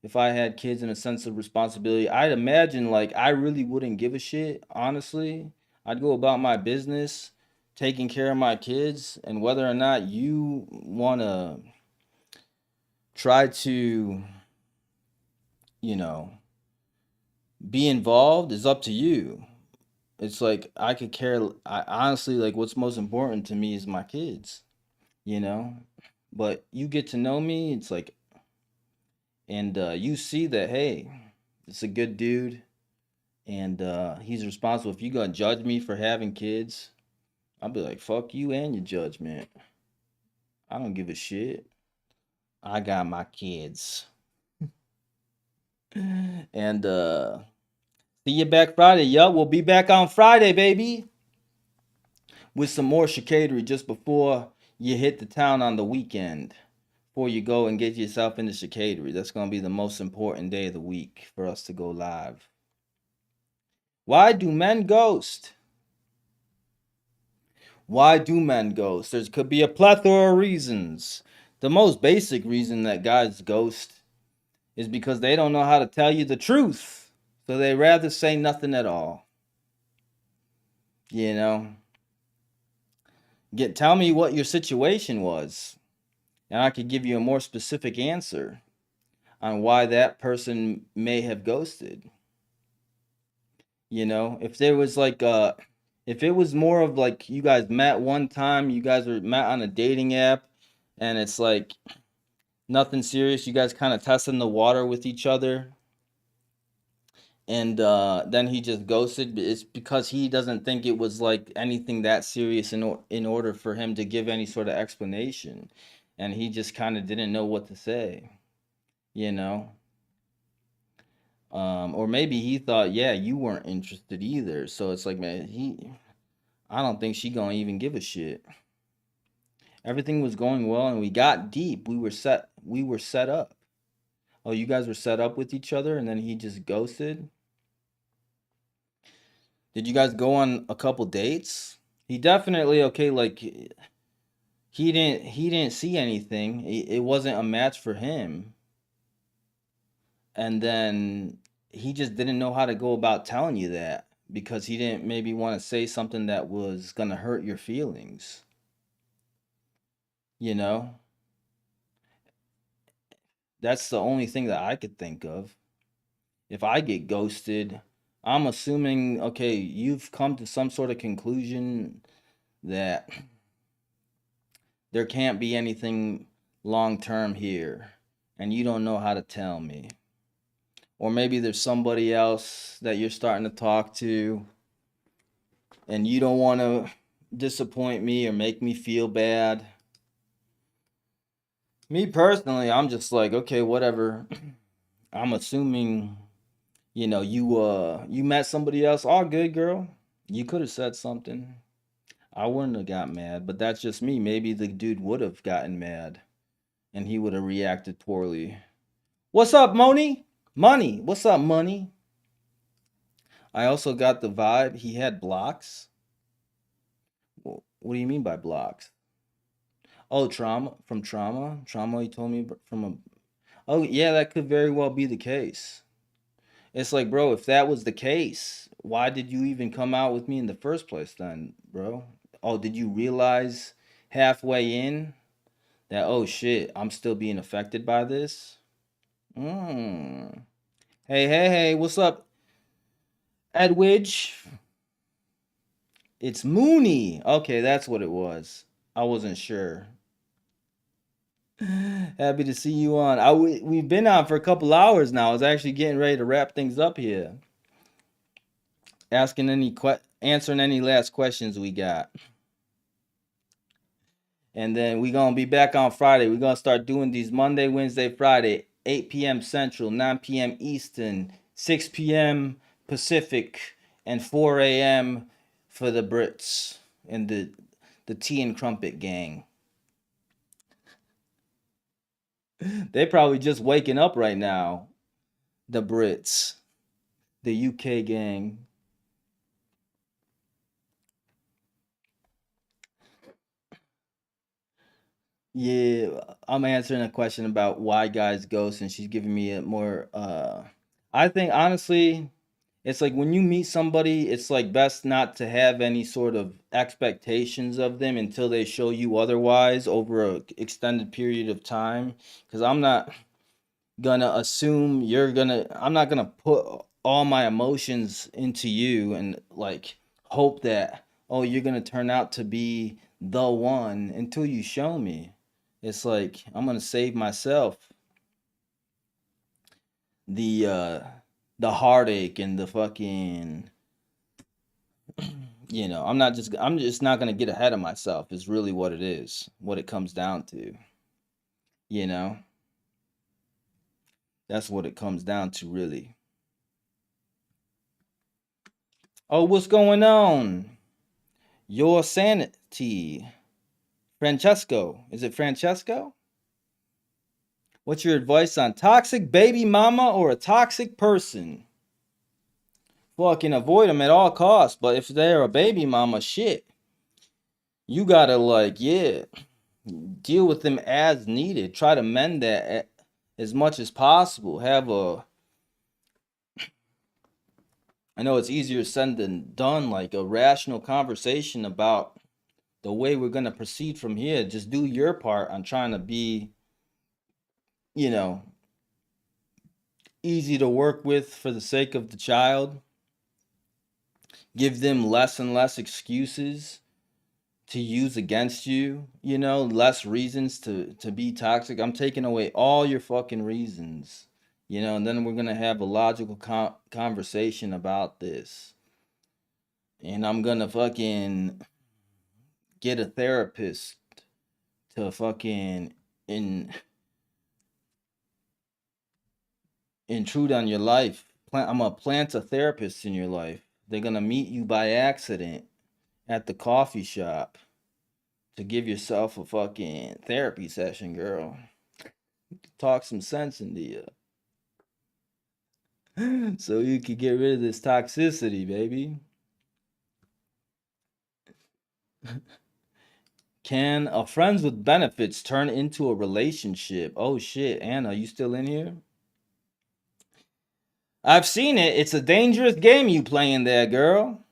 A: If I had kids and a sense of responsibility, I'd imagine like I really wouldn't give a shit, honestly. I'd go about my business, taking care of my kids, and whether or not you want to try to, you know, be involved is up to you. It's like I could care. I honestly like what's most important to me is my kids, you know? But you get to know me, it's like, and you see that, hey, it's a good dude and he's responsible. If you're gonna judge me for having kids, I'll be like, fuck you and your judgment. I don't give a shit. I got my kids. And see you back Friday. Yup, we'll be back on Friday, baby. With some more chicanery just before you hit the town on the weekend. Before you go and get yourself into chicanery. That's gonna be the most important day of the week for us to go live. Why do men ghost? Why do men ghost? There could be a plethora of reasons. The most basic reason that guys ghost is because they don't know how to tell you the truth. So they rather say nothing at all. You know? Tell me what your situation was, and I could give you a more specific answer on why that person may have ghosted. If there was like if it was more of like you guys met one time, you guys were met on a dating app, and it's like nothing serious, you guys kind of testing the water with each other, and then he just ghosted. It's because he doesn't think it was like anything that serious in order for him to give any sort of explanation, and he just kind of didn't know what to say, you know. Or maybe he thought, yeah, you weren't interested either. So it's like, man, I don't think she gonna even give a shit. Everything was going well, and we got deep. We were set up. Oh, you guys were set up with each other, and then he just ghosted. Did you guys go on a couple dates? He definitely okay. Like he didn't see anything. It wasn't a match for him, and then he just didn't know how to go about telling you that because he didn't maybe want to say something that was gonna hurt your feelings. You know, that's the only thing that I could think of. If I get ghosted, I'm assuming okay, you've come to some sort of conclusion that there can't be anything long term here, and you don't know how to tell me. Or maybe there's somebody else that you're starting to talk to, and you don't want to disappoint me or make me feel bad. Me personally, I'm just like, okay, whatever. I'm assuming, you met somebody else. All good, girl. You could have said something. I wouldn't have got mad, but that's just me. Maybe the dude would have gotten mad and he would have reacted poorly. What's up, Moni? Money. What's up, money? I also got the vibe he had blocks. What do you mean by blocks? Oh, trauma from trauma. Trauma. He told me from a. Oh yeah, that could very well be the case. It's like, bro, if that was the case, why did you even come out with me in the first place, then, bro? Oh, did you realize halfway in that oh shit, I'm still being affected by this? Mm. Hey, hey, hey, what's up, Edwidge? It's Mooney. Okay, that's what it was. I wasn't sure. Happy to see you on. We've been on for a couple hours now. I was actually getting ready to wrap things up here. Answering any last questions we got. And then we gonna be back on Friday. We're gonna start doing these Monday, Wednesday, Friday, 8 p.m. Central, 9 p.m. Eastern, 6 p.m. Pacific, and 4 a.m. for the Brits and the tea and crumpet gang. They probably just waking up right now. The Brits, the UK gang. Yeah, I'm answering a question about why guys ghost, and she's giving me a more. I think honestly, it's like when you meet somebody, it's like best not to have any sort of expectations of them until they show you otherwise over a extended period of time. Because I'm not gonna assume I'm not gonna put all my emotions into you and like hope that oh you're gonna turn out to be the one until you show me. It's like I'm gonna save myself the uh the heartache and the fucking I'm just not gonna get ahead of myself is really what it is, what it comes down to. You know, that's what it comes down to, really. Oh, what's going on? Your sanity. Francesco. Is it Francesco? What's your advice on toxic baby mama or a toxic person? Fucking avoid them at all costs, but if they're a baby mama, shit. You gotta, like, yeah, deal with them as needed. Try to mend that as much as possible. I know it's easier said than done, like a rational conversation about the way we're gonna proceed from here. Just do your part on trying to be, you know, easy to work with for the sake of the child. Give them less and less excuses to use against you, less reasons to be toxic. I'm taking away all your fucking reasons, and then we're going to have a logical conversation about this. And I'm going to fucking get a therapist to fucking in intrude on your life. I'm going to plant a therapist in your life. They're going to meet you by accident at the coffee shop to give yourself a fucking therapy session, girl. Talk some sense into you. So you could get rid of this toxicity, baby. Can a friends with benefits turn into a relationship? Oh shit, Anna, you still in here? I've seen it. It's a dangerous game you playing there, girl.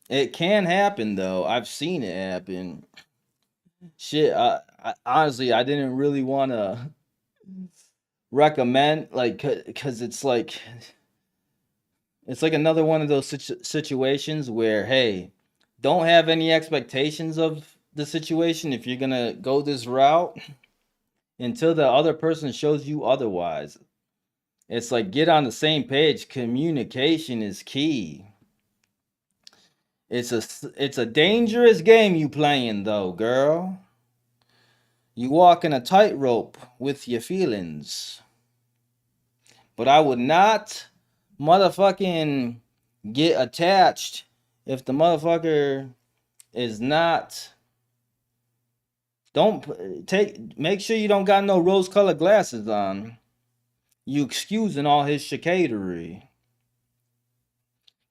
A: It can happen though. I've seen it happen. Shit, I honestly I didn't really want to recommend cuz it's like another one of those situations where, hey, don't have any expectations of the situation if you're going to go this route until the other person shows you otherwise. It's like get on the same page. Communication is key. It's a dangerous game you playing though, girl. You walking a tightrope with your feelings. But I would not motherfucking get attached if the motherfucker is not. Don't make sure you don't got no rose colored glasses on. You excusing all his chicanery.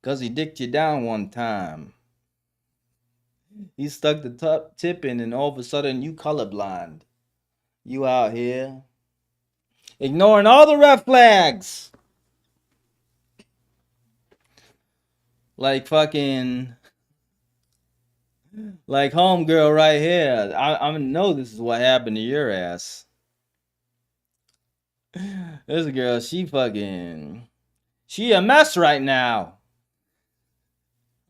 A: Cause he dicked you down one time. He stuck the tip in and all of a sudden you colorblind. You out here ignoring all the red flags. Like fucking like homegirl right here. I know this is what happened to your ass. This girl, she a mess right now.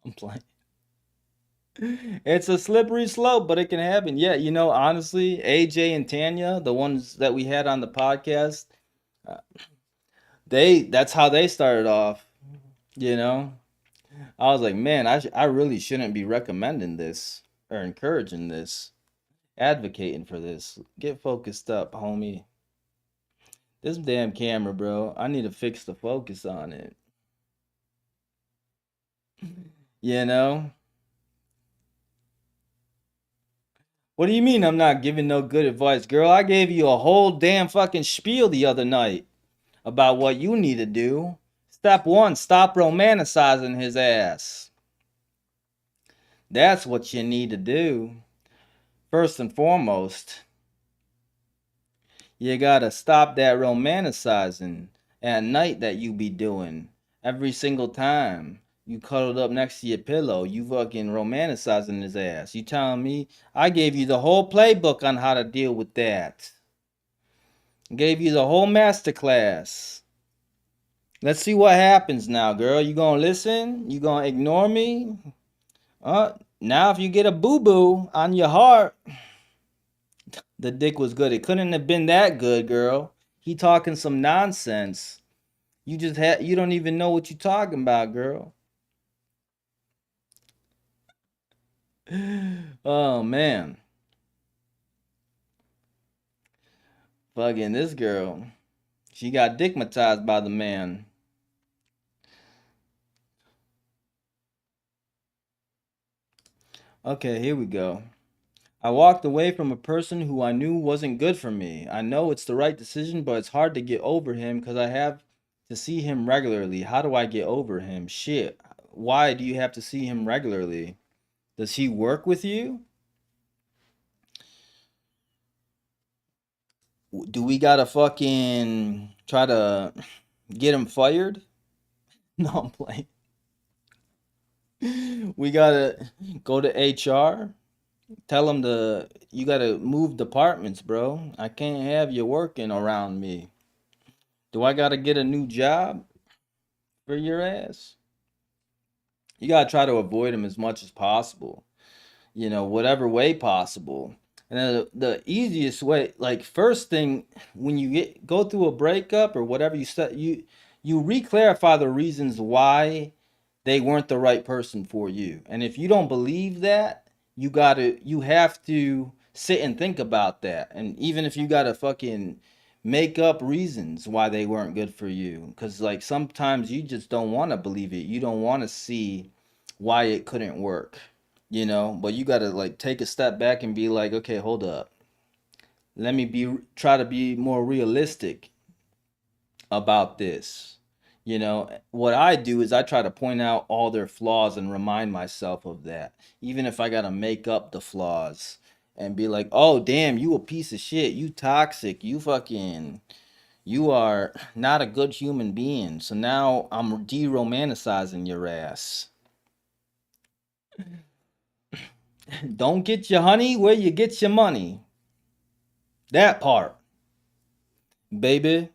A: I'm playing. It's a slippery slope, but it can happen. Yeah, honestly, AJ and Tanya, the ones that we had on the podcast, uh, that's how they started off. You know, I was like, man, I really shouldn't be recommending this or encouraging this, advocating for this. Get focused up, homie. This damn camera, bro. I need to fix the focus on it. You know? What do you mean I'm not giving no good advice, girl? I gave you a whole damn fucking spiel the other night about what you need to do. Step one, stop romanticizing his ass. That's what you need to do. First and foremost, you gotta stop that romanticizing at night that you be doing every single time. You cuddled up next to your pillow, you fucking romanticizing his ass. You telling me I gave you the whole playbook on how to deal with that. Gave you the whole masterclass. Let's see what happens now, girl. You gonna listen? You gonna ignore me? Now if you get a boo-boo on your heart, the dick was good. It couldn't have been that good, girl. He talking some nonsense. You don't even know what you talking about, girl. Oh man, fucking this girl. She got dickmatized by the man. Okay, here we go. I walked away from a person who I knew wasn't good for me. I know it's the right decision, but it's hard to get over him because I have to see him regularly. How do I get over him? Shit. Why do you have to see him regularly? Does he work with you? Do we gotta fucking try to get him fired? No, I'm playing. We gotta go to HR. Tell him you gotta move departments, bro. I can't have you working around me. Do I gotta get a new job for your ass? You gotta try to avoid him as much as possible. Whatever way possible. And then the easiest way, like first thing, when you go through a breakup or whatever, you re-clarify the reasons why they weren't the right person for you. And if you don't believe that, you have to sit and think about that. And even if you gotta fucking make up reasons why they weren't good for you, because like sometimes you just don't want to believe it. You don't want to see why it couldn't work, but you gotta like take a step back and be like, okay, hold up, let me be try to be more realistic about this. What I do is I try to point out all their flaws and remind myself of that, even if I gotta make up the flaws and be like, oh damn, you a piece of shit, you toxic, you are not a good human being, so now I'm de-romanticizing your ass. Don't get your honey where you get your money. That part, baby.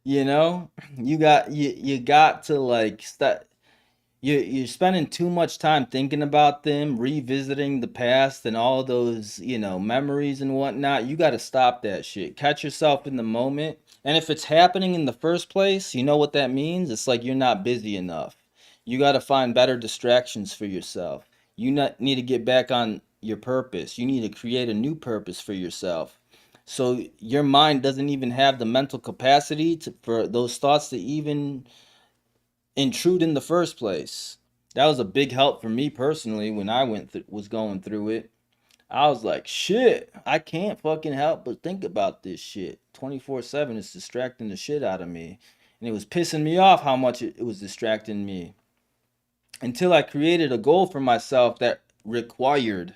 A: You know, you got to like start. You're spending too much time thinking about them, revisiting the past and all those memories and whatnot. You got to stop that shit. Catch yourself in the moment. And if it's happening in the first place, you know what that means? It's like you're not busy enough. You got to find better distractions for yourself. Need to get back on your purpose. You need to create a new purpose for yourself. So your mind doesn't even have the mental capacity for those thoughts to even intrude in the first place. That was a big help for me personally when I was going through it. I was like, shit, I can't fucking help but think about this shit. 24/7 is distracting the shit out of me. And it was pissing me off how much it was distracting me. Until I created a goal for myself that required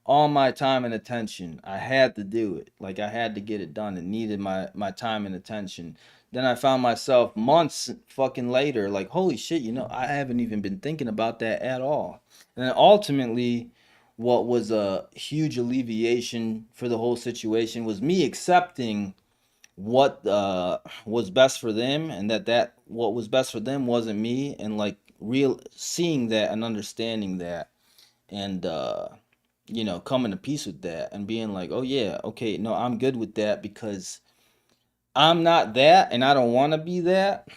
A: all my time and attention. I had to do it. Like I had to get it done. It needed my time and attention. Then I found myself months fucking later, like, holy shit, I haven't even been thinking about that at all. And then ultimately, what was a huge alleviation for the whole situation was me accepting what was best for them, and that what was best for them wasn't me, and like real seeing that and understanding that, and coming to peace with that and being like, oh yeah, okay, no, I'm good with that because I'm not that and I don't want to be that,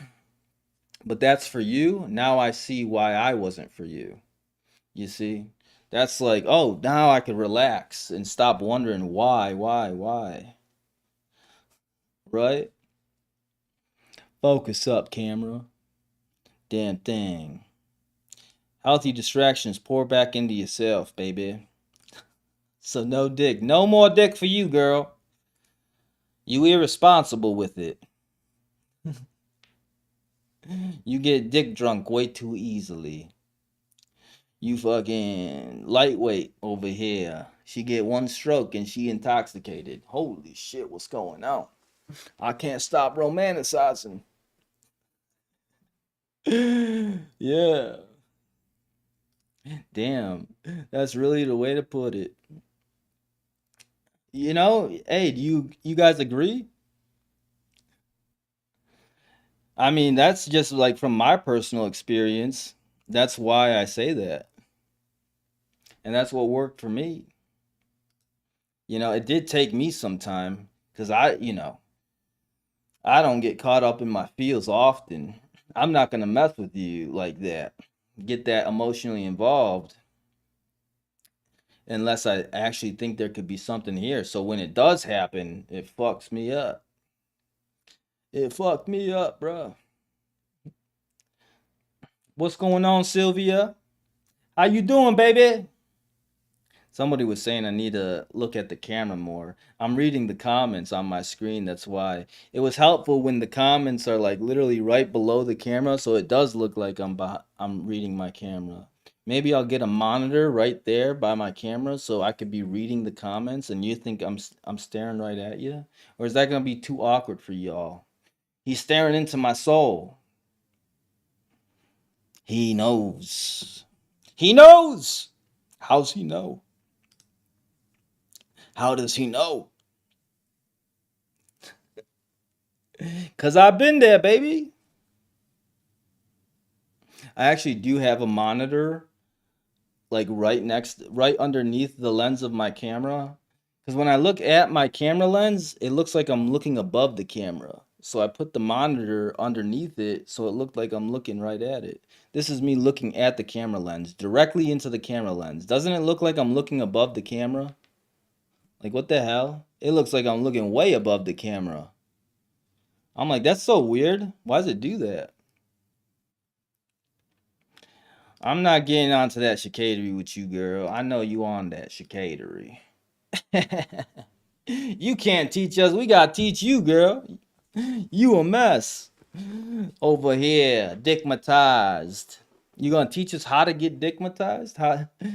A: but that's for you. Now I see why I wasn't for you. You see? That's like, oh, now I can relax and stop wondering why, right? Focus up, camera. Damn thing. Healthy distractions pour back into yourself, baby. So no dick. No more dick for you, girl. You irresponsible with it. You get dick drunk way too easily. You fucking lightweight over here. She get one stroke and she intoxicated. Holy shit, what's going on? I can't stop romanticizing. Yeah. Damn. That's really the way to put it. Hey, do you guys agree? I mean, that's just like from my personal experience. That's why I say that. And that's what worked for me. It did take me some time because I don't get caught up in my feels often. I'm not gonna mess with you like that. get that emotionally involved unless I actually think there could be something here. So when it does happen, it fucks me up. It fucked me up, bruh. What's going on, Sylvia? How you doing, baby? Somebody was saying I need to look at the camera more. I'm reading the comments on my screen, that's why. It was helpful when the comments are like literally right below the camera, so it does look like I'm reading my camera. Maybe I'll get a monitor right there by my camera so I could be reading the comments and you think I'm staring right at you? Or is that going to be too awkward for y'all? He's staring into my soul. He knows. He knows. How's he know? How does he know? Cause I've been there, baby. I actually do have a monitor like right underneath the lens of my camera. Cause when I look at my camera lens, it looks like I'm looking above the camera. So I put the monitor underneath it so it looked like I'm looking right at it. This is me looking at the camera lens, directly into the camera lens. Doesn't it look like I'm looking above the camera? Like what the hell? It looks like I'm looking way above the camera. I'm like, that's so weird. Why does it do that? I'm not getting onto that chicadery with you, girl. I know you on that chicadery. You can't teach us. We gotta teach you, girl. You a mess over here, dickmatized. You gonna teach us how to get dickmatized?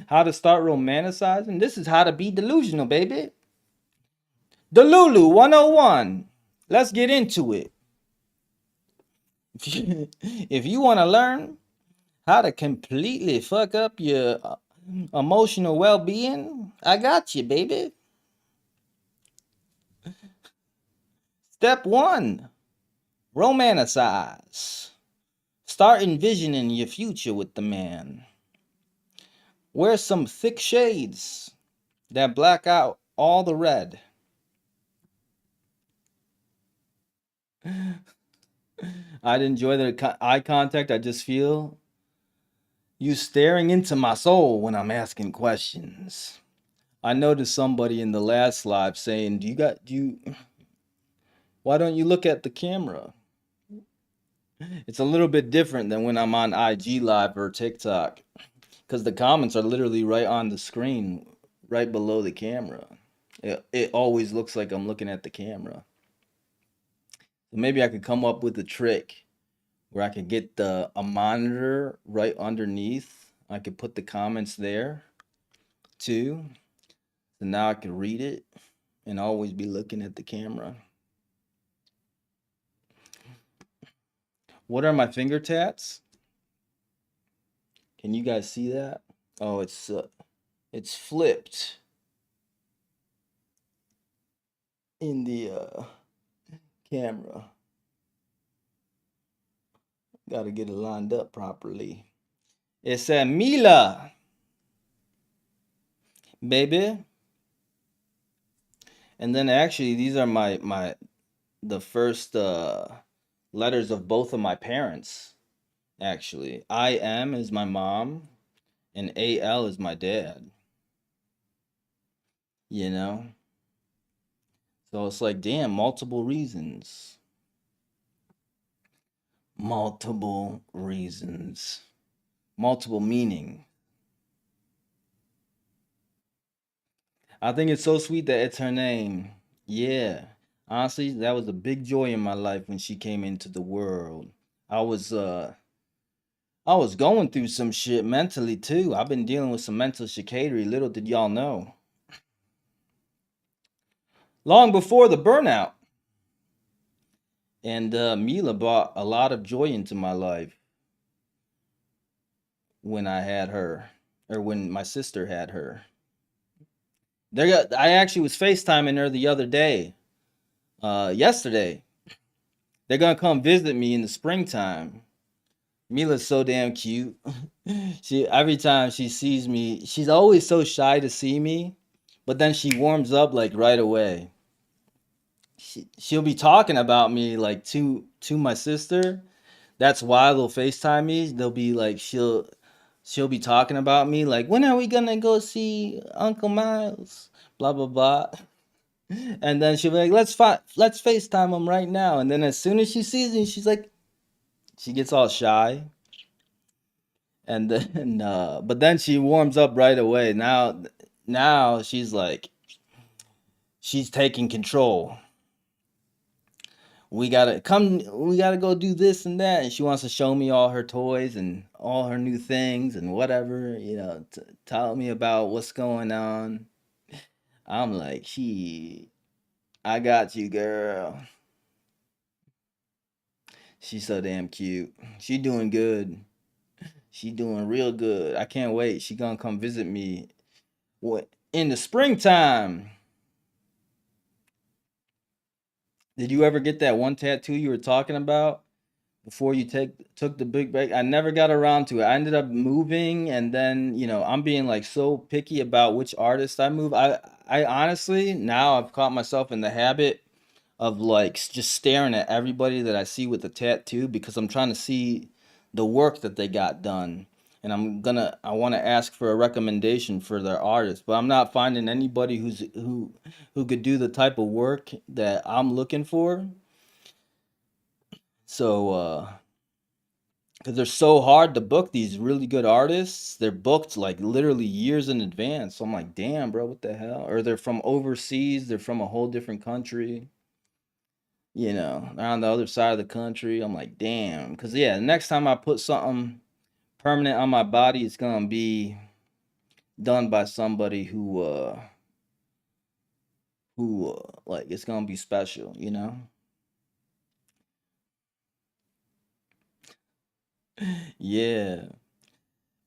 A: How to start romanticizing? This is how to be delusional, baby. Delulu 101. Let's get into it. If you want to learn how to completely fuck up your emotional well-being, I got you, baby. Step 1, romanticize. Start envisioning your future with the man. Wear some thick shades that black out all the red. I'd enjoy the eye contact. I just feel you staring into my soul when I'm asking questions. I noticed somebody in the last live saying, why don't you look at the camera? It's a little bit different than when I'm on IG live or TikTok because the comments are literally right on the screen, right below the camera. It always looks like I'm looking at the camera. So maybe I could come up with a trick where I could get a monitor right underneath. I could put the comments there too. So now I could read it and always be looking at the camera. What are my finger tats? Can you guys see that? Oh, it's flipped in the camera. Got to get it lined up properly. It said Mila, baby. And then actually these are the first letters of both of my parents. Actually, IM is my mom and AL is my dad. You know? So it's like, damn, multiple reasons. Multiple reasons. Multiple meaning. I think it's so sweet that it's her name. Yeah. Honestly, that was a big joy in my life when she came into the world. I was uh I was going through some shit mentally too. I've been dealing with some mental chicanery, little did y'all know. Long before the burnout. And Mila brought a lot of joy into my life when I had her, or when my sister had her. I actually was FaceTiming her the other day, yesterday. They're gonna come visit me in the springtime. Mila's so damn cute. She every time she sees me, she's always so shy to see me, but then she warms up like right away. She'll be talking about me like to my sister. That's why they'll FaceTime me. They'll be like she'll be talking about me like, when are we gonna go see Uncle Miles? Blah blah blah. And then she'll be like, let's FaceTime him right now. And then as soon as she sees me, she's like, she gets all shy. And then but then she warms up right away. Now she's like, she's taking control. We gotta go do this and that, and she wants to show me all her toys and all her new things and whatever, tell me about what's going on. I'm like, I got you, girl. She's so damn cute. She doing good. She doing real good. I can't wait. She gonna come visit me what in the springtime. Did you ever get that one tattoo you were talking about before you took the big break? I never got around to it. I ended up moving, and then I'm being like so picky about which artist I move. I honestly, now I've caught myself in the habit of like just staring at everybody that I see with a tattoo because I'm trying to see the work that they got done. And I want to ask for a recommendation for their artist, but I'm not finding anybody who could do the type of work that I'm looking for. So because they're so hard to book these really good artists, they're booked like literally years in advance. So I'm like, damn, bro, what the hell? Or they're from overseas, they're from a whole different country. They're on the other side of the country. I'm like, damn. Because, yeah, the next time I put something permanent on my body, it's going to be done by somebody like, it's going to be special. Yeah.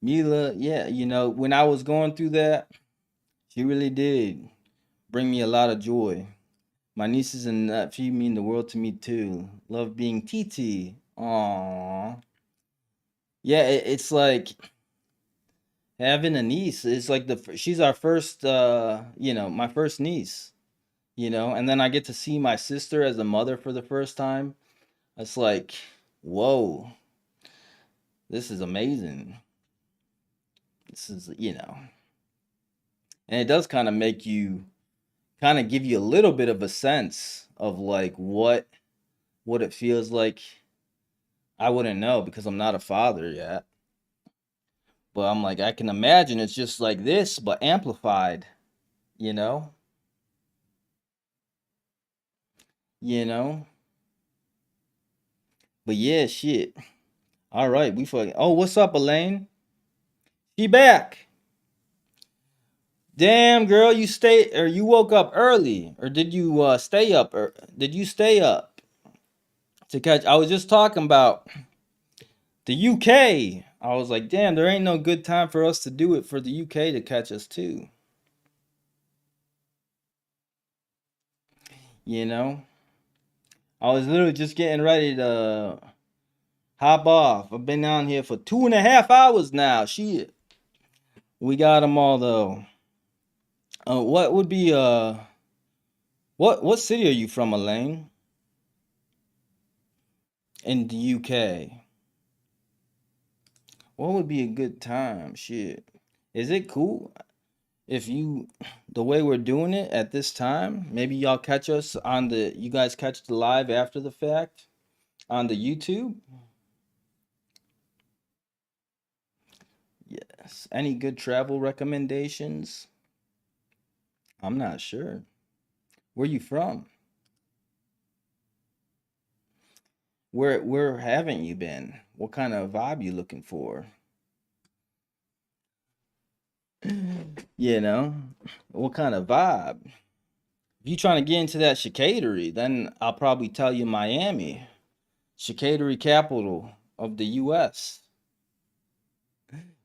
A: Mila, yeah, when I was going through that, she really did bring me a lot of joy. My nieces and nephew mean the world to me, too. Love being TT. Aww. Yeah, it's like having a niece is like she's our first my first niece, and then I get to see my sister as a mother for the first time. It's like, whoa, this is amazing. This is, and it does kind of make you kind of give you a little bit of a sense of like what it feels like. I wouldn't know because I'm not a father yet, but I'm like, I can imagine it's just like this but amplified, you know you know but yeah, shit. All right, we fucking. Oh, what's up, Elaine? She back. Damn, girl, you woke up early, or did you stay up? Or did you stay up to catch? I was just talking about the UK. I was like, damn, there ain't no good time for us to do it for the UK to catch us too. You know, I was literally just getting ready to hop off. I've been down here for 2.5 hours now. Shit, we got them all though. What would be what city are you from, Elaine? In the UK. What would be a good time? Shit. Is it cool if the way we're doing it at this time, maybe you guys catch the live after the fact on the YouTube? Yes. Any good travel recommendations? I'm not sure. Where you from? Where haven't you been? What kind of vibe you looking for? You know? What kind of vibe? If you trying to get into that chicadery, then I'll probably tell you Miami, chicadery capital of the U.S.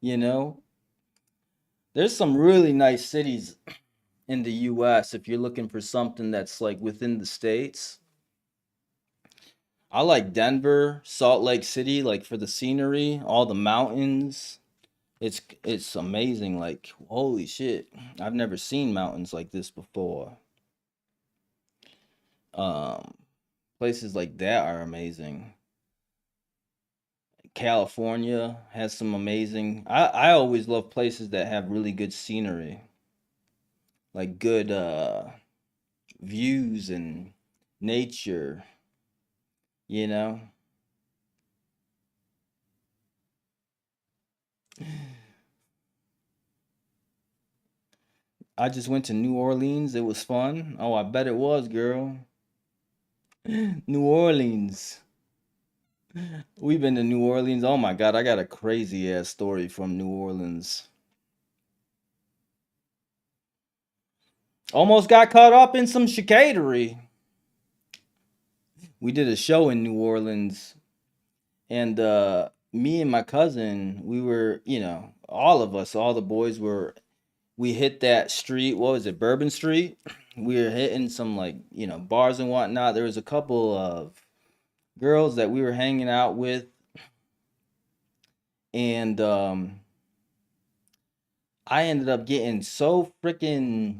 A: You know, there's some really nice cities in the U.S. if you're looking for something that's like within the states. I like Denver, Salt Lake City, like for the scenery, all the mountains. It's amazing. Like holy shit, I've never seen mountains like this before. Um, Places like that are amazing. California has some amazing. I always love places that have really good scenery, like good views and nature. You know, I just went to New Orleans. It was fun. Oh, I bet it was, girl. New Orleans. We've been to New Orleans. Oh my God, I got a crazy ass story from New Orleans. Almost got caught up in some chicanery. We did a show in New Orleans, and me and my cousin, we were, all of us, all the boys were. We hit that street. What was it, Bourbon Street? We were hitting some like bars and whatnot. There was a couple of girls that we were hanging out with, and I ended up getting so freaking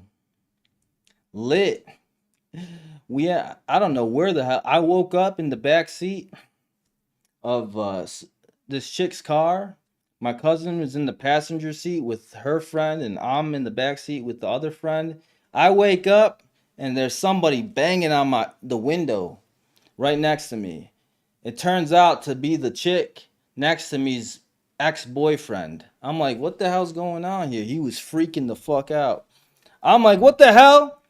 A: lit. I don't know where the hell I woke up in the back seat of this chick's car. My cousin was in the passenger seat with her friend, and I'm in the back seat with the other friend. I wake up and there's somebody banging on the window right next to me. It turns out to be the chick next to me's ex-boyfriend. I'm like, what the hell's going on here? He was freaking the fuck out. I'm like, what the hell?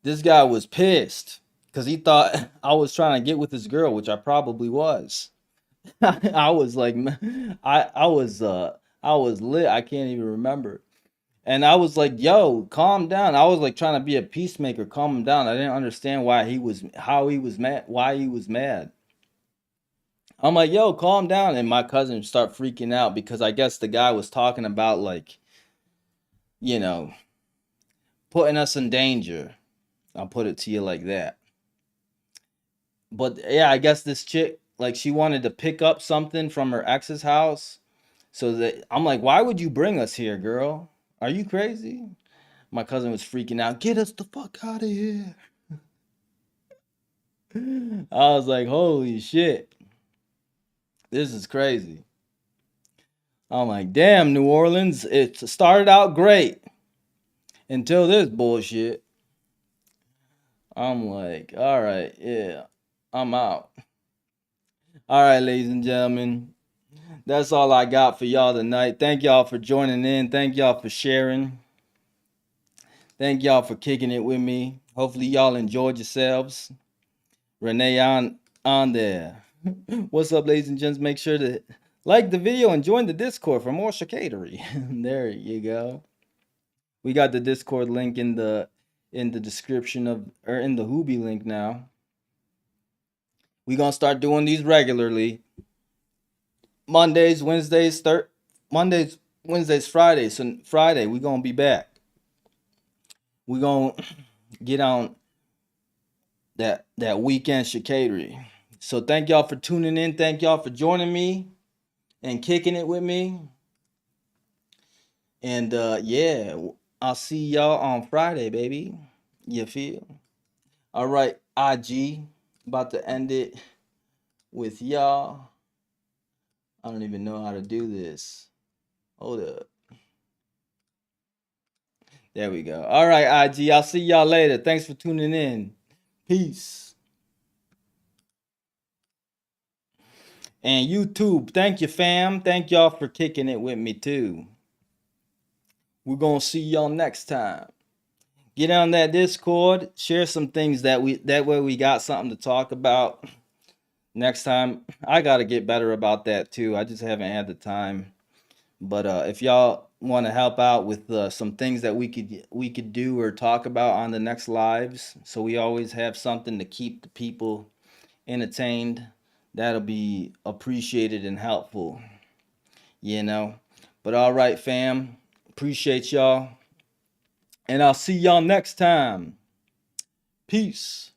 A: This guy was pissed because he thought I was trying to get with this girl, which I probably was. I was like, I was lit. I can't even remember. And I was like, yo, calm down. I was like trying to be a peacemaker, calm him down. I didn't understand how he was mad, why he was mad. I'm like, yo, calm down. And my cousin start freaking out because I guess the guy was talking about like, you know, putting us in danger. I'll put it to you like that. But yeah, I guess this chick, like, she wanted to pick up something from her ex's house. So that I'm like, why would you bring us here, girl? Are you crazy? My cousin was freaking out. Get us the fuck out of here. I was like, holy shit. This is crazy. I'm like, damn, New Orleans. It started out great until this bullshit. I'm like, all right, yeah, I'm out. All right, ladies and gentlemen. That's all I got for y'all tonight. Thank y'all for joining in. Thank y'all for sharing. Thank y'all for kicking it with me. Hopefully y'all enjoyed yourselves. Renee on there. What's up, ladies and gents? Make sure to like the video and join the Discord for more chicanery. There you go. We got the Discord link in the description of or in the Hoobie link now. We gonna start doing these regularly. Mondays, Wednesdays, Mondays, Wednesdays, Fridays. So Friday we gonna be back. We gonna get on that weekend chicanery. So thank y'all for tuning in. Thank y'all for joining me and kicking it with me. And yeah, I'll see y'all on Friday, baby. You feel? All right, IG. About to end it with y'all. I don't even know how to do this. Hold up. There we go. All right, IG. I'll see y'all later. Thanks for tuning in. Peace. And YouTube, thank you, fam. Thank y'all for kicking it with me, too. We're going to see y'all next time. Get on that Discord. Share some things that way we got something to talk about next time. I got to get better about that, too. I just haven't had the time. But if y'all want to help out with some things that we could do or talk about on the next lives, so we always have something to keep the people entertained, that'll be appreciated and helpful, you know. But all right, fam, appreciate y'all, and I'll see y'all next time. Peace.